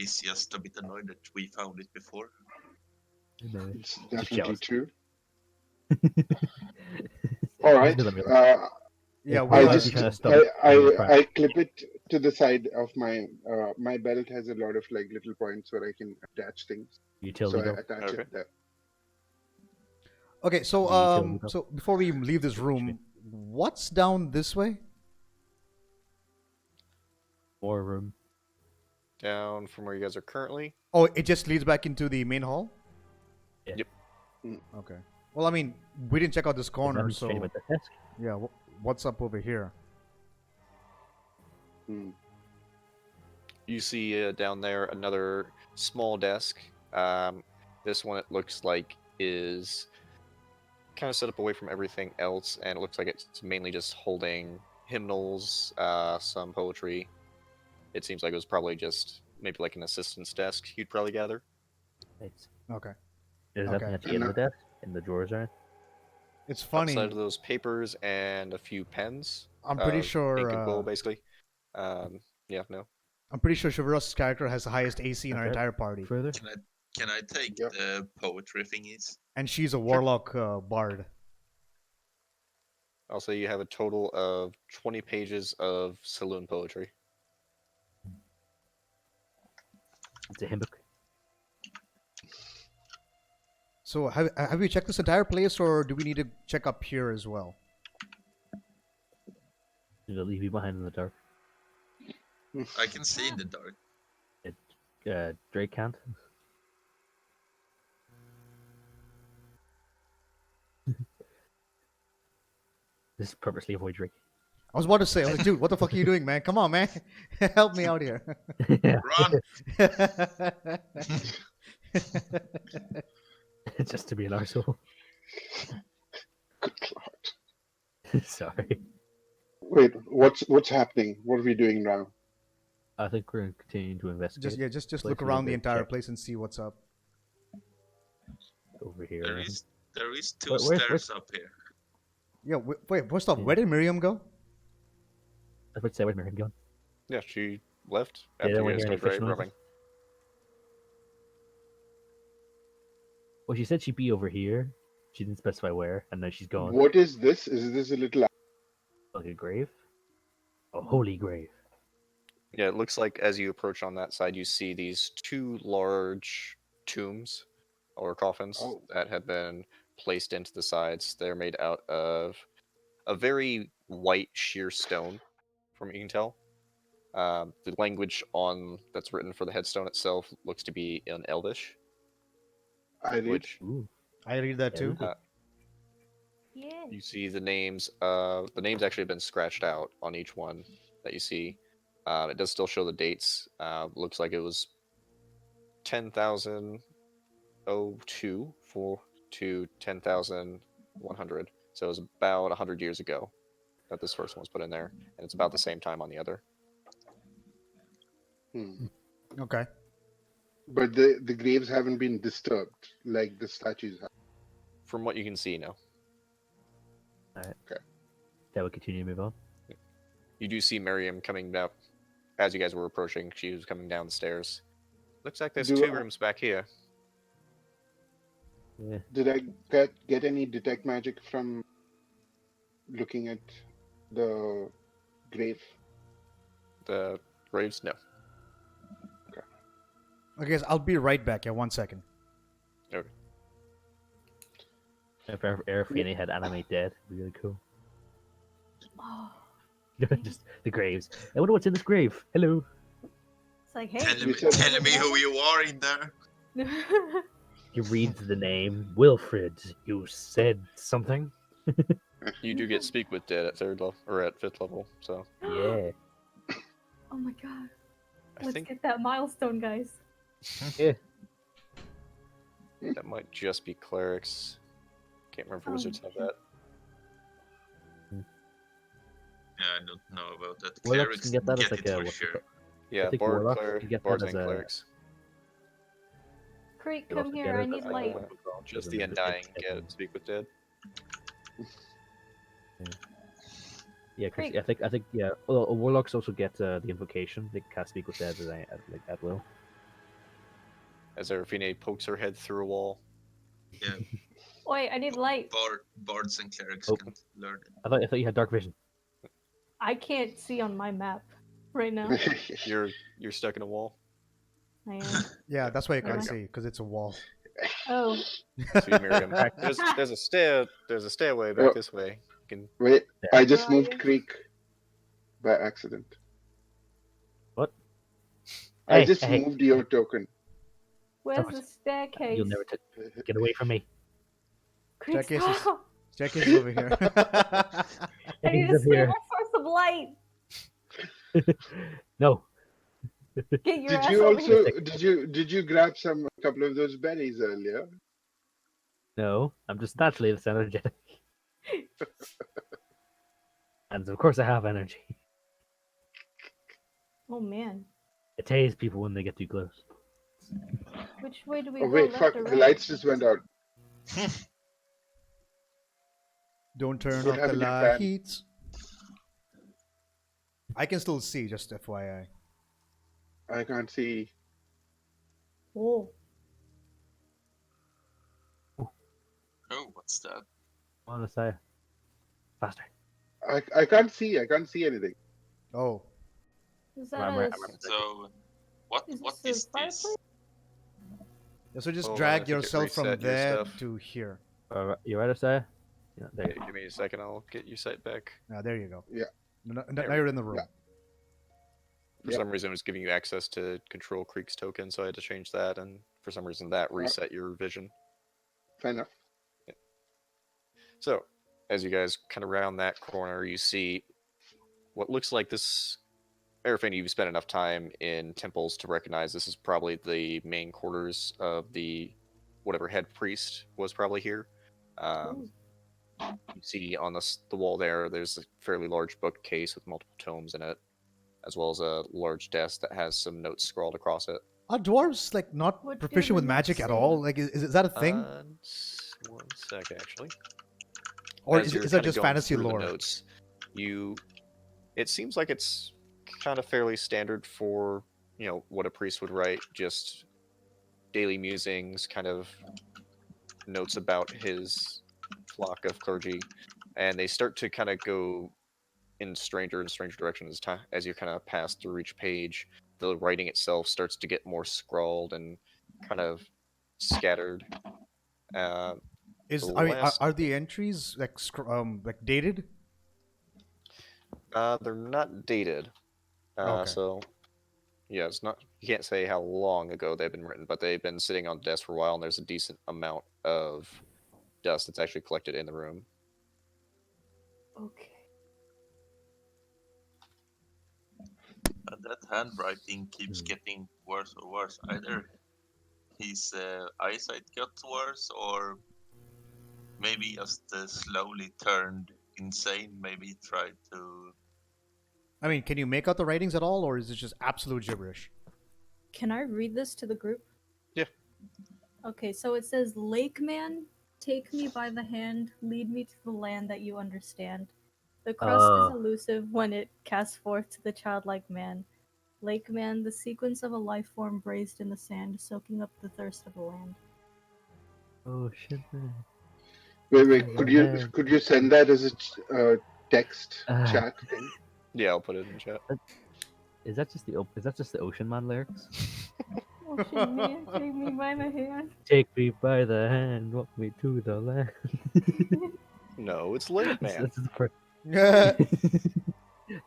is just a bit annoyed that we found it before. It's Just definitely jealous. true. All right. yeah. Why We would are, you try to stop it? I clip it to the side of my my belt has a lot of like little points where I can attach things. Utility So I belt. attach Okay. it there. okay. So utility belt. so before we leave this room, what's down this way? More room. Down from where you guys are currently. Oh, it just leads back into the main hall. Yeah. Yep. Okay. Well, I mean, we didn't check out this corner, Nothing's so changed with the desk. yeah. what's up over here. Hmm. You see down there another small desk. This one, it looks like, is kind of set up away from everything else, and it looks like it's mainly just holding hymnals, some poetry. It seems like it was probably just maybe like an assistant's desk, you'd probably gather. It's, Okay. there's Okay. nothing actually in the desk, in the drawers, right? It's funny. Outside of those papers and a few pens. I'm pretty sure. Ink and quill, basically. Yeah, no. I'm pretty sure Shivaros' character has the highest AC in our Okay. entire party, Further? Can I take Yep. the poetry thingies? and she's a warlock bard. I'll say you have a total of 20 pages of saloon poetry. It's a hymn book. So have you checked this entire place, or do we need to check up here as well? It'll leave you behind in the dark. I can see in the dark. Drake can't. This is purposely avoid Drake. I was about to say, I was like, dude, what the fuck are you doing, man? Come on, man, help me out here. Run! Just to be an arsehole. Good lord. Sorry. Wait, what's happening? What are we doing now? I think we're continuing to investigate. just Place look a around the little bit, entire check. place and see what's up. Over here. There is two Where's- stairs up here. Yeah, wait, first off, Yeah. where did Miriam go? I was about to say, where's Miriam going? Yeah, she left Yeah, after don't you wanna guys hear any started fish noises. rubbing. Well, she said she'd be over here. She didn't specify where, and now she's gone. What is this? Is this a little? Like a grave? A holy grave. Yeah, it looks like as you approach on that side, you see these two large tombs or coffins Oh. that have been placed into the sides. They're made out of a very white sheer stone, from what you can tell. The language on that's written for the headstone itself looks to be in Elvish, I read. which Ooh. I read that too. Yeah. Yeah. you see the names. The names actually have been scratched out on each one that you see. It does still show the dates. Looks like it was 10,002 to 10,100. So it was about 100 years ago that this first one was put in there, and it's about the same time on the other. Hmm. Okay. But the graves haven't been disturbed like the statues have. From what you can see, no. That would continue to move on. You do see Miriam coming down as you guys were approaching. She was coming down the stairs. Looks like there's Do two I- rooms back here. Yeah. Did I get any detect magic from looking at the grave? The graves, no. Okay, guys, I'll be right back. Yeah, 1 second. If Airfini had animate dead, it'd be really cool. Oh, Just the graves. I wonder what's in this grave. Hello. it's like, hey. Telling me who you are in there. He reads the name Wilfred. You said something. You do get speak with dead at 3rd level or at 5th level, so Yeah. Oh my god. I Let's think get that milestone, guys. Yeah. that might just be clerics. Can't remember if Oh, wizards have that. Yeah, I don't know about that. Warlocks Clerics can get that as get like it a for what's it sure. called? Yeah, think bard, warlocks cleric, can get that bards, as and a- clerics. Creek, They come also here. get I it need as light. Just the undying get speak with dead. Yeah, 'cause Great. I think yeah. Well, warlocks also get the invocation. They can cast speak with dead at will. As Erafine pokes her head through a wall. Yeah, Wait, I need light. bards and clerics Oh. can learn it. I thought you had dark vision. I can't see on my map right now. You're stuck in a wall. I am. Yeah, that's why you can't Okay. see, because it's a wall. Oh. See Miriam. There's a stairway back Oh. this way. You can Wait, I just Where are moved you? Creek by accident. What? I Hey, just hey. moved your token. Where's Stop the it. staircase? You'll never get away from me. Creek, Staircase is- stop! Staircase is over here. I need He's to up steal here. my source of light. No. Get your Did ass you over here. also did you grab a couple of those berries earlier? No. I'm just naturally this energetic. And of course I have energy. Oh man, I tase people when they get too close. which way do we Oh go? wait, Left fuck! or The right? lights just went out. Don't turn Don't off have the any plan. lights. I can still see, just FYI. I can't see. Oh, Oh, what's that? Come on, Messiah. Faster. I can't see. I can't see anything. Oh. is that I'm a? right. I'm So, what Is what this is a fireplace? this? Yeah, so just Hold on, I drag think it yourself from reset your there stuff. to here. You ready, Messiah? Yeah, there you Yeah, go. give me a second, I'll get you sight back. There you go. Yeah. Now There you're in the room. For Yep. some reason, it was giving you access to Control Creek's token, so I had to change that, and for some reason, that reset your vision. Fair enough. So, as you guys kind of round that corner, you see what looks like this. Arafane, you've spent enough time in temples to recognize this is probably the main quarters of the whatever head priest was probably here. Ooh. You see on the wall there's a fairly large bookcase with multiple tomes in it, as well as a large desk that has some notes scrawled across it. Are dwarves like not What do proficient the with magic notes at say? all? Like, is that a thing? One sec, actually. Or As is you're that kinda just going fantasy through lore? The notes, it seems like it's kind of fairly standard for what a priest would write, just daily musings, kind of notes about his flock of clergy, and they start to kind of go in stranger and stranger directions as you kind of pass through each page. The writing itself starts to get more scrawled and kind of scattered. The last, Are the entries like dated? they're not dated, Okay. so yeah, it's not. You can't say how long ago they've been written, but they've been sitting on desk for a while, and there's a decent amount of dust that's actually collected in the room. Okay. That handwriting keeps getting worse or worse. Either his eyesight got worse, or maybe just slowly turned insane. Maybe he tried to. I mean, can you make out the writings at all, or is it just absolute gibberish? Can I read this to the group? Yeah. Okay, so it says, Lake Man, take me by the hand, lead me to the land that you understand. The crust is elusive when it casts forth to the childlike man. Lake Man, the sequence of a life form braised in the sand, soaking up the thirst of the land. Oh shit, man. Wait. Okay. Could you send that as a text chat thing? Yeah, I'll put it in chat. Is that just the Ocean Man lyrics? Ocean Man, take me by the hand. Take me by the hand, walk me to the land. No, it's Lake Man. This is the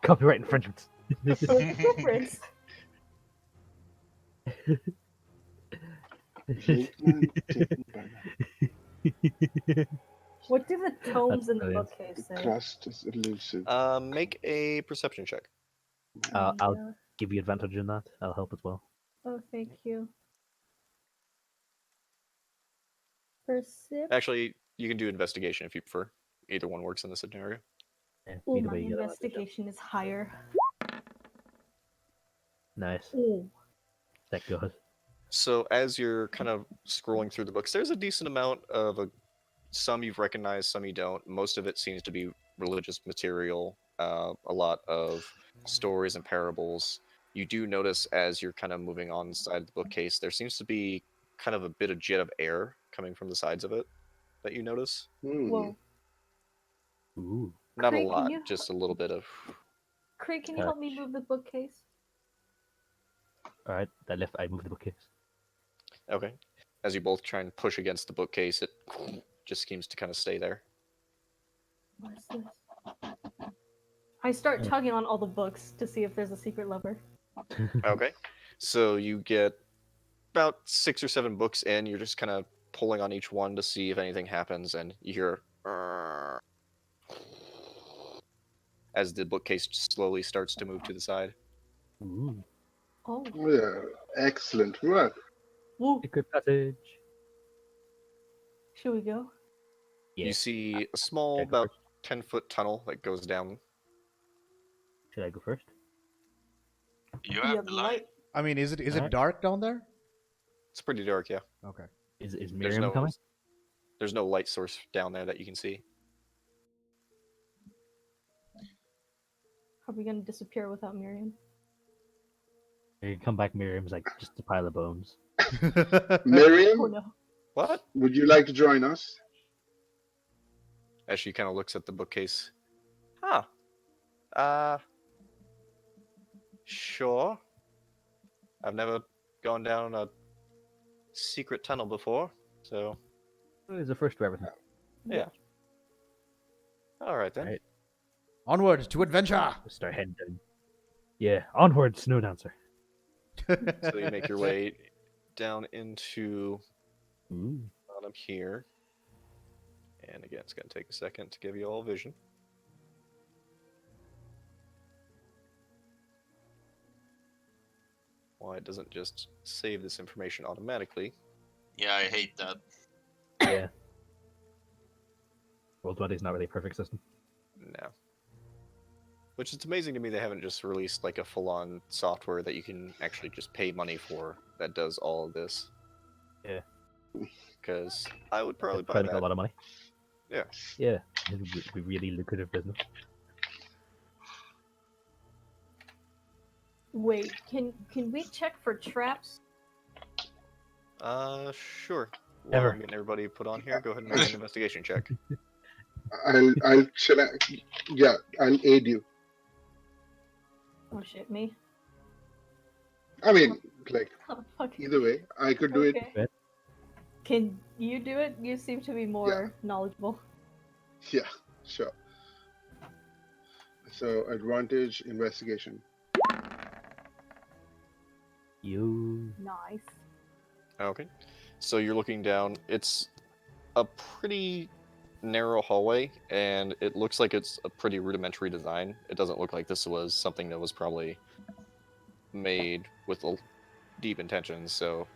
copyright infringement. What's the difference? Lake Man, take me by the hand. What do the tomes in the brilliant. bookcase The say? crust is elusive. Make a perception check. I'll give you advantage in that. I'll help as well. Oh, thank you. Percep. Actually, you can do investigation if you prefer. Either one works in this scenario. Yeah, Oh, either my way, you get advantage. investigation is higher. Nice. Oh. Thank God. So as you're kind of scrolling through the books, there's a decent amount of some you've recognized, some you don't. Most of it seems to be religious material, a lot of stories and parables. You do notice as you're kind of moving on inside the bookcase, there seems to be kind of a bit of jet of air coming from the sides of it that you notice. Whoa. Ooh. Not a Craig, can lot, you- just a little bit of. Craig, can you help me move the bookcase? Alright, I moved the bookcase. Okay. As you both try and push against the bookcase, it just seems to kind of stay there. What is this? I start tugging on all the books to see if there's a secret lever. Okay. So you get about 6 or 7 books in. You're just kind of pulling on each one to see if anything happens, and you hear. as the bookcase slowly starts to move to the side. Ooh, Oh, Yeah, excellent work. woo! secret passage. Should we go? Yeah. You see a small, Should I go about 10-foot tunnel that goes down. Should I go first? You You have have the the light. light. I mean, is it Alright. dark down there? It's pretty dark, yeah. Okay. Is There's Miriam coming? there's no light source down there that you can see. Are we gonna disappear without Miriam? You can come back. Miriam's like just a pile of bones. Miriam, Oh no. What? would you like to join us? As she kind of looks at the bookcase. Huh. Sure. I've never gone down a secret tunnel before, so It's the first for everything. yeah. Alright then. Right. Onward to adventure. Just start heading down. Yeah, onward, Snow Dancer. So you make your way down into Ooh. bottom here. And again, it's going to take a second to give you all vision. Why it doesn't just save this information automatically. Yeah, I hate that. Yeah. World is not really a perfect system. No. Which is amazing to me they haven't just released like a full-on software that you can actually just pay money for that does all of this. Yeah. Because I would probably buy Probably got a that. lot of money. Yeah. Yeah, it would be really lucrative business. Wait, can we check for traps? Sure. While Ever. I'm getting everybody put on here, go ahead and make an investigation check. I'll aid you. Oh shit, me. I mean, like, Oh, fuck. either way, I could do it. Okay. Can you do it? You seem to be more knowledgeable. Yeah, sure. So, advantage, investigation. You. Nice. Okay. So you're looking down. It's a pretty narrow hallway, and it looks like it's a pretty rudimentary design. It doesn't look like this was something that was probably made with deep intentions, so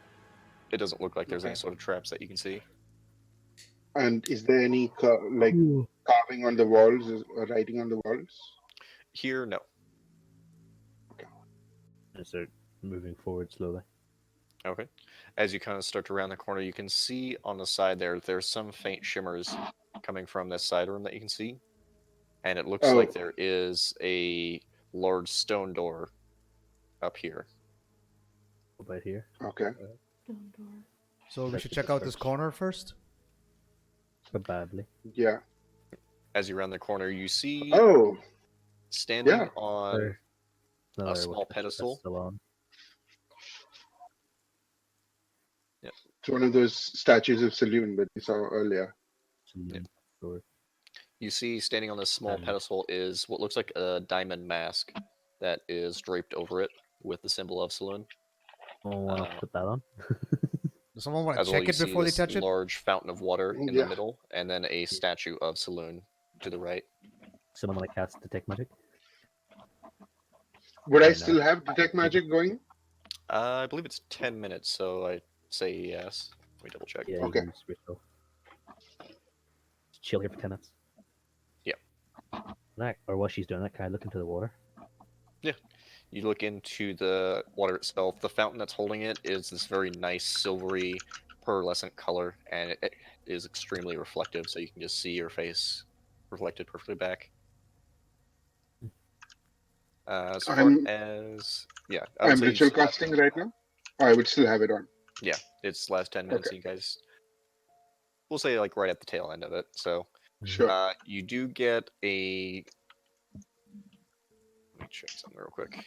it doesn't look like there's any Okay. sort of traps that you can see. And is there any carving on the walls or writing on the walls? Here, no. Just start moving forward slowly. Okay. As you kind of start to round the corner, you can see on the side there's some faint shimmers coming from this side room that you can see. And it looks like there is a large stone door up here. About here. Okay. Stone door. So we Let's should get check this out this first. corner first. Probably. Yeah. As you round the corner, you see Oh, standing yeah. on Or- Another small what's pedestal. still on. it's one of those statues of Saloon that we saw earlier. Saloon door. You see standing on this small And- pedestal is what looks like a diamond mask that is draped over it with the symbol of Saloon. Oh, wanna put that on? Does someone want to As well, check you it see before they this touch it? large fountain of water in Yeah. the middle, and then a statue of Saloon to the right. Someone wanna cast detect magic? Would I no. still have detect magic going? I believe it's 10 minutes, so I say yes. Let me double check. Yeah. Okay. You can switch off. Just chill here for 10 minutes. Yeah. That, or while she's doing that, can I look into the water? You look into the water itself. The fountain that's holding it is this very nice silvery pearlescent color, and it is extremely reflective, so you can just see your face reflected perfectly back. As far I'm- as I would I'm say you ritual still have- casting right now. Oh, I would still have it on. Yeah, it's last 10 minutes. Okay. You guys, we'll say like right at the tail end of it. So Sure. you do get a. Let me check something real quick.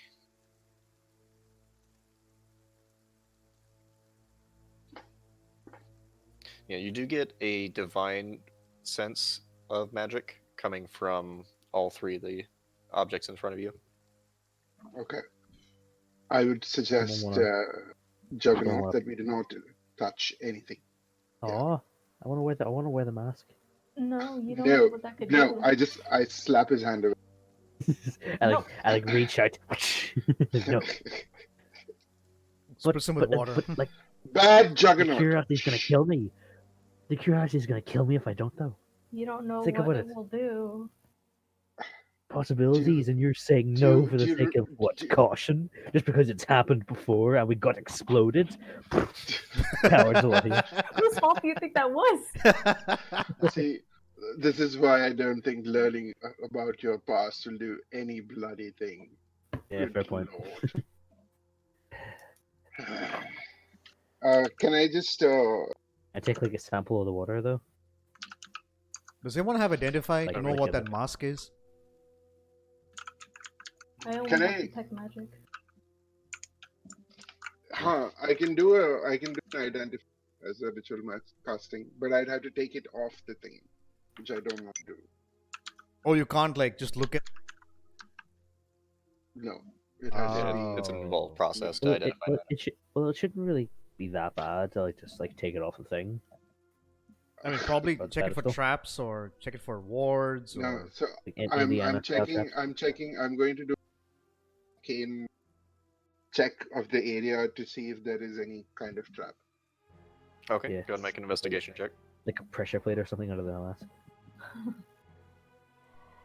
Yeah, you do get a divine sense of magic coming from all three of the objects in front of you. Okay. I would suggest wanna- Juggernaut wanna- that we do not touch anything. Oh, I wanna wear the mask. No, you don't No, know what that could No, do. I slap his hand away. I reach out. No, Spritz him with water. but like Bad the juggernaut. curiosity's gonna kill me. The curiosity's gonna kill me if I don't though. You don't know Think what about it it. will do. Possibilities, and you're saying no for the do- sake of what? do- Caution? Just because it's happened before and we got exploded? Cowards all of you. Whose fault do you think that was? See, this is why I don't think learning about your past will do any bloody thing. Yeah, Good fair point. Lord. Can I just I take like a sample of the water though. Does anyone have identify Like, to know really what kill that it. mask is? I only Can have I- detect magic. I can do an identify as a ritual casting, but I'd have to take it off the thing, which I don't want to do. Oh, you can't like just look at. No, it has to Yeah, be. it's an Oh. involved process to Well, identify that. it shouldn't really be that bad to like just like take it off the thing. I mean, probably But check it for pedestal. traps or check it for wards. No, Or... so Like, in I'm Indiana style checking. traps. I'm checking. I'm going to do cane check of the area to see if there is any kind of trap. Okay, Yeah. go ahead and make an investigation check. Like a pressure plate or something out of the last.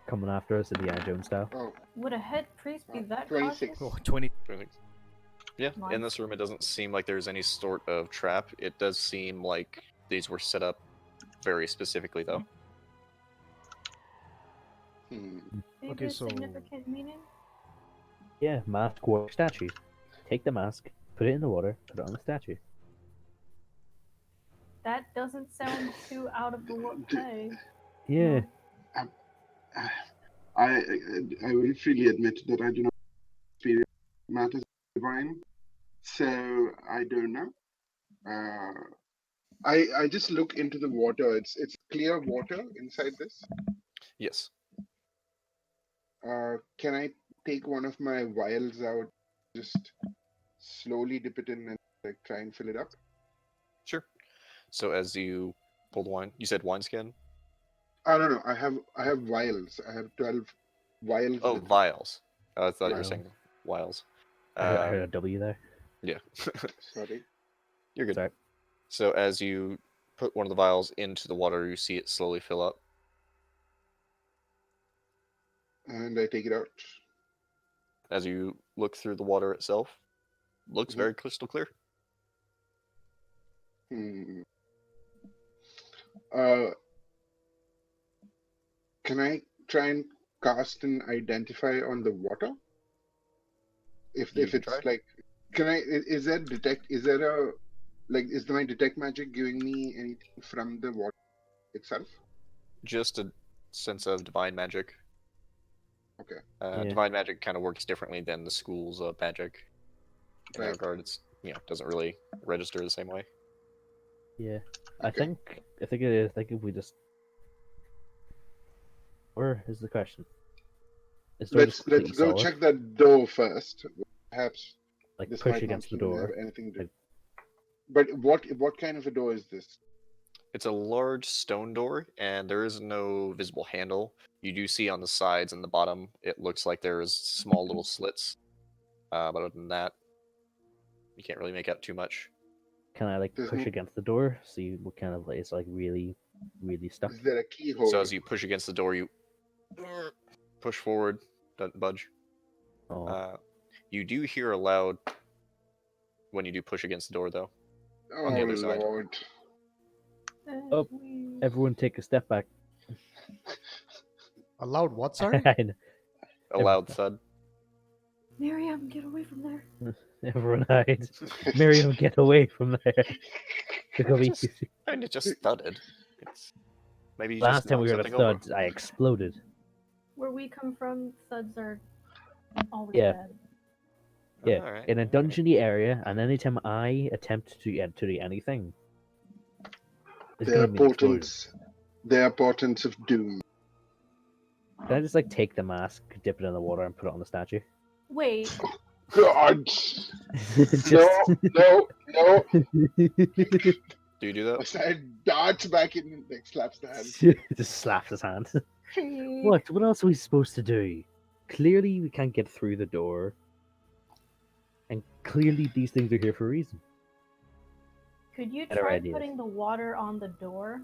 Coming after us, Indiana Jones style. Oh, Would a head priest be that 26. cautious? Oh, 20. Yeah, in Nice. this room, it doesn't seem like there's any sort of trap. It does seem like these were set up very specifically, though. Maybe Okay, a so- significant meaning? Yeah, mask war statues. Take the mask, put it in the water, put it on the statue. That doesn't sound too out of the way. Yeah. I will freely admit that I do not experience matters divine, so I don't know. I just look into the water. It's clear water inside this. Yes. Can I take one of my vials out, just slowly dip it in and like try and fill it up? Sure. So as you pull the wine, you said wineskin? Oh no, I have vials. I have 12 vials. Oh, with me. vials. I thought you were Vials. saying vials. I heard a W there. Yeah. Sorry. You're good. Sorry. So as you put one of the vials into the water, you see it slowly fill up. And I take it out. As you look through the water itself, looks Mhm. very crystal clear. Hmm. Can I try and cast an identify on the water? If You if can it's try. like, can I? Is there detect? Is there a like? Is my detect magic giving me anything from the water itself? Just a sense of divine magic. Okay. Yeah. Divine magic kind of works differently than the school's magic. In that Right. regard, it's doesn't really register the same way. Yeah. I Okay. think it is. I think if we just. Where is the question? Is the door just Let's completely go solid? check that door first. Perhaps Like this push might against the not even door. have anything to. like- But what kind of a door is this? It's a large stone door, and there is no visible handle. You do see on the sides and the bottom, it looks like there's small little slits. But other than that, you can't really make out too much. Can I like There's push no- against the door? See what kind of like it's like really, really stuck. Is there a keyhole? So as you push against the door, you push forward, doesn't budge. Oh, You do hear a loud when you do push against the door, though. Oh the other side. Lord! Oh, everyone take a step back. A loud what? Sorry. I know. A loud thud. Miriam, get away from there. Everyone hide. Miriam, get away from there. Because we- Just- And it just thudded. It's maybe you Last just time we knocked heard a something over. thud, I exploded. Where we come from, thuds are always Yeah. bad. Yeah, Alright, in a alright. dungeony area, and anytime I attempt to enter to anything, there's They are gonna be an explosion. portents. They are portents of doom. Can I just like take the mask, dip it in the water, and put it on the statue? Wait, God! Just- No! Do you do that? Aside darts back in and like slaps the hand. just slaps his hand. What? What else are we supposed to do? clearly we can't get through the door, and clearly these things are here for a reason. Could you Better try ideas. putting the water on the door?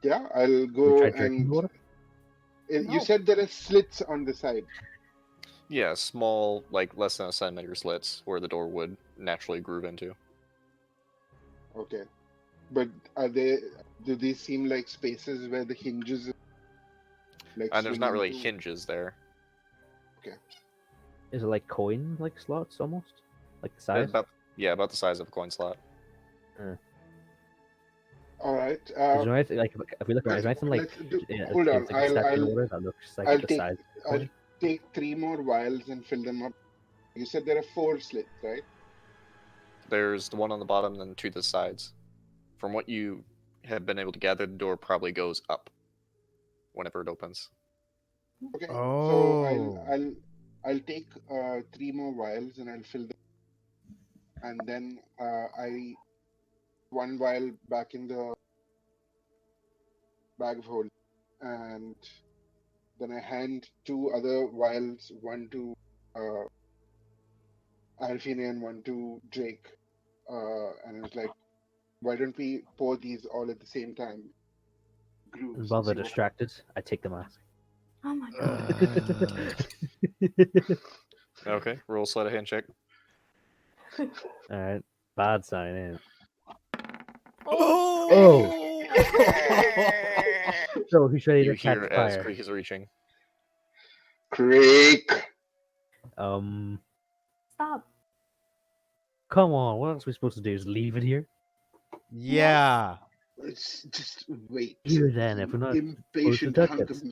Yeah, I'll We go tried drinking and. the water. You No. said there are slits on the side. Yeah, small, like less than a centimeter slits where the door would naturally groove into. Okay. But are they? Do these seem like spaces where the hinges like And there's swing not really into? hinges there. Is it like coin like slots almost? Like the They're size? about the size of a coin slot. All right. Is there anything, like if we look around, is there anything like Let's do, yeah, hold on. it's like a statue in order that looks like I'll the take size of a I'll coin? take 3 more vials and fill them up. You said there are 4 slits, right? There's the one on the bottom and 2 to the sides. From what you have been able to gather, the door probably goes up whenever it opens. Okay. So Oh. I'll take 3 more vials and I'll fill them, and then I 1 vial back in the bag of holding, and then I hand 2 other vials, one to Alfine and one to Drake, and I was like, why don't we pour these all at the same time? And Grooves. while And they're see what distracted, I take the mask. Oh my god. Okay, roll sleight of hand check. Alright. Bad sign, in. Oh! So who's ready You to catch hear as fire? Creek is reaching. Creak. Stop. Come on, what else are we supposed to do? Is leave it here? Yeah. Let's just wait. Here then, if we're not supposed to Impatient touch hunk it. of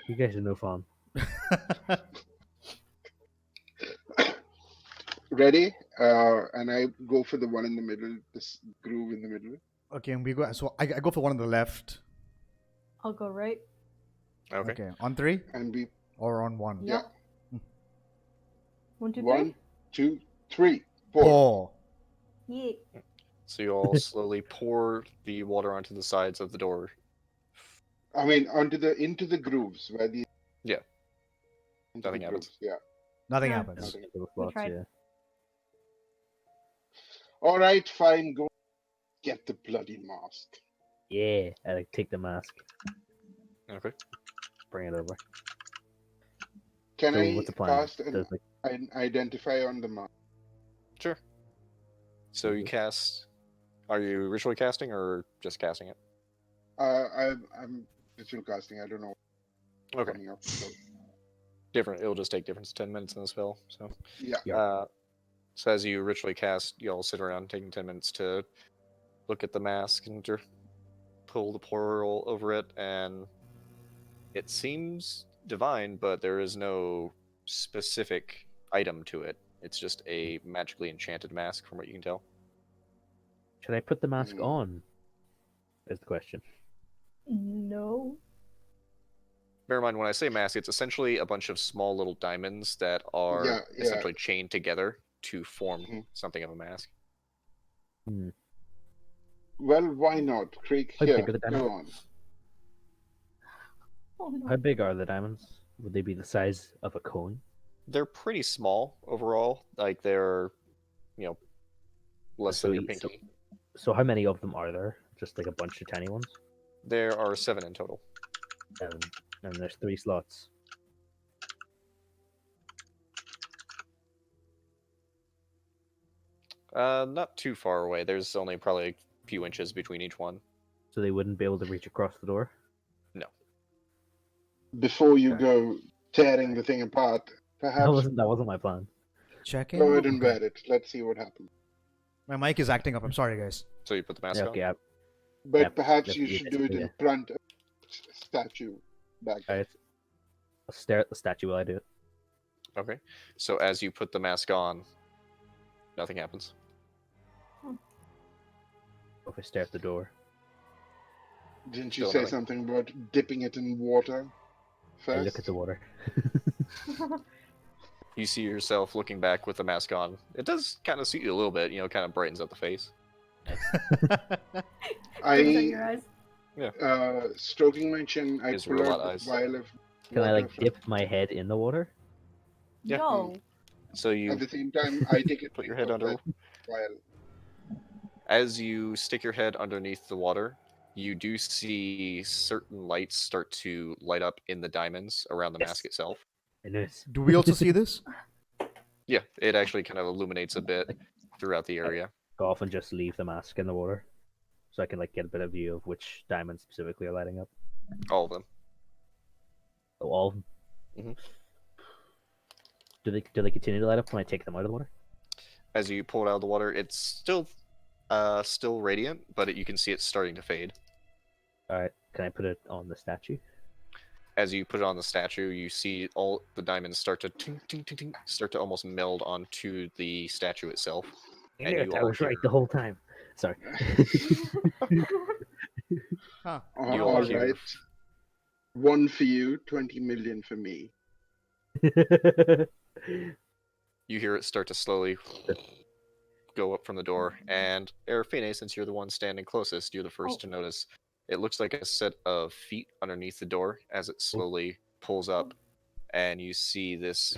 You guys are no fun. Ready? And I go for the one in the middle, this groove in the middle. Okay, and we go. So I go for one on the left. I'll go right. Okay. Okay, on 3 And we or on 1. Yeah. 1, 2, 3. 1, 2, 3, 4. Pour. Yeah. So you all slowly pour the water onto the sides of the door. I mean, into the grooves where the Yeah. into Nothing the happens. grooves, Yeah. Nothing Yeah. happens. Nothing. Little slots, tried. yeah. All right, fine. Go get the bloody mask. Yeah, I like take the mask, Okay. bring it over. Can So I what's the plan? cast Does, like, an identify on the mask? Sure. So you Mhm. cast. Are you ritually casting or just casting it? I'm ritual casting. I don't know what's Okay. coming up. So, Different. It'll just take different 10 minutes in the spell. So. yeah. Yeah. So as you ritually cast, you all sit around taking 10 minutes to look at the mask and to pull the portal over it, and it seems divine, but there is no specific item to it. It's just a magically enchanted mask, from what you can tell. should I put the mask Mhm. on? Is the question. No. Bear in mind, when I say mask, it's essentially a bunch of small little diamonds that are Yeah. essentially chained together to form Mhm. something of a mask. Hmm. Well, why not? Creek, How here, big are the go diamonds? Oh no. How big are the diamonds? Would they be the size of a coin? They're pretty small overall. Like they're, less So than your each- so- pinky. So how many of them are there? Just like a bunch of tiny ones? There are 7 in total. 7. And there's 3 slots. Not too far away. There's only probably a few inches between each one. So they wouldn't be able to reach across the door? Before you Okay. go tearing the thing apart, perhaps That wasn't my plan. Checking. go ahead and Okay. wear it. Let's see what happens. My mic is acting up. I'm sorry, guys. So you put the mask Yeah, on? okay, But Yeah, perhaps that's you should do it in basically front of the statue back there. alright. I'll stare at the statue while I do it. Okay. So as you put the mask on, nothing happens. If I stare at the door. Didn't you Still say nothing. something about dipping it in water first? I look at the water. You see yourself looking back with the mask on. It does kind of suit you a little bit, kind of brightens up the face. Brings out your I eyes. Stroking my chin, I His pull robot out a eyes. vial of Can I water like from. dip my head in the water? Yeah. Yo. So At you the same time, I take a put your drink head of under. that vial. As you stick your head underneath the water, you do see certain lights start to light up in the diamonds around the mask itself. I notice. Do we also see this? Yeah, it actually kind of illuminates a bit throughout the area. Go off and just leave the mask in the water, so I can like get a bit of view of which diamonds specifically are lighting up. All of them. Oh, all of them. Mhm. Do they continue to light up when I take them out of the water? As you pull it out of the water, it's still radiant, but you can see it's starting to fade. All right. Can I put it on the statue? As you put it on the statue, you see all the diamonds start to start to almost meld onto the statue itself. I And knew you I all was right hear- the whole time. Sorry. Huh. You all All hear- right. 1 for you, 20 million for me. You hear it start to slowly go up from the door, and Arafine, since you're the one standing closest, you're the first to notice. It looks like a set of feet underneath the door as it slowly pulls up, and you see this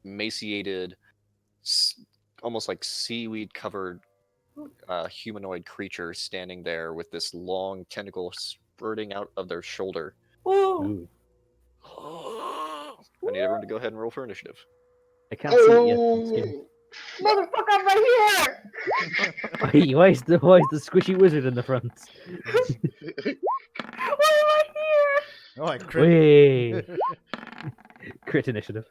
emaciated, almost like seaweed-covered humanoid creature standing there with this long tentacle spurting out of their shoulder. Ooh. Ooh. I need everyone to go ahead and roll for initiative. I can't see it yet. I'm scared. Oh, Motherfucker, I'm right here! Why is the squishy wizard in the front? Why am I here? Oh, I crit. Wait. Crit initiative.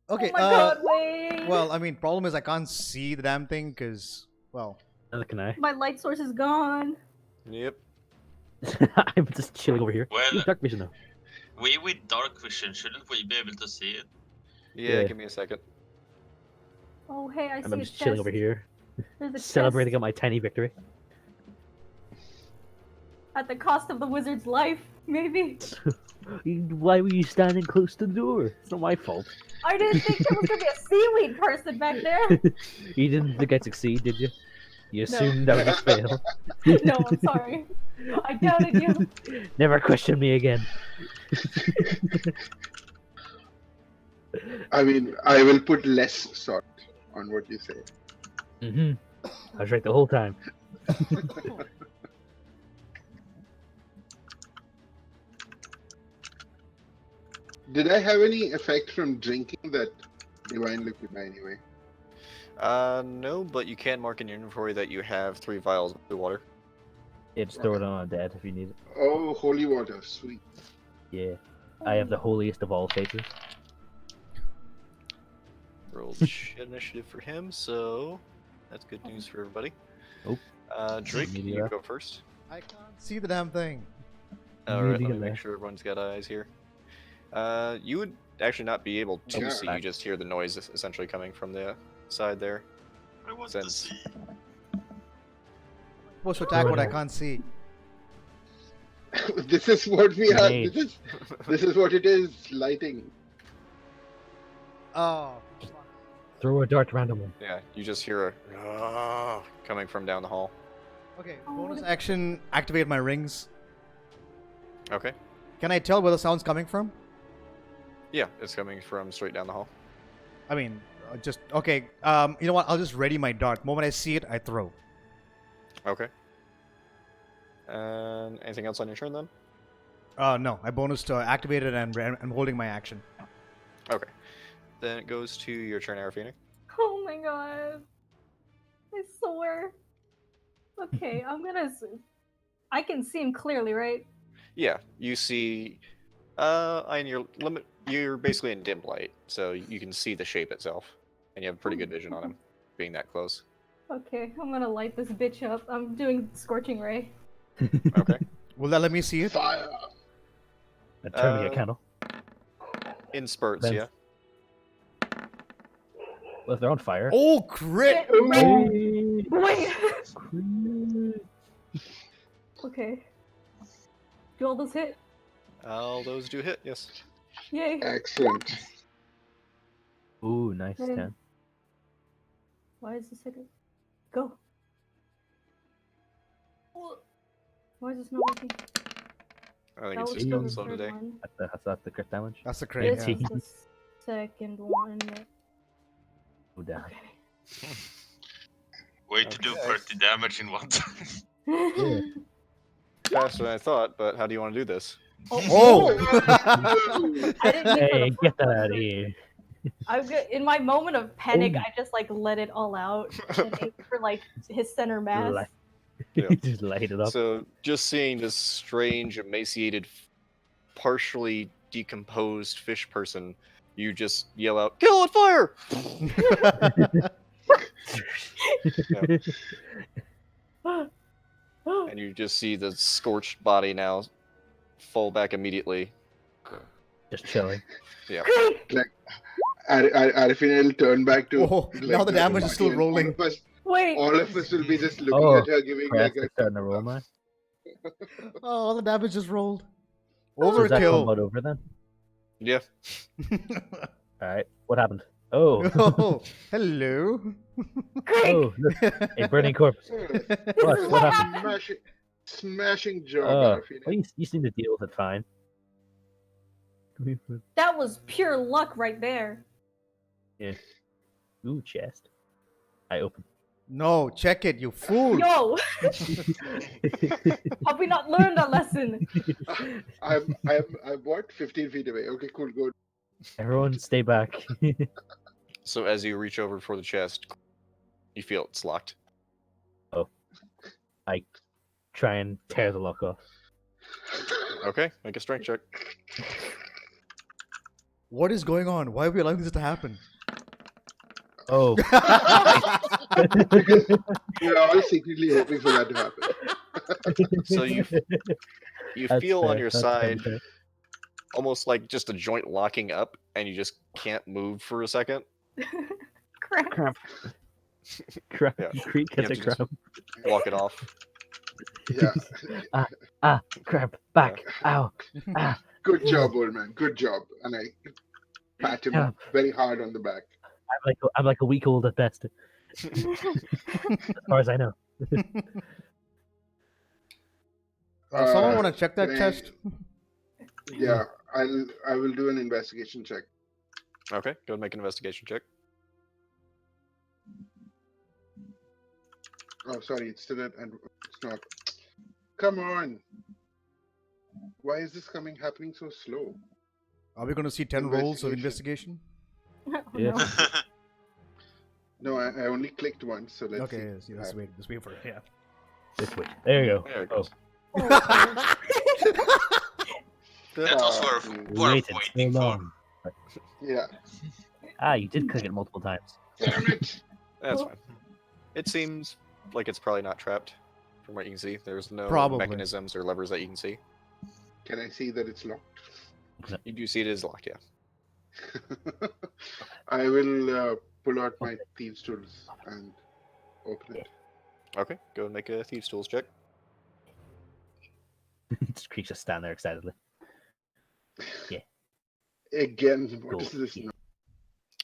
Okay. Oh my god, wait! Well, I mean, problem is I can't see the damn thing because, well, Neither can I. My light source is gone. Yep. I'm just chilling over here. Well- Ooh, dark vision though. We with dark vision, shouldn't we be able to see it? Yeah, Yeah. give me a second. Oh, hey, I see I'm a just chilling chest. over here, There's a celebrating chest on my tiny victory. at the cost of the wizard's life, maybe. Why were you standing close to the door? It's not my fault. I didn't think there was gonna be a seaweed person back there. You didn't think I'd succeed, did you? You assumed I would just fail. No, I'm sorry. I doubted you. Never question me again. I mean, I will put less salt on what you say. I was right the whole time. Did I have any effect from drinking that divine liquid anyway? No, but you can mark in your inventory that you have 3 vials of blue water. Yeah, just throw it on a dead if you need it. Oh, holy water, sweet. Yeah. I have the holiest of all faces. Rolled shit initiative for him, so that's good news for everybody. Oh. Drake, Maybe you that. go first. I can't see the damn thing. Alright, let me Maybe make that. sure everyone's got eyes here. You would actually not be able to Yeah. see, you just hear the noise essentially coming from the side there. I want to Sense. see. Supposed to attack what I can't see. This is what we are. Grenade. This is what it is. Lighting. Oh. Throw a dart randomly. Yeah, you just hear a coming from down the hall. Okay, Oh, bonus what action, activate my rings. Okay. Can I tell where the sound's coming from? Yeah, it's coming from straight down the hall. I mean, just, okay, you know what, I'll just ready my dart. The moment I see it, I throw. Okay. Anything else on your turn then? No, I bonus to activate it and I'm holding my action. Okay. Then it goes to your turn, Arafina. Oh my god. I swear. Okay, I'm gonna. I can see him clearly, right? Yeah, you see. And you're basically in dim light, so you can see the shape itself, and you have pretty good vision on him, being that close. Okay, I'm gonna light this bitch up. I'm doing scorching ray. Okay. Will that let me see it? Fire. Turn me a candle. In spurts, Then- yeah. Well, if they're on fire. Oh, crit! Hey. Wait. Crit. Okay. Do all those hit? All those do hit, yes. Yay. Excellent. Ooh, nice. Okay. 10. Why is this second? Go. Why is this not working? I think That it's was just for going the slow third today. one. That's the crit damage. That's the crit. This Yeah. is the second one. Oh damn. Okay. Way to do Okay. 30 damage in one time. Yeah. Faster than I thought, but how do you want to do this? Oh! I didn't mean for Hey, the get that first out of one. here. In my moment of panic, Oh. I just like let it all out and aimed for like his center mass. Light. Yeah. Just light it up. So, just seeing this strange, emaciated, partially decomposed fish person, you just yell out, "Kill on fire!" And you just see the scorched body now fall back immediately. Just chilling. Yeah. Arifin will turn back to. Oh, now the damage is still party, and rolling. Wait. All of us will be just looking Oh, at her, giving Press like is a. starting to roll now. Oh, the damage just rolled. So is that Overkill. combat over then? Yeah. Alright, what happened? Oh, Oh, hello. oh, look, a burning corpse. What? What happened? Smashing job, Oh, Arifin. well, you seem to deal with it fine. That was pure luck right there. Ooh, chest. I open. No, check it, you fool. Yo, have we not learned a lesson? I'm what? 15 feet away. Okay, cool, good. Everyone stay back. So as you reach over for the chest, you feel it's locked. Try and tear the lock off. Okay, make a strength check. What is going on? Why are we allowing this to happen? Oh, We're all secretly hoping for that to happen. So you That's feel on fair, your that's side fair. almost like just a joint locking up, and you just can't move for a second. Crap. Crap. Crap. Yeah. Creek You has have a to just crap. walk it off. Yeah. Crap. Back. Ow. Ah. Good job, old man. Good job. And I pat him Yeah. very hard on the back. I'm like a week old at best, as far as I know. Someone want to check that can I- chest? Yeah, I will do an investigation check. Okay, go and make an investigation check. Oh, sorry, it's still and it's not. Come on. Why is this happening so slow? Are we going to see 10 rolls of Investigation. investigation? Oh, Yeah. no. No, I only clicked once, so let's Okay, see. yes, let's wait for it. Yeah. This way. There you go. There it Oh, goes. That was Ah, worth waited so waiting for. long. Yeah. You did click it multiple times. Damn it. That's fine. It seems like it's probably not trapped, from what you can see. There's no Probably. mechanisms or levers that you can see. Can I see that it's locked? You do see it is locked, yeah. I will pull out my thieves' tools and open it. Okay, go and make a Thieves' Tools check. Just Creek just stand there excitedly. Again, what Go. is this? Yeah.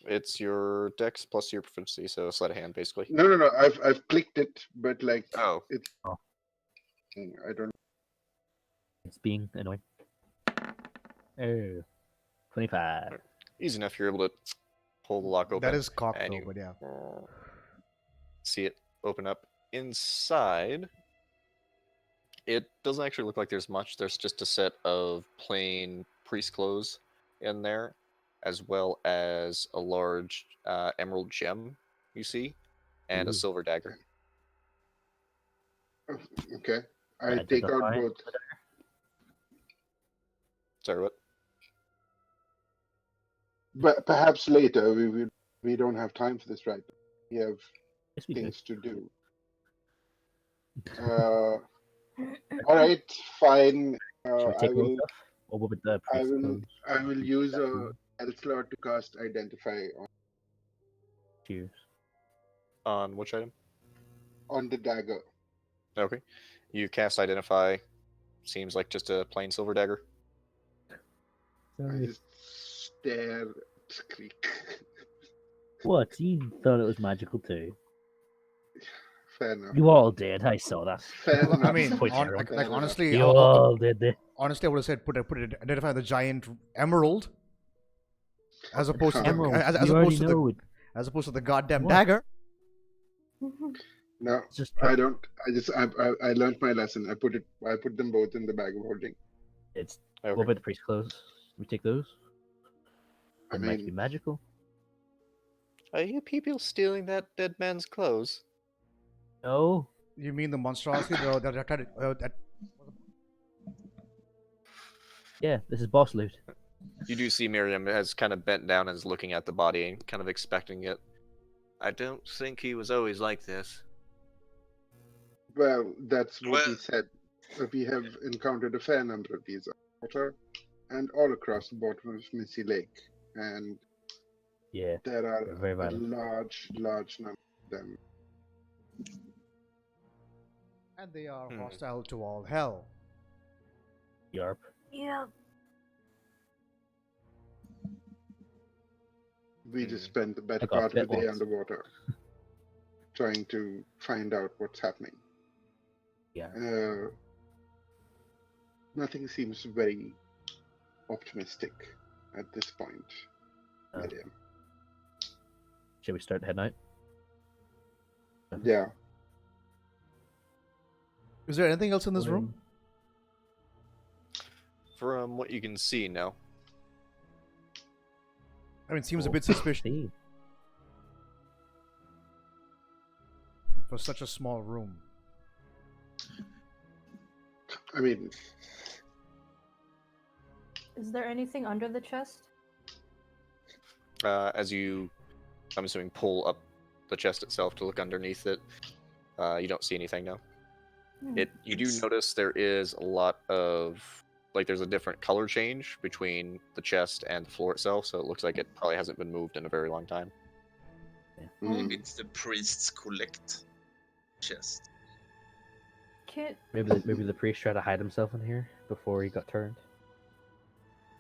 It's your dex plus your proficiency, so sleight of hand, basically. No. I've clicked it, but like Oh, I don't. It's being annoying. Oh. 25. easy enough. You're able to pull the lock open. That is cocked and though, you but yeah. see it open up. Inside, it doesn't actually look like there's much. There's just a set of plain priest clothes in there, as well as a large emerald gem you see, and a Ooh. silver dagger. Okay, I take out Identify. both. Sorry, what? But perhaps later. We don't have time for this right now. We have Yes, we do. things to do. All right, fine. Should we I take will. those off? Or what would the I priest will. clothes? I will use a health slot to cast Identify Cheers. On which item? on the dagger. Okay. You cast Identify. Seems like just a plain silver dagger. I Sorry. just stare at Creek. What? You thought it was magical too? Fair enough. You all did. I saw that. Fair Well, I enough. mean, Point to everyone. like Fair honestly, You all did it. honestly, I would have said put identify the giant emerald, as opposed to the Emerald. as You already opposed to the know it. as opposed to the goddamn What? dagger. No, It's just I don't. I learned my lesson. I put them both in the bag of holding. It's Okay. what about the priest clothes? We take those. I They might be mean, magical. Are you people stealing that dead man's clothes? No. You mean the monstrosity that Yeah, this is boss loot. You do see Miriam has kind of bent down and is looking at the body and kind of expecting it. I don't think he was always like this. well, that's what we Well- said. We have encountered a fair number of these on water and all across the bottom of Missy Lake, and Yeah, there are they're very a violent. large number of them. and they are Hmm. hostile to all hell. Yarp. Yeah. We just Hmm. spent the better got part of the bit day once. underwater, trying to find out what's happening. Yeah. Nothing seems very optimistic at this point, Oh. Miriam. Shall we start heading out? Yeah. Is there anything else in this room? From what you can see, no. I mean, it seems a Oh, bit suspicious see. for such a small room. I mean, Is there anything under the chest? As you, I'm assuming, pull up the chest itself to look underneath it, you don't see anything now. You do notice there is a lot of, like, there's a different color change between the chest and the floor itself, so it looks like it probably hasn't been moved in a very long time. Maybe it's the priest's collect chest. Maybe the priest tried to hide himself in here before he got turned.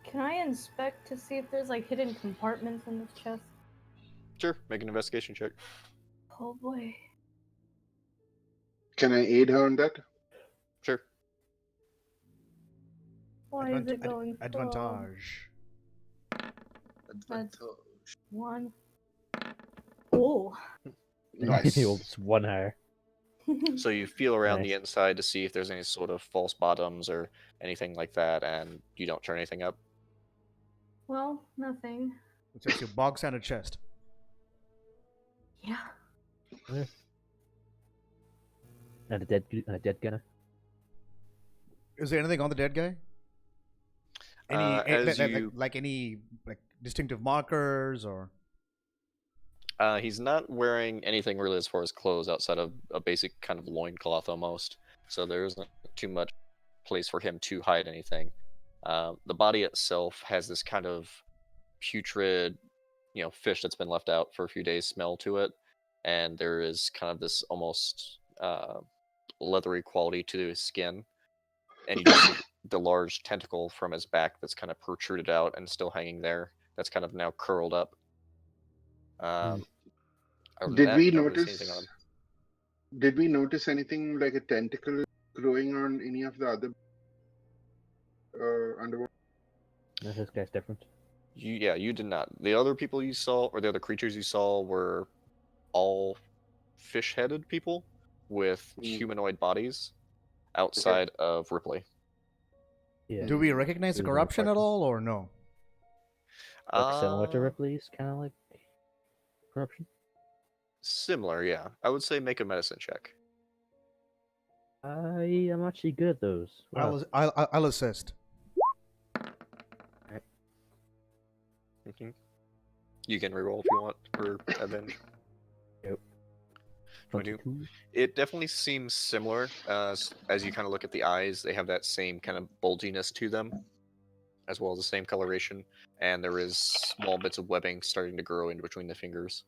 Can I inspect to see if there's like hidden compartments in this chest? Sure, make an investigation check. Oh boy. can I aid her on that? Sure. Why is it going slow? Advantage. Advantage. One. Oh. Nice. It's one hair. So you feel around the Nice. inside to see if there's any sort of false bottoms or anything like that, and you don't turn anything up. Well, nothing. It's just your box and a chest. Yeah. And a dead gunner. Is there anything on the dead guy? Any as you- like any like distinctive markers or? He's not wearing anything really as far as clothes outside of a basic kind of loincloth almost, so there isn't too much place for him to hide anything. The body itself has this kind of putrid, fish that's been left out for a few days smell to it, and there is kind of this almost leathery quality to his skin, and you just see the large tentacle from his back that's kind of protruded out and still hanging there. That's kind of now curled up. Other than Did that, we you don't really see anything on notice? him. Did we notice anything like a tentacle growing on any of the other underwater? This guy's different. You did not. The other people you saw, or the other creatures you saw, were all fish-headed people with humanoid bodies outside of Ripley. Yeah. Do we recognize the Those are corruption at reflected. all or no? Like similar to Uh, Ripley's, kind of like corruption. Similar, yeah. I would say make a medicine check. I am actually good at those. Wow. I'll assist. Mhm. You can reroll if you want for advantage. Yep. 22. 22. It definitely seems similar as you kind of look at the eyes. They have that same kind of bulginess to them, as well as the same coloration, and there is small bits of webbing starting to grow in between the fingers.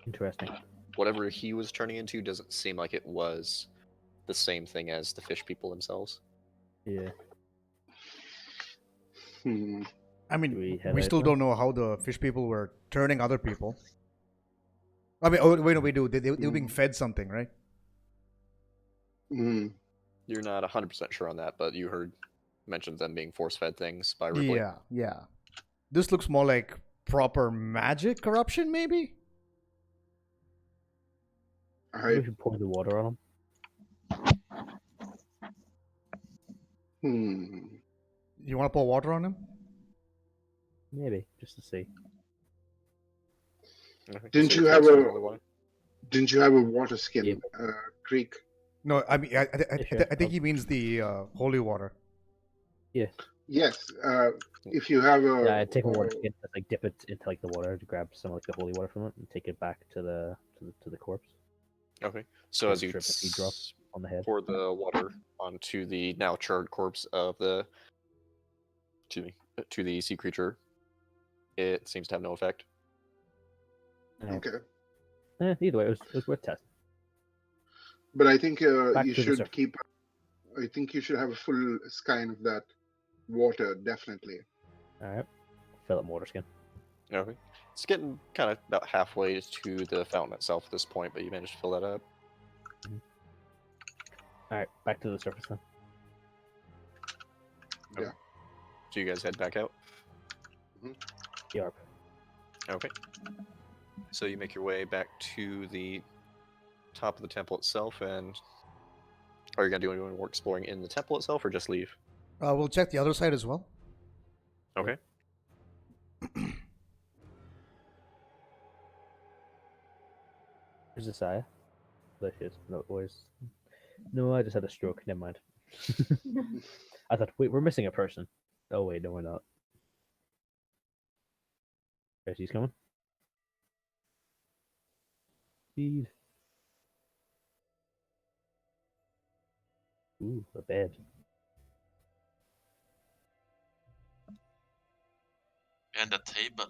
Interesting. Whatever he was turning into doesn't seem like it was the same thing as the fish people themselves. Yeah. Hmm. I Do we mean, head we out still now? don't know how the fish people were turning other people. I mean, oh wait, no, we do. They were being Mm. fed something, right? Mm. You're not 100% sure on that, but you heard mention of them being force-fed things by Ripley. Yeah, yeah. This looks more like proper magic corruption, maybe. Maybe I we should pour the water on them. You want to pour water on him? Maybe just to see. Okay, Didn't so you you're have focusing a- on the water? Didn't you have a water skin, Yeah. Creek? No, I mean, sure. I think he means the holy water. Yes. If you have a Yeah, I'd take a water skin, just, like dip it into like the water to grab some like the holy water from it and take it back to the corpse Okay, so Take as a you strip of feed drop. on the head. pour the water onto the now charred corpse of the to the sea creature, it seems to have no effect. Yeah. okay, Either way, it was worth testing. but I think Back you to the should surface. keep. I think you should have a full skin of that water, definitely. All right, fill up water skin. Okay, it's getting kind of about halfway to the fountain itself at this point, but you managed to fill that up. All right, back to the surface then. So you guys head back out. Yarp. Okay. So you make your way back to the top of the temple itself, and are you gonna do any more exploring in the temple itself, or just leave? We'll check the other side as well. Okay. Where's Isaiah? There she is. No, where's... No, I just had a stroke. Never mind. I thought, wait, we're missing a person. Oh wait, no, we're not. There she's coming. Speed. Ooh, a bed. And a table.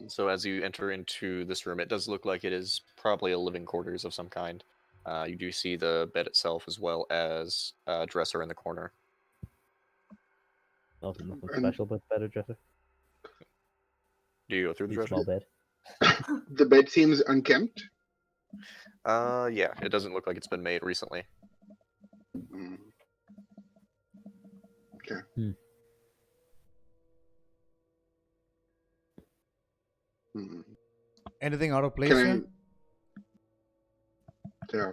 So as you enter into this room, it does look like it is probably a living quarters of some kind. You do see the bed itself as well as a dresser in the corner. Nothing And- special, but better dresser. Do you go through the Needs a small dresser? bed. The bed seems unkempt. Yeah, it doesn't look like it's been made recently. Mm. Okay. Hmm. Anything out of place Can here? I? Yeah.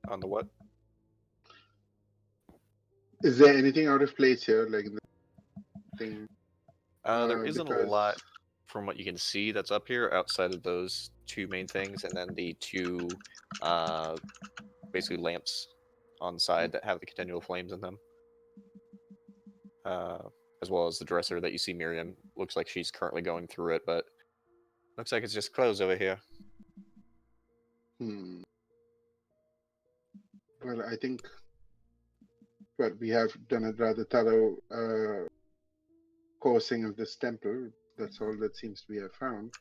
On the what? Is there anything out of place here, like in the thing? There isn't a because- lot from what you can see that's up here outside of those two main things, and then the two basically lamps on the side that have the continual flames in them. As well as the dresser that you see Miriam. Looks like she's currently going through it, but looks like it's just clothes over here. Hmm. Well, I think. Well, we have done a rather thorough coursing of this temple. That's all that seems to be found.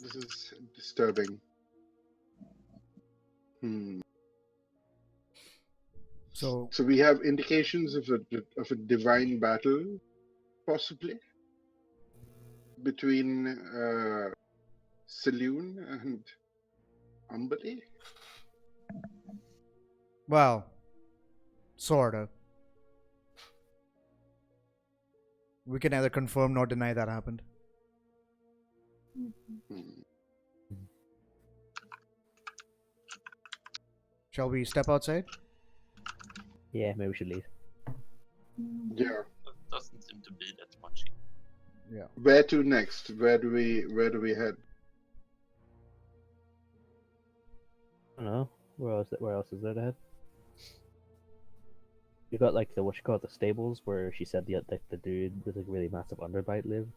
This is disturbing. So So we have indications of a divine battle, possibly, between Saloon and Umberly. well, sorta. We can neither confirm nor deny that happened. Hmm. Shall we step outside? Yeah, maybe we should leave. Yeah. That doesn't seem to be that much. Yeah. Where to next? Where do we head? I don't know. Where else is there to head? You got like the the stables where she said the dude with like really massive underbite lived.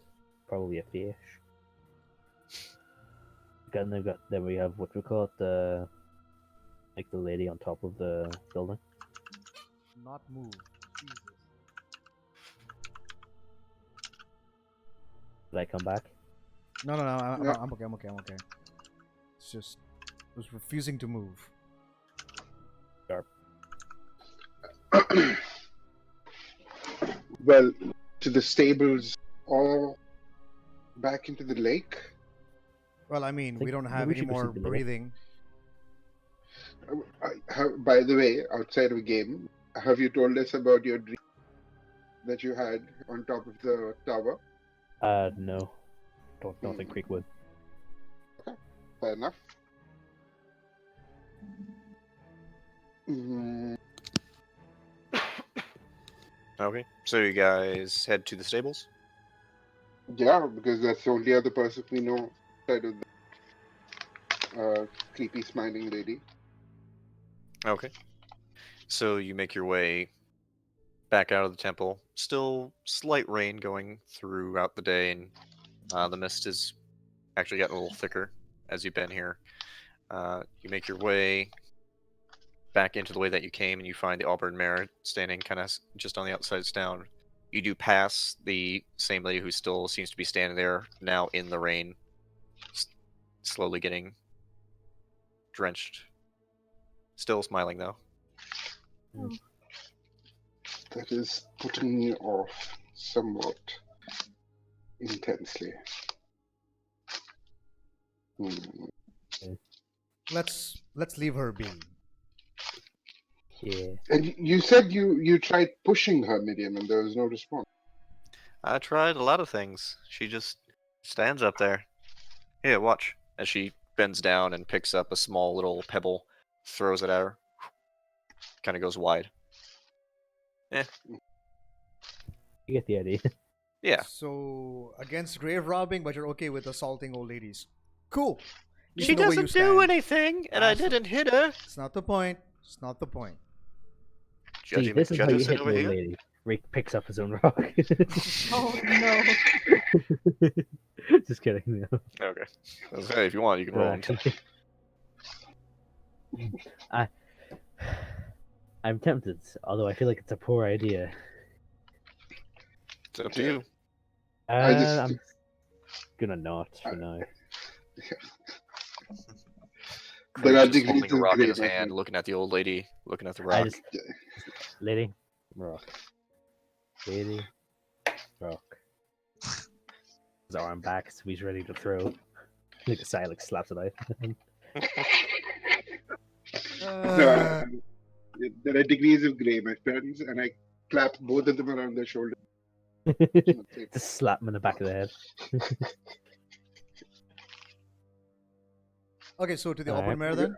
Probably a fish. Then we have what we call it, the lady on top of the building. Not move. Jesus. Did I come back? No, I'm No. okay. I'm okay. It's just, it was refusing to move. Well, to the stables or back into the lake. Well, I mean, we think don't maybe have we any should more proceed to the lake. breathing. By the way, outside of a game, have you told us about your dream that you had on top of the tower? No. Don't think Creek would. Fair enough. Mm, Okay, so you guys head to the stables. yeah, because that's the only other person we know outside of the creepy smiling lady. Okay, so you make your way back out of the temple. Still slight rain going throughout the day, and the mist is actually getting a little thicker as you've been here. You make your way back into the way that you came, and you find the Auburn Mare standing kind of just on the outside down. You do pass the same lady who still seems to be standing there, now in the rain, slowly getting drenched. Still smiling, though. That is putting me off somewhat intensely. Let's leave her be. Yeah. And you said you tried pushing her, Miriam, and there was no response. I tried a lot of things. She just stands up there. Here, watch. As she bends down and picks up a small little pebble, throws it at her. Kind of goes wide. You get the idea. Yeah. So, against grave robbing, but you're okay with assaulting old ladies. Cool. You She know where you doesn't do stand. anything, and I didn't hit her. It's not the point. It's not the point. See, Judging this is how you judges hit over an old here. lady. Rick picks up his own rock. Oh no. Just kidding. No. Okay. Hey, if you want, you can roll. Actually. I'm tempted, although I feel like it's a poor idea. It's up to you. I'm gonna not for now. There are Creep just holding degrees a of rock in grey, his my hand, friend. looking at the old lady, looking at the I rock. just lady, rock, lady, rock. His arm back, so he's ready to throw. Like a Silex slaps it out. Uh, There are degrees of grey, my friends, and I clap both of them around their shoulder. Just slap him in the back of the head. okay, so to the Alright. Auburn Mare then?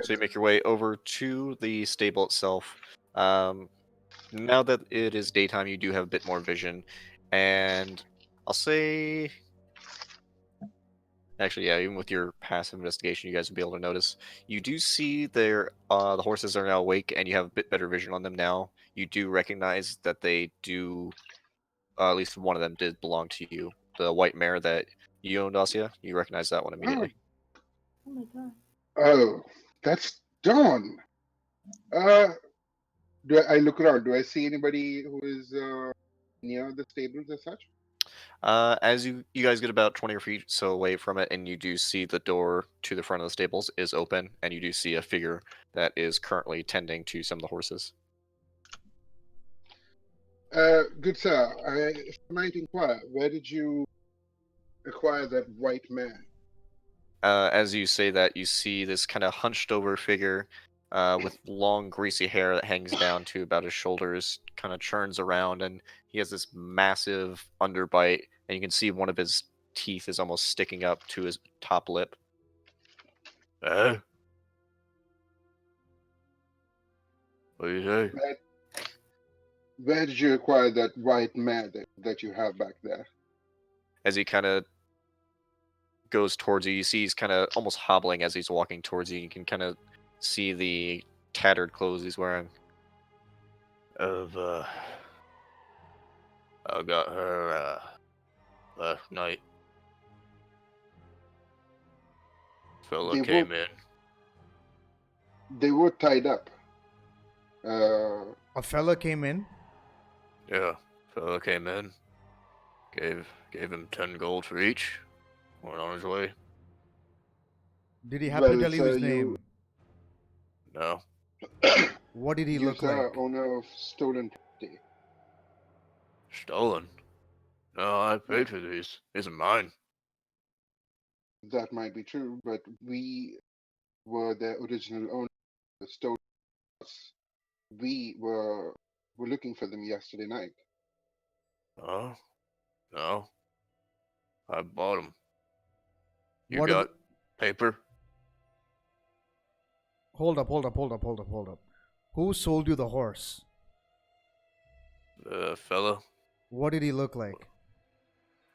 So you make your way over to the stable itself. Now that it is daytime, you do have a bit more vision, and I'll say, actually, yeah, even with your passive investigation, you guys will be able to notice. You do see the horses are now awake, and you have a bit better vision on them now. You do recognize that they do, at least one of them did belong to you. The white mare that you owned, Asya, you recognize that one immediately. Oh my god. Oh, that's Dawn. I look around? Do I see anybody who is near the stables as such? As you guys get about 20 feet so away from it, and you do see the door to the front of the stables is open, and you do see a figure that is currently tending to some of the horses. Good sir, if I might inquire, where did you acquire that white mare? As you say that, you see this kind of hunched over figure with long greasy hair that hangs down to about his shoulders, kind of churns around, and he has this massive underbite, and you can see one of his teeth is almost sticking up to his top lip. What do you say? Where did you acquire that white mare that you have back there? As he kind of goes towards you, you see he's kind of almost hobbling as he's walking towards you. You can kind of see the tattered clothes he's wearing. I got her last night. Fella They came were- in. They were tied up. A fella came in. Yeah, fella came in. Gave him 10 gold for each. Went on his way. Did he happen to Well, tell you his sir, name? No. What did he you look sir, like? owner of stolen property. Stolen? No, I paid for these. These are mine. That might be true, but we were the original owner. The stole us. We were looking for them yesterday night. Oh? No. I bought them. You What are got paper? Hold up. Who sold you the horse? The fella What did he look like?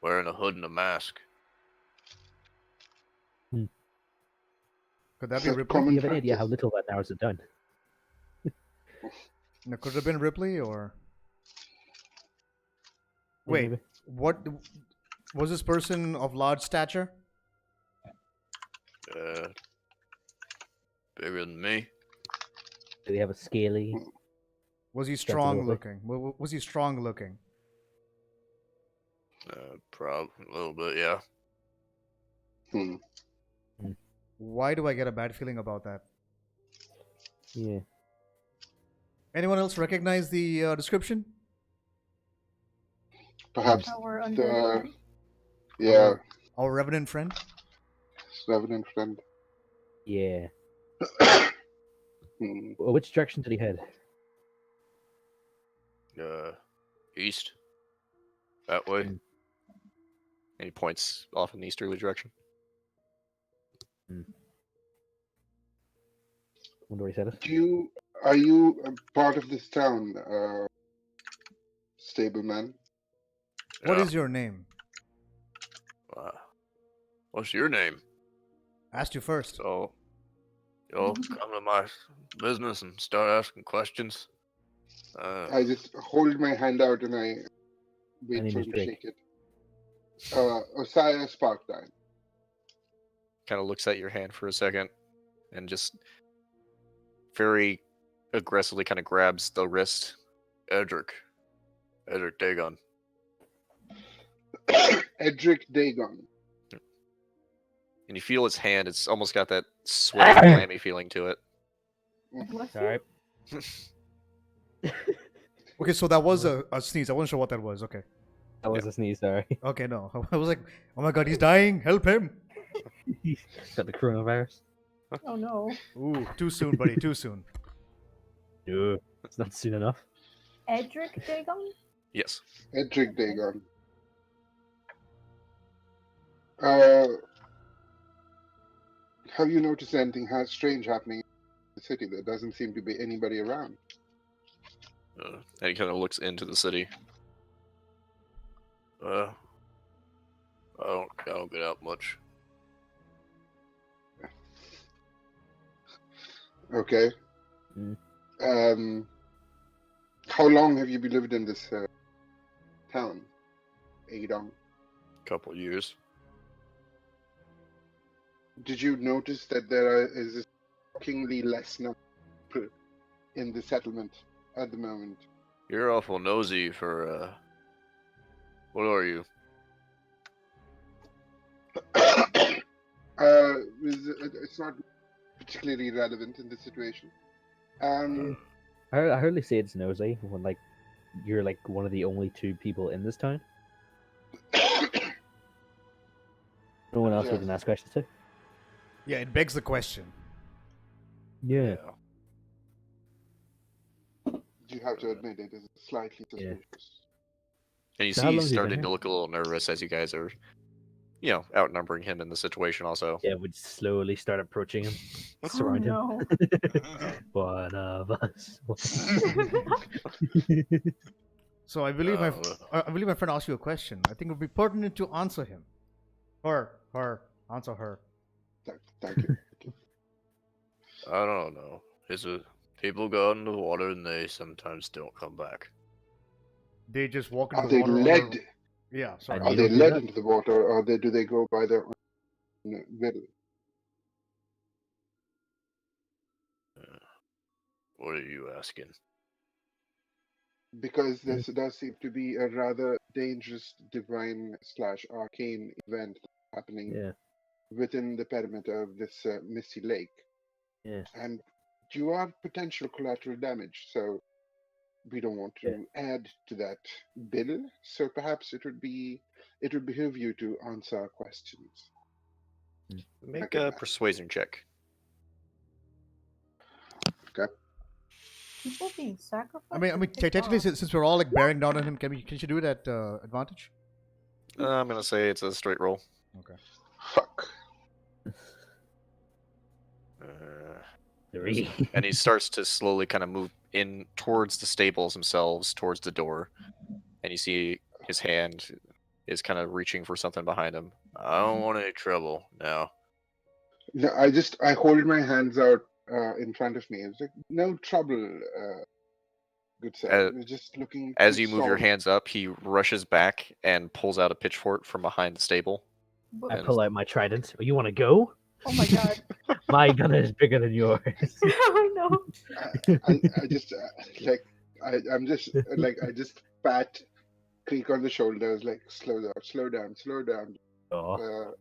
wearing a hood and a mask. Could that be So Ripley? Do common you have any idea how practice. little that narrows it down? No, could it have been Ripley or? Yeah, Wait, maybe. what was this person of large stature? Bigger than me. Do they have a scaly? Was he Sensible strong look. looking? Was he strong looking? Probably a little bit, yeah. Hmm. Why do I get a bad feeling about that? Yeah. Anyone else recognize the description? Perhaps Our undead the friend. yeah, Our revenant friend? revenant friend. Yeah. Hmm. Well, which direction did he head? East. That way. Hmm. And he points off in the easterly direction. Wonder where he said it. Are you a part of this town, stableman? What Yeah. is your name? What's your name? Asked you first. So, you'll come to my business and start asking questions. I just hold my hand out and I My wait name for is him to Drake. shake it. Osaya Sparkline. Kind of looks at your hand for a second and just very aggressively kind of grabs the wrist. Edric Dagon. Edric Dagon. And you feel his hand, it's almost got that sweaty, clammy feeling to it. Bless you. Sorry. Okay, so that was a sneeze. I wasn't sure what that was. Okay. That was a sneeze, sorry. Okay, no. I was like, oh my god, he's dying. Help him. Got the coronavirus. Oh no. Ooh, too soon, buddy. Too soon. No, it's not soon enough. Edric Dagon? Yes. Edric Dagon. Have you noticed anything strange happening in the city? There doesn't seem to be anybody around. And he kind of looks into the city. I don't get out much. Okay. Mm. How long have you been living in this town, Adong? Couple years. Did you notice that there is shockingly less number in the settlement at the moment? You're awful nosy for, what are you? It's not particularly relevant in this situation. I hardly say it's nosy when like you're like one of the only two people in this town. No one else we Yes. can ask questions to. Yeah, it begs the question. Yeah. You have to admit it is slightly Yeah. suspicious. And you So see how he's long have you been starting here? to look a little nervous as you guys are, outnumbering him in the situation also. Yeah, we slowly start approaching him. Oh Surround him. no. One of us. So I believe Uh, I believe my friend asked you a question. I think it would be pertinent to answer him. Answer her. Thank you. I don't know. Is it people go out in the water and they sometimes don't come back? They just walk into Are the they water. on led? their- Yeah, And sorry. Are you they don't do led that? into the water, or do they go by their own will? What are you asking? Because this does seem to be a rather dangerous divine/arcane event happening Yeah. within the perimeter of this misty lake. Yeah. And you are potential collateral damage, so we don't want to add to that bill. So perhaps it would behoove you to answer our questions. Make Okay, a Matt. persuasion check. Okay. People being sacrificed. I mean, or picked technically, off? since we're all like bearing down on him, can she do it at advantage? I'm gonna say it's a straight roll. Okay. Fuck. Uh, 3. and he starts to slowly kind of move in towards the stables themselves, towards the door, and you see his hand is kind of reaching for something behind him. I don't want any trouble now. No, I hold my hands out in front of me. It's like, no trouble, good sir. We're just looking As to you move your solve. hands up, he rushes back and pulls out a pitchfork from behind the stable. But- I pull out my trident. Oh, you want to go? oh my god. My gun is bigger than yours. Oh no. I just I'm just I just pat Creek on the shoulders, like slow down. Oh,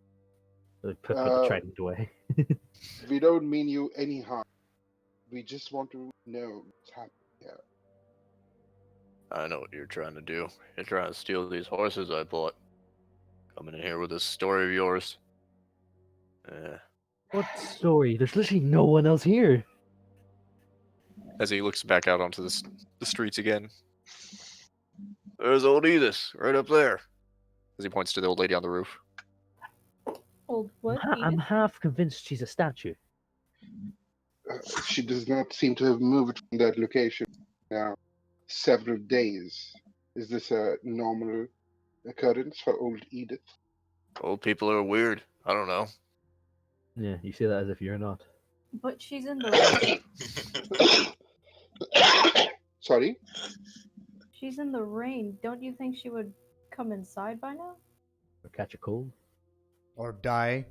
Uh, put the trident away. we don't mean you any harm. We just want to know what's happening here. I know what you're trying to do. You're trying to steal these horses I bought. Coming in here with this story of yours. What story? There's literally no one else here. As he looks back out onto the streets again. There's old Edith, right up there. As he points to the old lady on the roof. Old what? I'm Edith? half convinced she's a statue. She does not seem to have moved from that location now several days. Is this a normal occurrence for old Edith? Old people are weird. I don't know. Yeah, you say that as if you're not. But she's in the Sorry? she's in the rain. Don't you think she would come inside by now? Or catch a cold. Or die.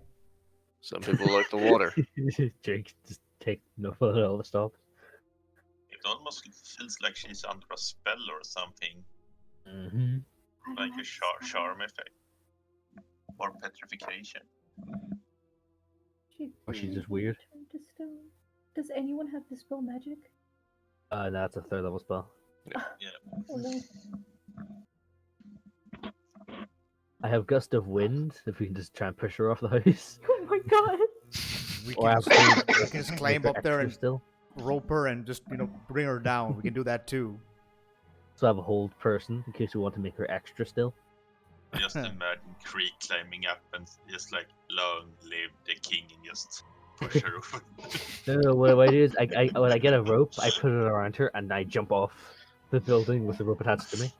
Some people like the water. Jake, just take no for all the stops. It almost feels like she's under a spell or something, Mm-hmm. I don't like a have charm effect or petrification. She Or she's just weird. turned to stone. Does anyone have dispel magic? No, that's a 3rd level spell. Oh no. I have Gust of Wind, if we can just try and push her off the house. Oh my god. We Or can, else just, we can just climb make her up there extra and still. rope her and just bring her down. We can do that too. So I have a hold person in case we want to make her extra still. I just imagine Creek climbing up and just like, long live the king, and just push her over. No, what I do is when I get a rope, I put it around her and I jump off the building with the rope attached to me.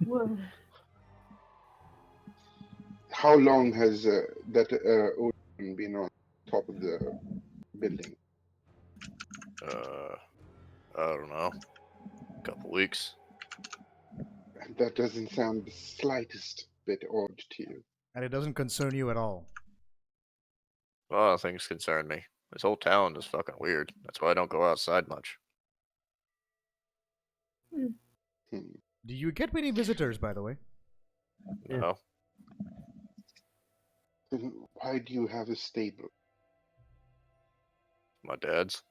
Whoa. How long has that old man been on top of the building? I don't know. A couple weeks. That doesn't sound the slightest bit odd to you. And it doesn't concern you at all. A lot of things concern me. This whole town is fucking weird. That's why I don't go outside much. Hmm. Do you get many visitors, by the way? Yeah. No. Then why do you have a stable? My dad's.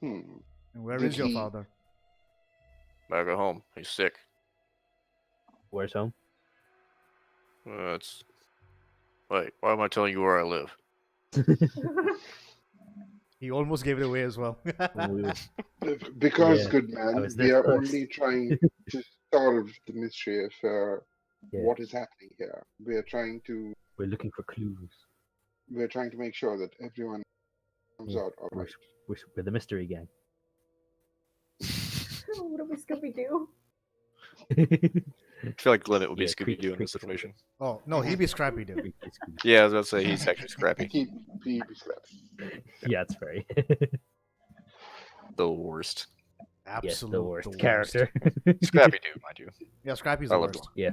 Hmm. And where Did is your he- father? Back at home. He's sick. Where's home? It's... Wait, why am I telling you where I live? He almost gave it away as well. Because, Yeah, good I man, was we this are close. only trying to solve the mystery of Yeah. what is happening here. We are trying to We're looking for clues. make sure that everyone comes Yeah, out all right. We're the mystery gang. What do we Scooby Doo? I feel like Glennet would be Yeah, Scooby Doo in Creek- this situation. Oh, no, he'd be Scrappy Doo. Yeah, I was about to say he's actually Scrappy. He slapped. Yeah, it's very. The worst. Absolute Yes, the worst character. Scrappy Doo, mind you. Yeah, Scrappy's I the love worst. Yeah,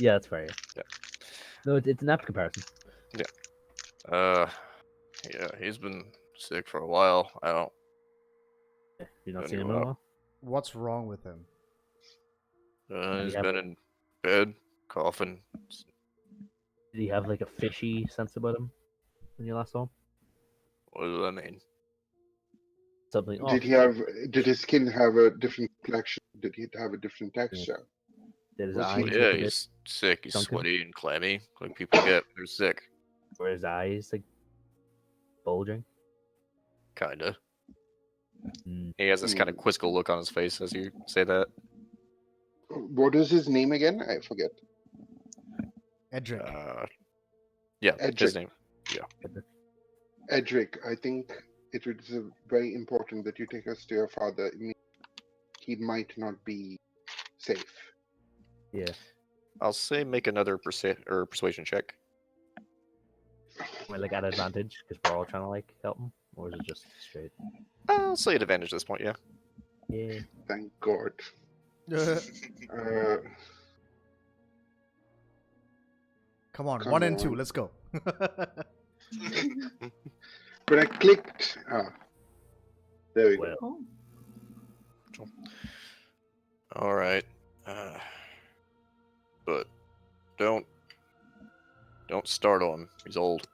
that's fair. Yeah. No, it's an apt comparison. Yeah, he's been sick for a while. I don't. Yeah, you've not Don't seen you him in a up? while. What's wrong with him? He's have been a- in bed, coughing. Did he have like a fishy sense about him when you last saw him? What does that mean? something off. Did he have? Did his skin have a different complexion? Did he have a different texture? Did his Was he- eyes Yeah, look a bit, he's sick. He's sunken? sweaty and clammy, like people get. They're sick. were his eyes like bulging? Kinda. Mm. He has this kind of quizzical look on his face as you say that. What is his name again? I forget. Edric. Yeah, his Edric. name. Edric, I think it is very important that you take us to your father. He might not be safe. Yeah. I'll say make another persuasion check. Am I like at advantage because we're all trying to like help him, or is it just straight? I'll say at advantage at this point. Yeah. Yeah. Thank God. Come on, Come 1 and 2, on. let's go. But I clicked. There we go. Well, Oh, All right. But don't start on him. He's old.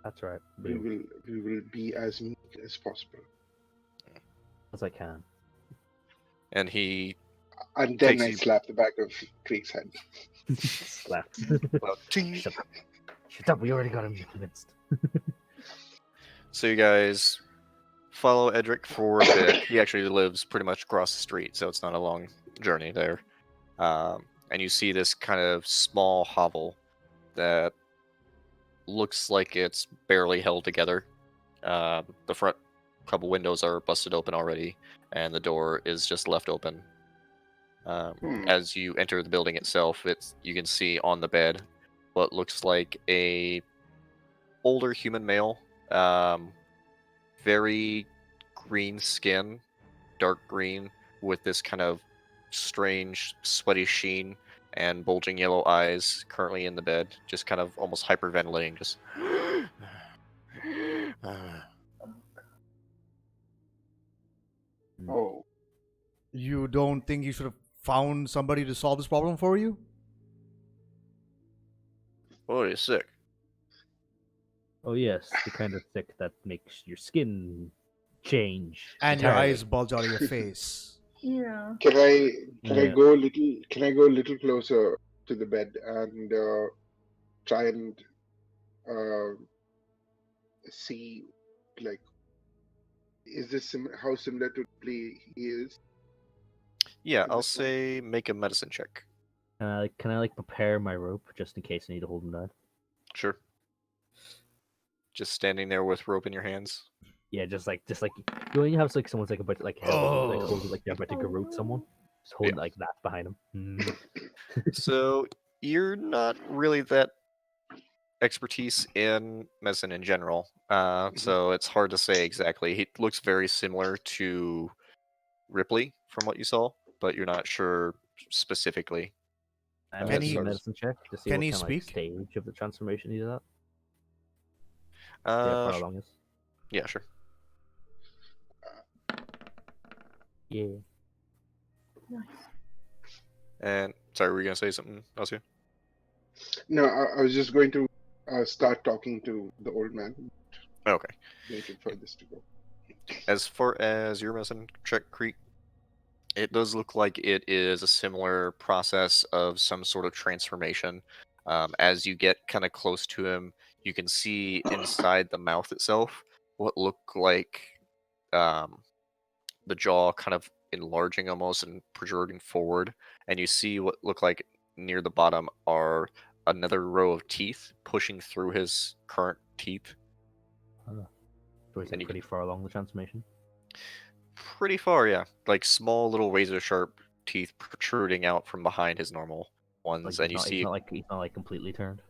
that's right. We will be as meek as possible. As I can. And he And then Takes I you- slap the back of Creek's head. Slap. well, ting. Shut up. Shut up. We already got him convinced. So you guys follow Edric for a bit. He actually lives pretty much across the street, so it's not a long journey there. And you see this kind of small hovel that looks like it's barely held together. The front couple windows are busted open already, and the door is just left open. As you enter the building itself, you can see on the bed what looks like a older human male, very green skin, dark green, with this kind of strange sweaty sheen and bulging yellow eyes, currently in the bed, just kind of almost hyperventilating, just Oh, You don't think you should have found somebody to solve this problem for you? oh, he's sick. Oh yes, the kind of sick that makes your skin change. And your entirely. eyes bulge out of your face. yeah. can I Yeah. go a little? Can I go a little closer to the bed and try and see, like, is this how similar to play he is? Yeah, At I'll this point? say make a medicine check. Can I like prepare my rope just in case I need to hold him down? Sure. Just standing there with rope in your hands. Yeah, just like you know when you have like someone's like about to like hold it like they're about to garrote someone. Just hold it like that behind him. Mm. So you're not really that expertise in medicine in general, so it's hard to say exactly. He looks very similar to Ripley from what you saw, but you're not sure specifically. I'm Can making he- a medicine check to see can what he kind of like, speak? stage of the transformation he's at. See how far along is. Yeah, sure. Yeah. Nice. And sorry, were you gonna say something else here? No, I was just going to start talking to the old man. Okay. Waited for this to go. As far as your medicine check, Creek, it does look like it is a similar process of some sort of transformation. As you get kind of close to him, you can see inside the mouth itself what look like the jaw kind of enlarging almost and protruding forward, and you see what look like near the bottom are another row of teeth pushing through his current teeth. So he's And like you pretty far along the transformation. Pretty far, yeah. Like small little razor sharp teeth protruding out from behind his normal ones, Like and you see he's not like completely turned.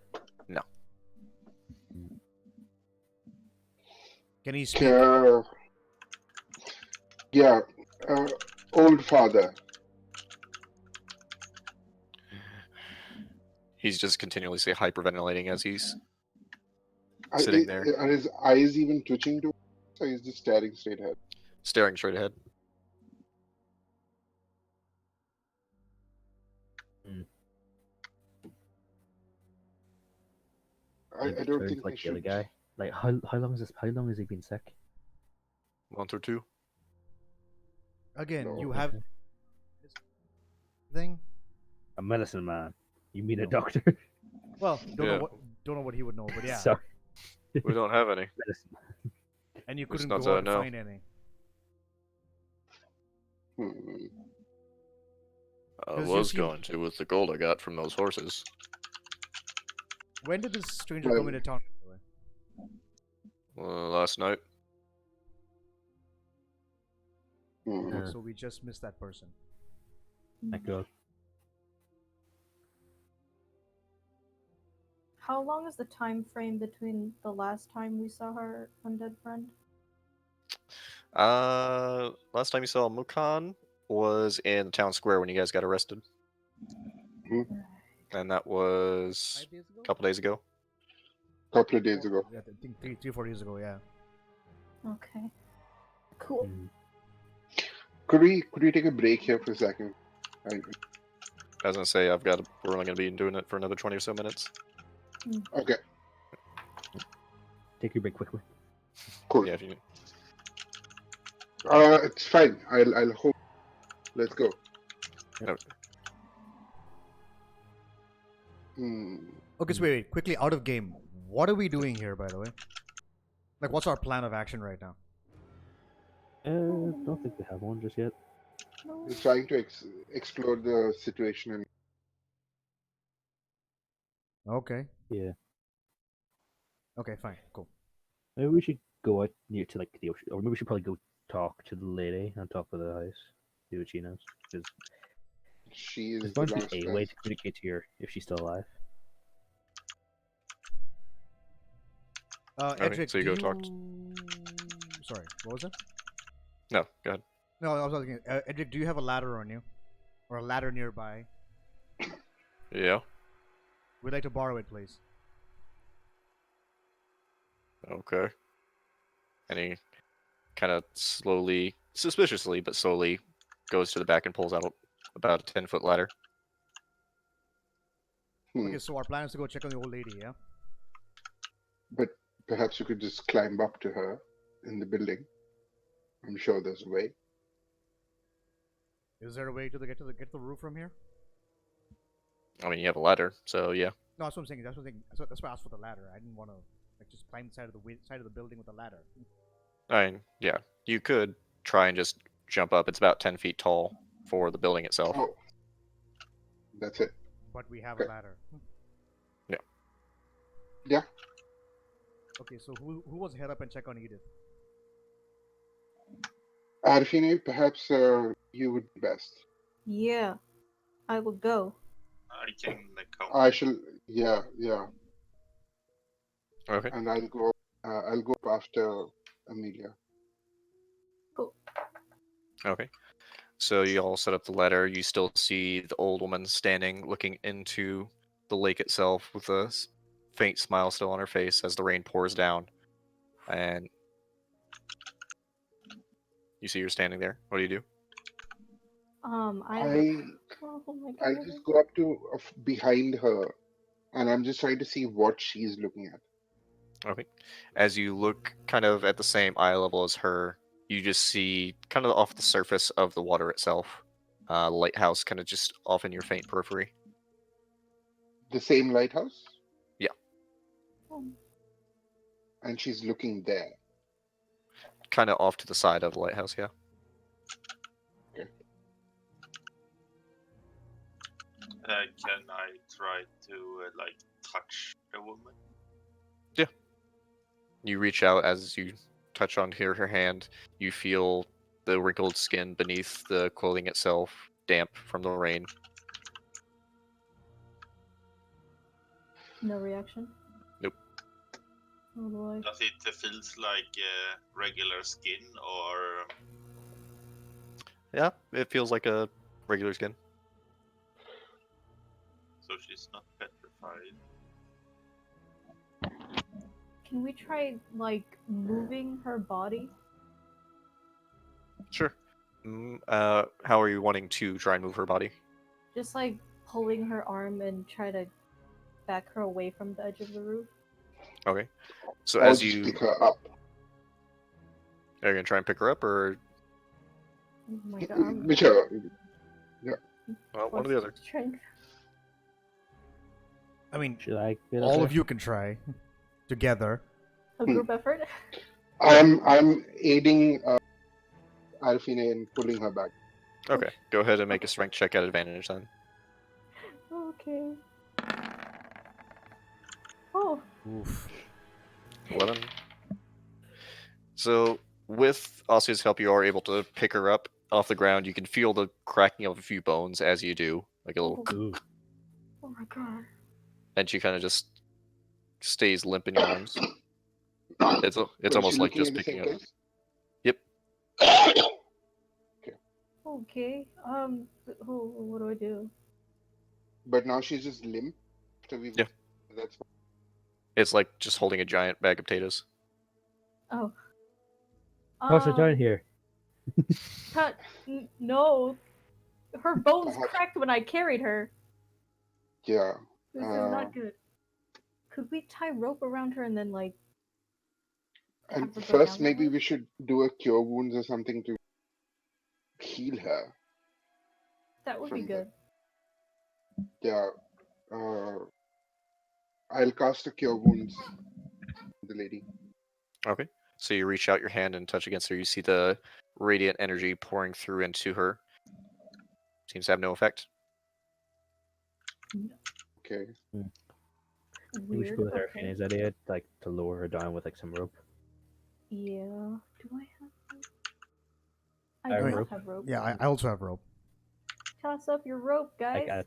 Can he speak? Yeah, old father. he's just continuously hyperventilating as he's Are, sitting there, are his eyes even twitching to? Or he's just staring straight ahead? staring straight ahead. I don't Turns think like we the other should. guy. Like how long has he been sick? Month or two. Again, No. you have thing. A medicine man. You mean a No. doctor? Well, don't Yeah. know what he would know, but yeah. Sorry. We don't have any. Medicine. And you It's couldn't not go out and no. find any. Hmm. I 'Cause you was seem- going to with the gold I got from those horses. When did this stranger Well- come into town? By the way? Last night. Hmm. Yeah. So we just missed that person. Thank God. How long is the time frame between the last time we saw her undead friend? Last time you saw Mukan was in the town square when you guys got arrested. And that was 5 days ago? a couple days ago. Couple of days ago. Yeah, I think 3-4 days ago. Yeah. Okay. Cool. Mm. Could we take a break here for a second? I was gonna say we're only gonna be doing it for another 20 or so minutes. Okay, Take your break quickly. cool. Yeah, if you It's fine. I'll hold. Let's go. Okay. Hmm. Okay, so wait, quickly out of game. What are we doing here, by the way? Like, what's our plan of action right now? Don't think we have one just yet. No. We're trying to explore the situation and Okay. Yeah. Okay, fine, cool. Maybe we should go out near to like the ocean, or maybe we should probably go talk to the lady on top of the house. See what she knows. Because she there's is the bound to last be a way guy. to communicate to her if she's still alive. Okay, Edric, so you do go talk Sorry, what was it? No, go ahead. No, I was asking, Edric, do you have a ladder on you? Or a ladder nearby? Yeah. We'd like to borrow it, please. Okay. And he kind of slowly, suspiciously, but slowly goes to the back and pulls out about a 10-foot ladder. Okay, so our plan is to go check on the old lady, yeah? But perhaps you could just climb up to her in the building. I'm sure there's a way. Is there a way to get to the roof from here? I mean, you have a ladder, so yeah. No, that's what I'm saying. That's why I asked for the ladder. I didn't want to just climb the side of the building with a ladder. I mean, yeah. You could try and just jump up. It's about 10 feet tall for the building itself. Oh, that's it. But we have Okay. a ladder. Yeah. Yeah. Okay, so who was head up and check on Edith? Arfine, perhaps you would be best. Yeah, I will go. I can come. I shall. Yeah. Okay. And I'll go. I'll go after Amelia. Okay. So you all set up the ladder. You still see the old woman standing, looking into the lake itself with a faint smile still on her face as the rain pours down. And you see her standing there. What do you do? I. Oh my I'll god. just go up to behind her, and I'm just trying to see what she's looking at. Okay. As you look kind of at the same eye level as her, you just see kind of off the surface of the water itself, lighthouse kind of just off in your faint periphery. The same lighthouse? Yeah. Oh. And she's looking there. Kind of off to the side of the lighthouse, yeah. Can I try to like touch the woman? You reach out as you touch onto her hand. You feel the wrinkled skin beneath the clothing itself, damp from the rain. No reaction? Nope. Oh boy. Does it feels like regular skin or? Yeah, it feels like a regular skin. So she's not petrified. Can we try, like, moving her body? Sure. How are you wanting to try and move her body? Just, like, pulling her arm and try to back her away from the edge of the roof? Okay. So Or as just you pick her up. Are you gonna try and pick her up, or Oh my god. I'm Whichever. well, one or the other? Strength. I mean, Should I get all up of you can try together. A group effort. I'm aiding Alfine in pulling her back. Okay, go ahead and make a strength check at advantage then. Okay. Oh. Oof. 11. So, with Asu's help, you are able to pick her up off the ground. You can feel the cracking of a few bones as you do, like a little, Oh, Ooh. oh my god. and she kind of just stays limp in your arms. It's Is almost she like looking just in the picking same up. place? Yep. Okay. What do I do? But now she's just limp. After we've Yeah. That's It's like just holding a giant bag of potatoes. Oh. How's her down here? No. Her bones Perhaps- cracked when I carried her. yeah. This is not good. Could we tie rope around her and then like? And have her go first, down that maybe way? we should do a cure wounds or something to heal her. That would be from the- good. Yeah. I'll cast a cure wounds. On the lady. Okay. So you reach out your hand and touch against her. You see the radiant energy pouring through into her. Seems to have no effect. Okay. Maybe we Weird. should go with our Okay. Finney's idea, like to lower her down with like some rope. Yeah. Do I have rope? I I do have not rope. have rope. Yeah, I also have rope. Toss up your rope, guys. Like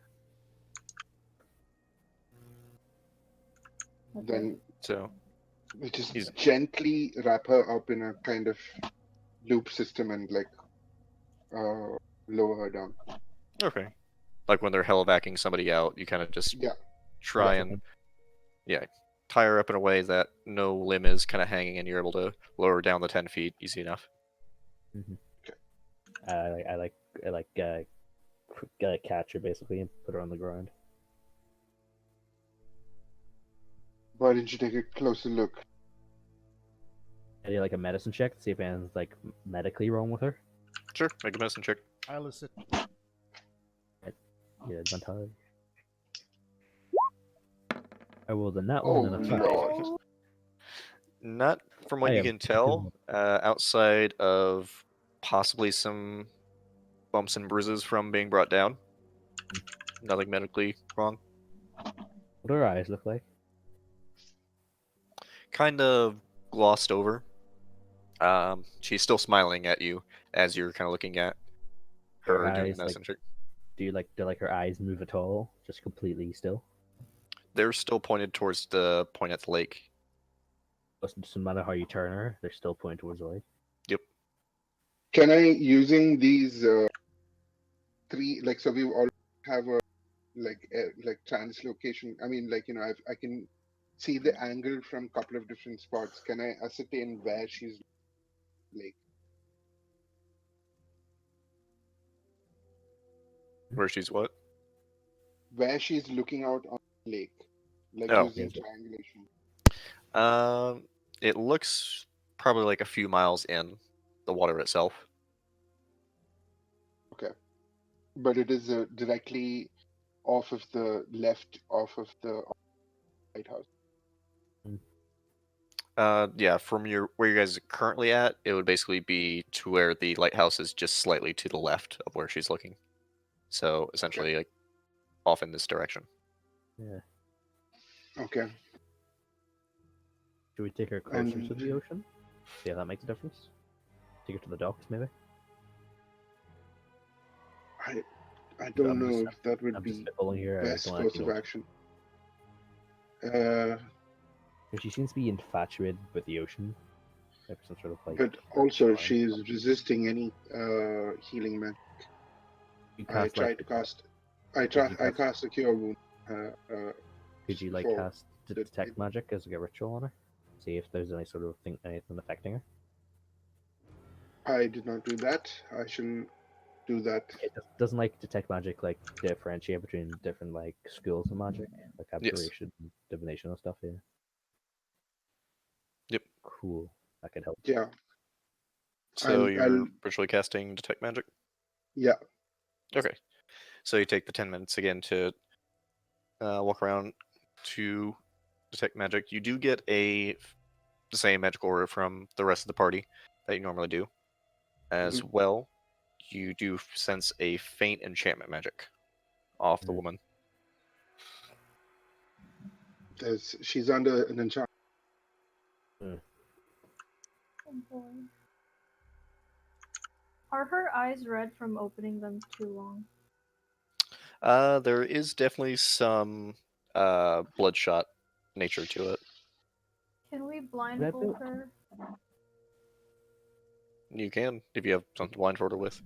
Okay. Then So we just He's- gently wrap her up in a kind of loop system and like lower her down. okay. Like when they're hellvacking somebody out, you kind of just Yeah. try That's and tie her up in a way that no limb is kind of hanging, and you're able to lower her down the 10 feet easy enough. I catch her basically and put her on the ground. Why didn't you take a closer look? I do like a medicine check to see if anything's like medically wrong with her. Sure, make a medicine check. I'll assist. Yeah, advantage. I rolled a nat Oh one and a 5. lord. Not from what I you am can tell, fucking- outside of possibly some bumps and bruises from being brought down. Nothing medically wrong. What do her eyes look like? Kind of glossed over. She's still smiling at you as you're kind of looking at her Her doing eyes, the medicine check. Do her eyes move at all? Just completely still? They're still pointed towards the point at the lake. Doesn't matter how you turn her, they're still pointing towards the lake. Yep. Can I, using these three, like, so we all have a like translocation. I mean, like, I can see the angle from a couple of different spots. Can I ascertain where she's like? Where she's what? Where she's looking out on the lake, like Oh. using Yes. triangulation. It looks probably like a few miles in the water itself. But it is directly off of the lighthouse. Yeah, from where you guys are currently at, it would basically be to where the lighthouse is just slightly to the left of where she's looking. So essentially, like off in this direction. Yeah. Okay. Should we take her closer to And- the ocean? See if that makes a difference? Take her to the docks, maybe? I don't I'm know just- if that would I'm be just spitballing here. I best don't course actually of know. action. She seems to be infatuated with the ocean. Like some sort of like. But also fine. she's resisting any healing magic. You I cast, tried like, to cast. you I cast- cast a cure wound. Could you like for cast the- detect magic as like a ritual on her? See if there's any sort of thing, anything affecting her. I did not do that. I shouldn't do that. Doesn't like detect magic like differentiate between different like schools of magic, like abjuration, divination, and stuff. Yeah. Yep. Cool. That could help. Yeah. So I'll you're virtually casting Detect Magic? yeah. Okay. So you take the 10 minutes again to walk around to Detect Magic. You do get the same magic aura from the rest of the party that you normally do. As well, you do sense a faint enchantment magic off the woman. She's under an enchantment. Oh boy. Are her eyes red from opening them too long? There is definitely some bloodshot nature to it. Can we blindfold her? You can, if you have something to blindfold her with.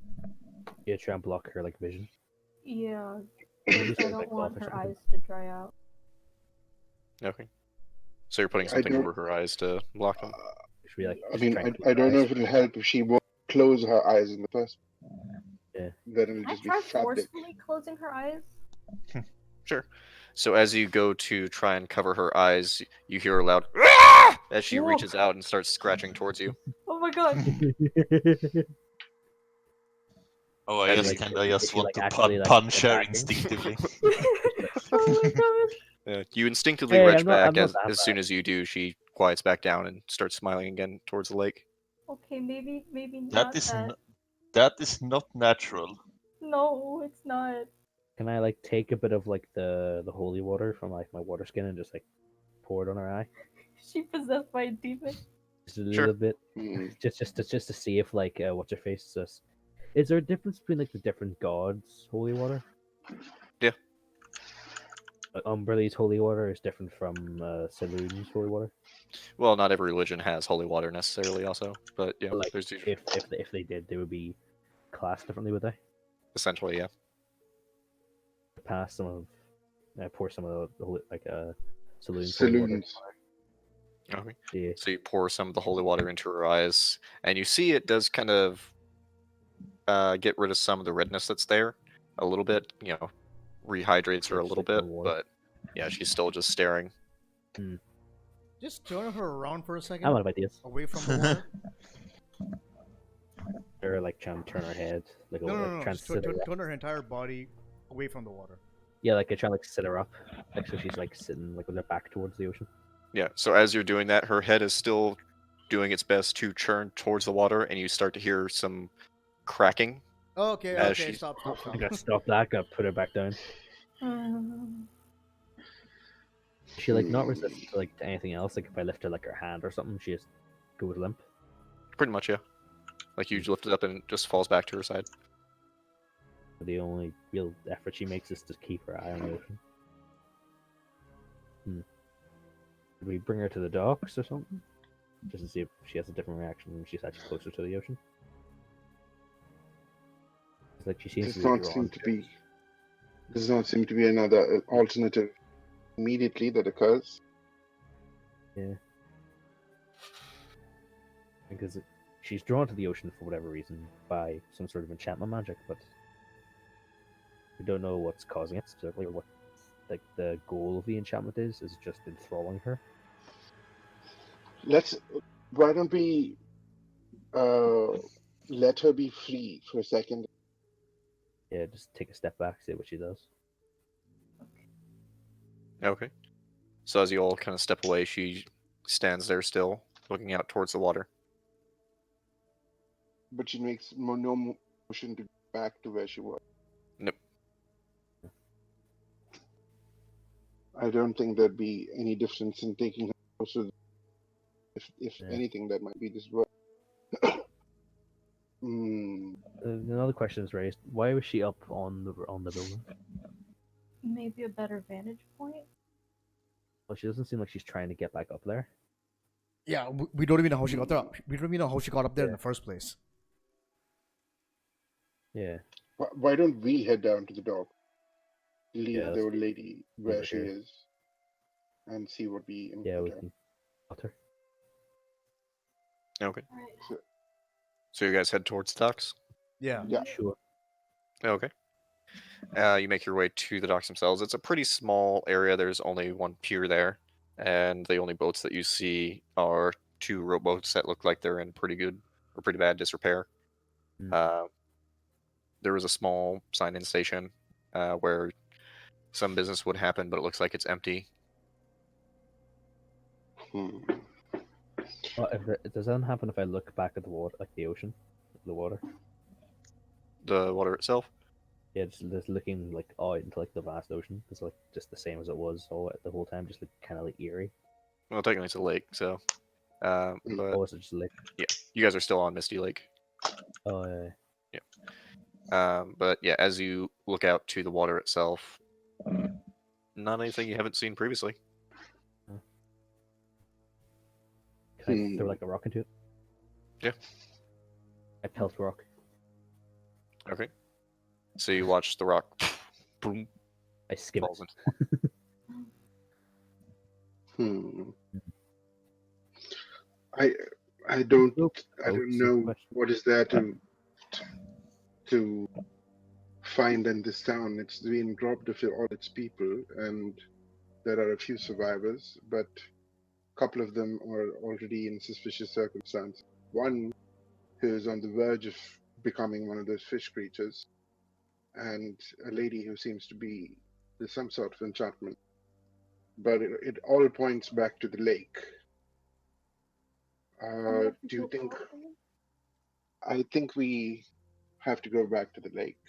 Yeah, try and block her like vision. Yeah, Maybe I something don't like want cloth or her something. eyes to dry out. Okay. So you're putting something over her eyes to block them? Should we, like, I just mean, try and close I her don't know eyes? if it'll help if she won't close her eyes in the first. Yeah. Then it'll Can I just be try fabric. forcefully closing her eyes? Sure. So as you go to try and cover her eyes, you hear a loud "Ah!" as she Whoa. reaches out and starts scratching towards you. Oh my god! Oh, I And just like, kind of is just she, want like, to actually, like, punch her attacking? instinctively. Oh my god! you instinctively Hey, retch I'm not back that as soon as you do. She quiets back down and starts smiling again towards the lake. Okay, maybe That not is that. that is not natural. No, it's not. Can I like take a bit of like the holy water from like my water skin and just like pour it on her eye? She possessed by a demon. Just a Sure. little bit, Hmm. just to see if like what's her face is. Is there a difference between like the different gods' holy water? Yeah. Like Umberlee's holy water is different from Saloon's holy water. Well, not every religion has holy water necessarily, also, but yeah, But, like there's usually, if they did, they would be classed differently, would they? essentially, yeah. Pass some of, pour some of the holy, like Saloon's holy water. Saloons. Okay. Yeah. So you pour some of the holy water into her eyes, and you see it does kind of get rid of some of the redness that's there a little bit. You know, rehydrates her a Just little like the bit, water. but yeah, she's still just staring. Just turn her around for a second, I'm out of ideas. away from the water. Or like trying to turn her head, like No, like, no. trying to Just sit her up. turn her entire body away from the water. Yeah, like I try to like sit her up, like so she's like sitting like with her back towards the ocean. Yeah. So as you're doing that, her head is still doing its best to churn towards the water, and you start to hear some cracking. Okay, As okay, she's- stop. I gotta stop that. Gotta put her back down. Is she like not resistant to like to anything else? Like if I lift her like her hand or something, she just goes limp. Pretty much, yeah. Like you lift it up and it just falls back to her side. The only real effort she makes is to keep her eye on the ocean. Did we bring her to the docks or something? Just to see if she has a different reaction when she's actually closer to the ocean. It's like she seems Does to be not drawn seem to to be. Does not seem to be another alternative immediately that occurs. Yeah. Because she's drawn to the ocean for whatever reason by some sort of enchantment magic, but we don't know what's causing it specifically or what like the goal of the enchantment is. Is it just enthralling her? Why don't we let her be free for a second? Yeah, just take a step back, see what she does. Okay. So as you all kind of step away, she stands there still, looking out towards the water. But she makes no motion to go back to where she was. Nope. I don't think there'd be any difference in taking her closer. If Yeah. anything, that might be this word. Another question is raised: why was she up on the building? Maybe a better vantage point? Well, she doesn't seem like she's trying to get back up there. Yeah, we don't even know how she got there. We don't even know how she got up there in Yeah. the first place. Yeah. Why don't we head down to the dock, leave Yeah, the let's old lady where her she here. is, and see what we Yeah, we encounter? can spot her. Okay. Alright. So you guys head towards the docks? Yeah. Yeah. Sure. Okay. You make your way to the docks themselves. It's a pretty small area. There's only one pier there, and the only boats that you see are two rowboats that look like they're in pretty good or pretty bad disrepair. Mm. There was a small sign-in station where some business would happen, but it looks like it's empty. Hmm. Well, does that happen if I look back at the water, like the ocean, the water? The water itself. Yeah, just looking like out into like the vast ocean. It's like just the same as it was all the whole time, just like kind of like eerie. Well, technically it's a lake, so. But Or is it just like yeah, you guys are still on Misty Lake. oh But yeah, as you look out to the water itself, not anything you haven't seen previously. can I throw like a rock into it? Yeah. I pelt rock. Okay. So you watch the rock, boom, I skim falls it. in. I don't Oh, know question. what is there to find in this town. It's been robbed of all its people, and there are a few survivors, but a couple of them are already in suspicious circumstances. One who is on the verge of becoming one of those fish creatures, and a lady who seems to be there's some sort of enchantment. But it all points back to the lake. Do you think? I think we have to go back to the lake.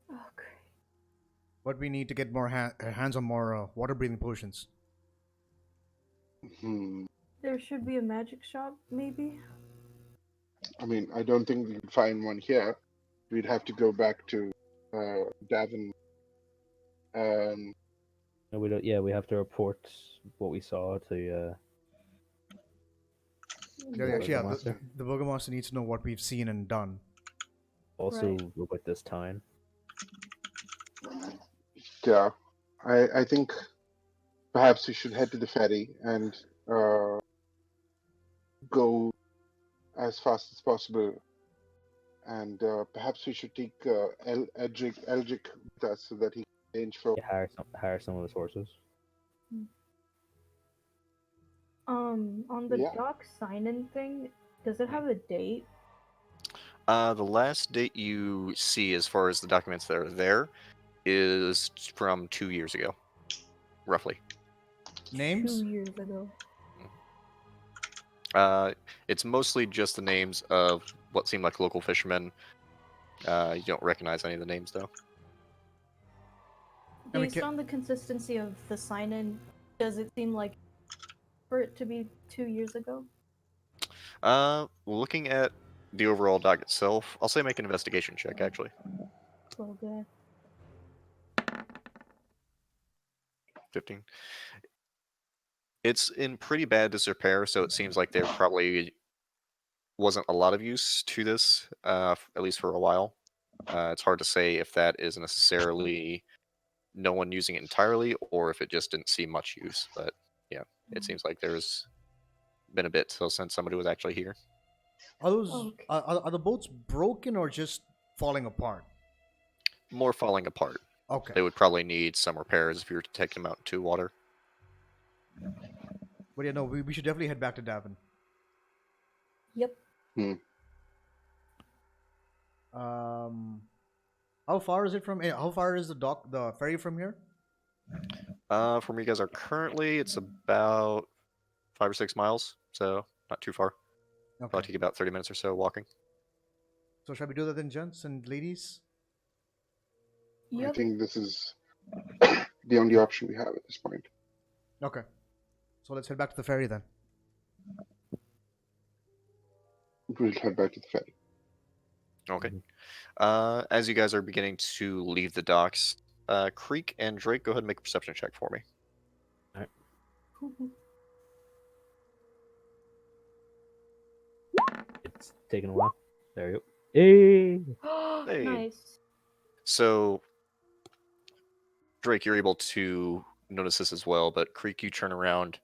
Okay. But we need to get more hands on more water breathing potions. There should be a magic shop, maybe. I mean, I don't think we can find one here. We'd have to go back to Davin. No, we don't. Yeah, we have to report what we saw to. Actually, yeah, Burgomaster. the Burgomaster needs to know what we've seen and done. Also Right. about this town. Yeah, I think perhaps we should head to the ferry and go as fast as possible. And perhaps we should take Eldrick with us so that he can arrange for. Yeah, hire some of his horses. On the Yeah. doc sign-in thing, does it have a date? The last date you see, as far as the documents that are there, is from 2 years ago, roughly. Names? 2 years ago. It's mostly just the names of what seem like local fishermen. You don't recognize any of the names, though. And we Based on the consistency of the sign-in, does it seem like for it to be 2 years ago? Looking at the overall doc itself, I'll say make an investigation check, actually. Well, good. 15. It's in pretty bad disrepair, so it seems like there probably wasn't a lot of use to this, at least for a while. It's hard to say if that is necessarily no one using it entirely, or if it just didn't see much use. But yeah, it seems like there's been a bit since somebody was actually here. Are those Okay. are the boats broken or just falling apart? More falling apart. Okay. They would probably need some repairs if you were to take them out into water. But yeah, no, we should definitely head back to Davin. Yep. How far is it from? How far is the ferry from here? From where you guys are currently, it's about 5 or 6 miles, so not too far. Probably Okay. take about 30 minutes or so walking. So shall we do that then, gents and ladies? I Yep. think this is the only option we have at this point. Okay. So let's head back to the ferry then. We'll head back to the ferry. Okay. As you guys are beginning to leave the docks, Creek and Drake, go ahead and make a perception check for me. It's taking a while. There you go. Hey! Hey. Nice. So, Drake, you're able to notice this as well, but Creek, you turn around,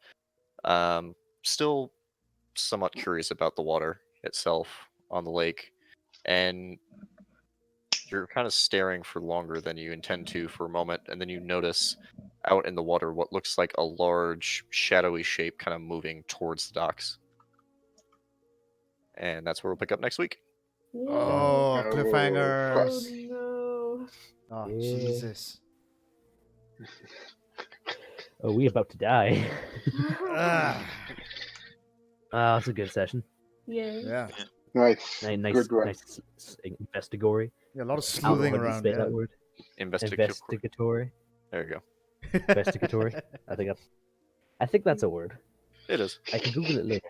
still somewhat curious about the water itself on the lake, and you're kind of staring for longer than you intend to for a moment, and then you notice out in the water what looks like a large, shadowy shape kind of moving towards the docks. And that's where we'll pick up next week. Oh, Oh, cliffhanger. Oh fuck. no. Oh, Yeah. Jesus. Oh, we about to die. Ah, It's a good session. Yay. yeah. Nice. Nice, Good one. nice investigatory. Yeah, a lot of I don't know sleuthing how to around. spell Yeah. that word. Investigatory. There you go. Investigatory. I think that's a word. It is. I can Google it later.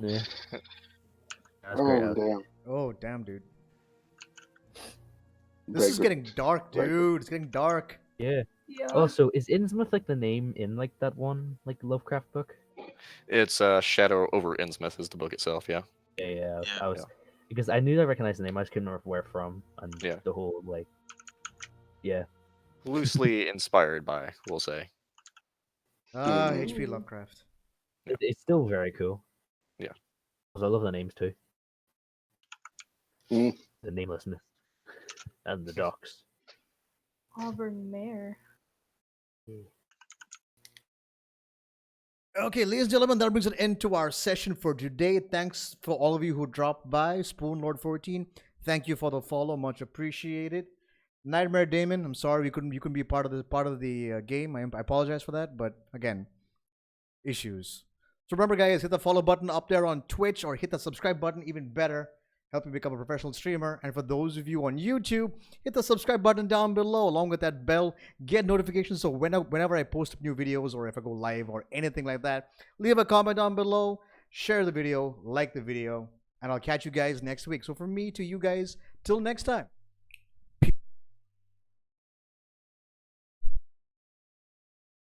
Yeah. That's great. Oh, damn. Oh, damn, dude. This Very is good. getting dark, Very dude. It's getting dark. Yeah. Yeah. Also, is Innsmouth like the name in like that one like Lovecraft book? It's Shadow over Innsmouth is the book itself. Yeah. Yeah. Yeah. I was because I knew I recognized the name. I just couldn't remember where from and Yeah. the whole like. Yeah. Loosely inspired by, we'll say. Ah, Mm. H.P. Lovecraft. It's still very cool. Yeah. 'Cause I love the names too. Mm. The namelessness and the docks. Auburn Mare. Okay, ladies and gentlemen, that brings an end to our session for today. Thanks for all of you who dropped by. Spoonlord14, thank you for the follow, much appreciated. Nightmare Damon, I'm sorry you couldn't be part of the game. I apologize for that, but again, issues. So remember, guys, hit the follow button up there on Twitch, or hit the subscribe button, even better. Help me become a professional streamer. And for those of you on YouTube, hit the subscribe button down below along with that bell. Get notifications so whenever I post new videos or if I go live or anything like that, leave a comment down below, share the video, like the video, and I'll catch you guys next week. So from me to you guys, till next time.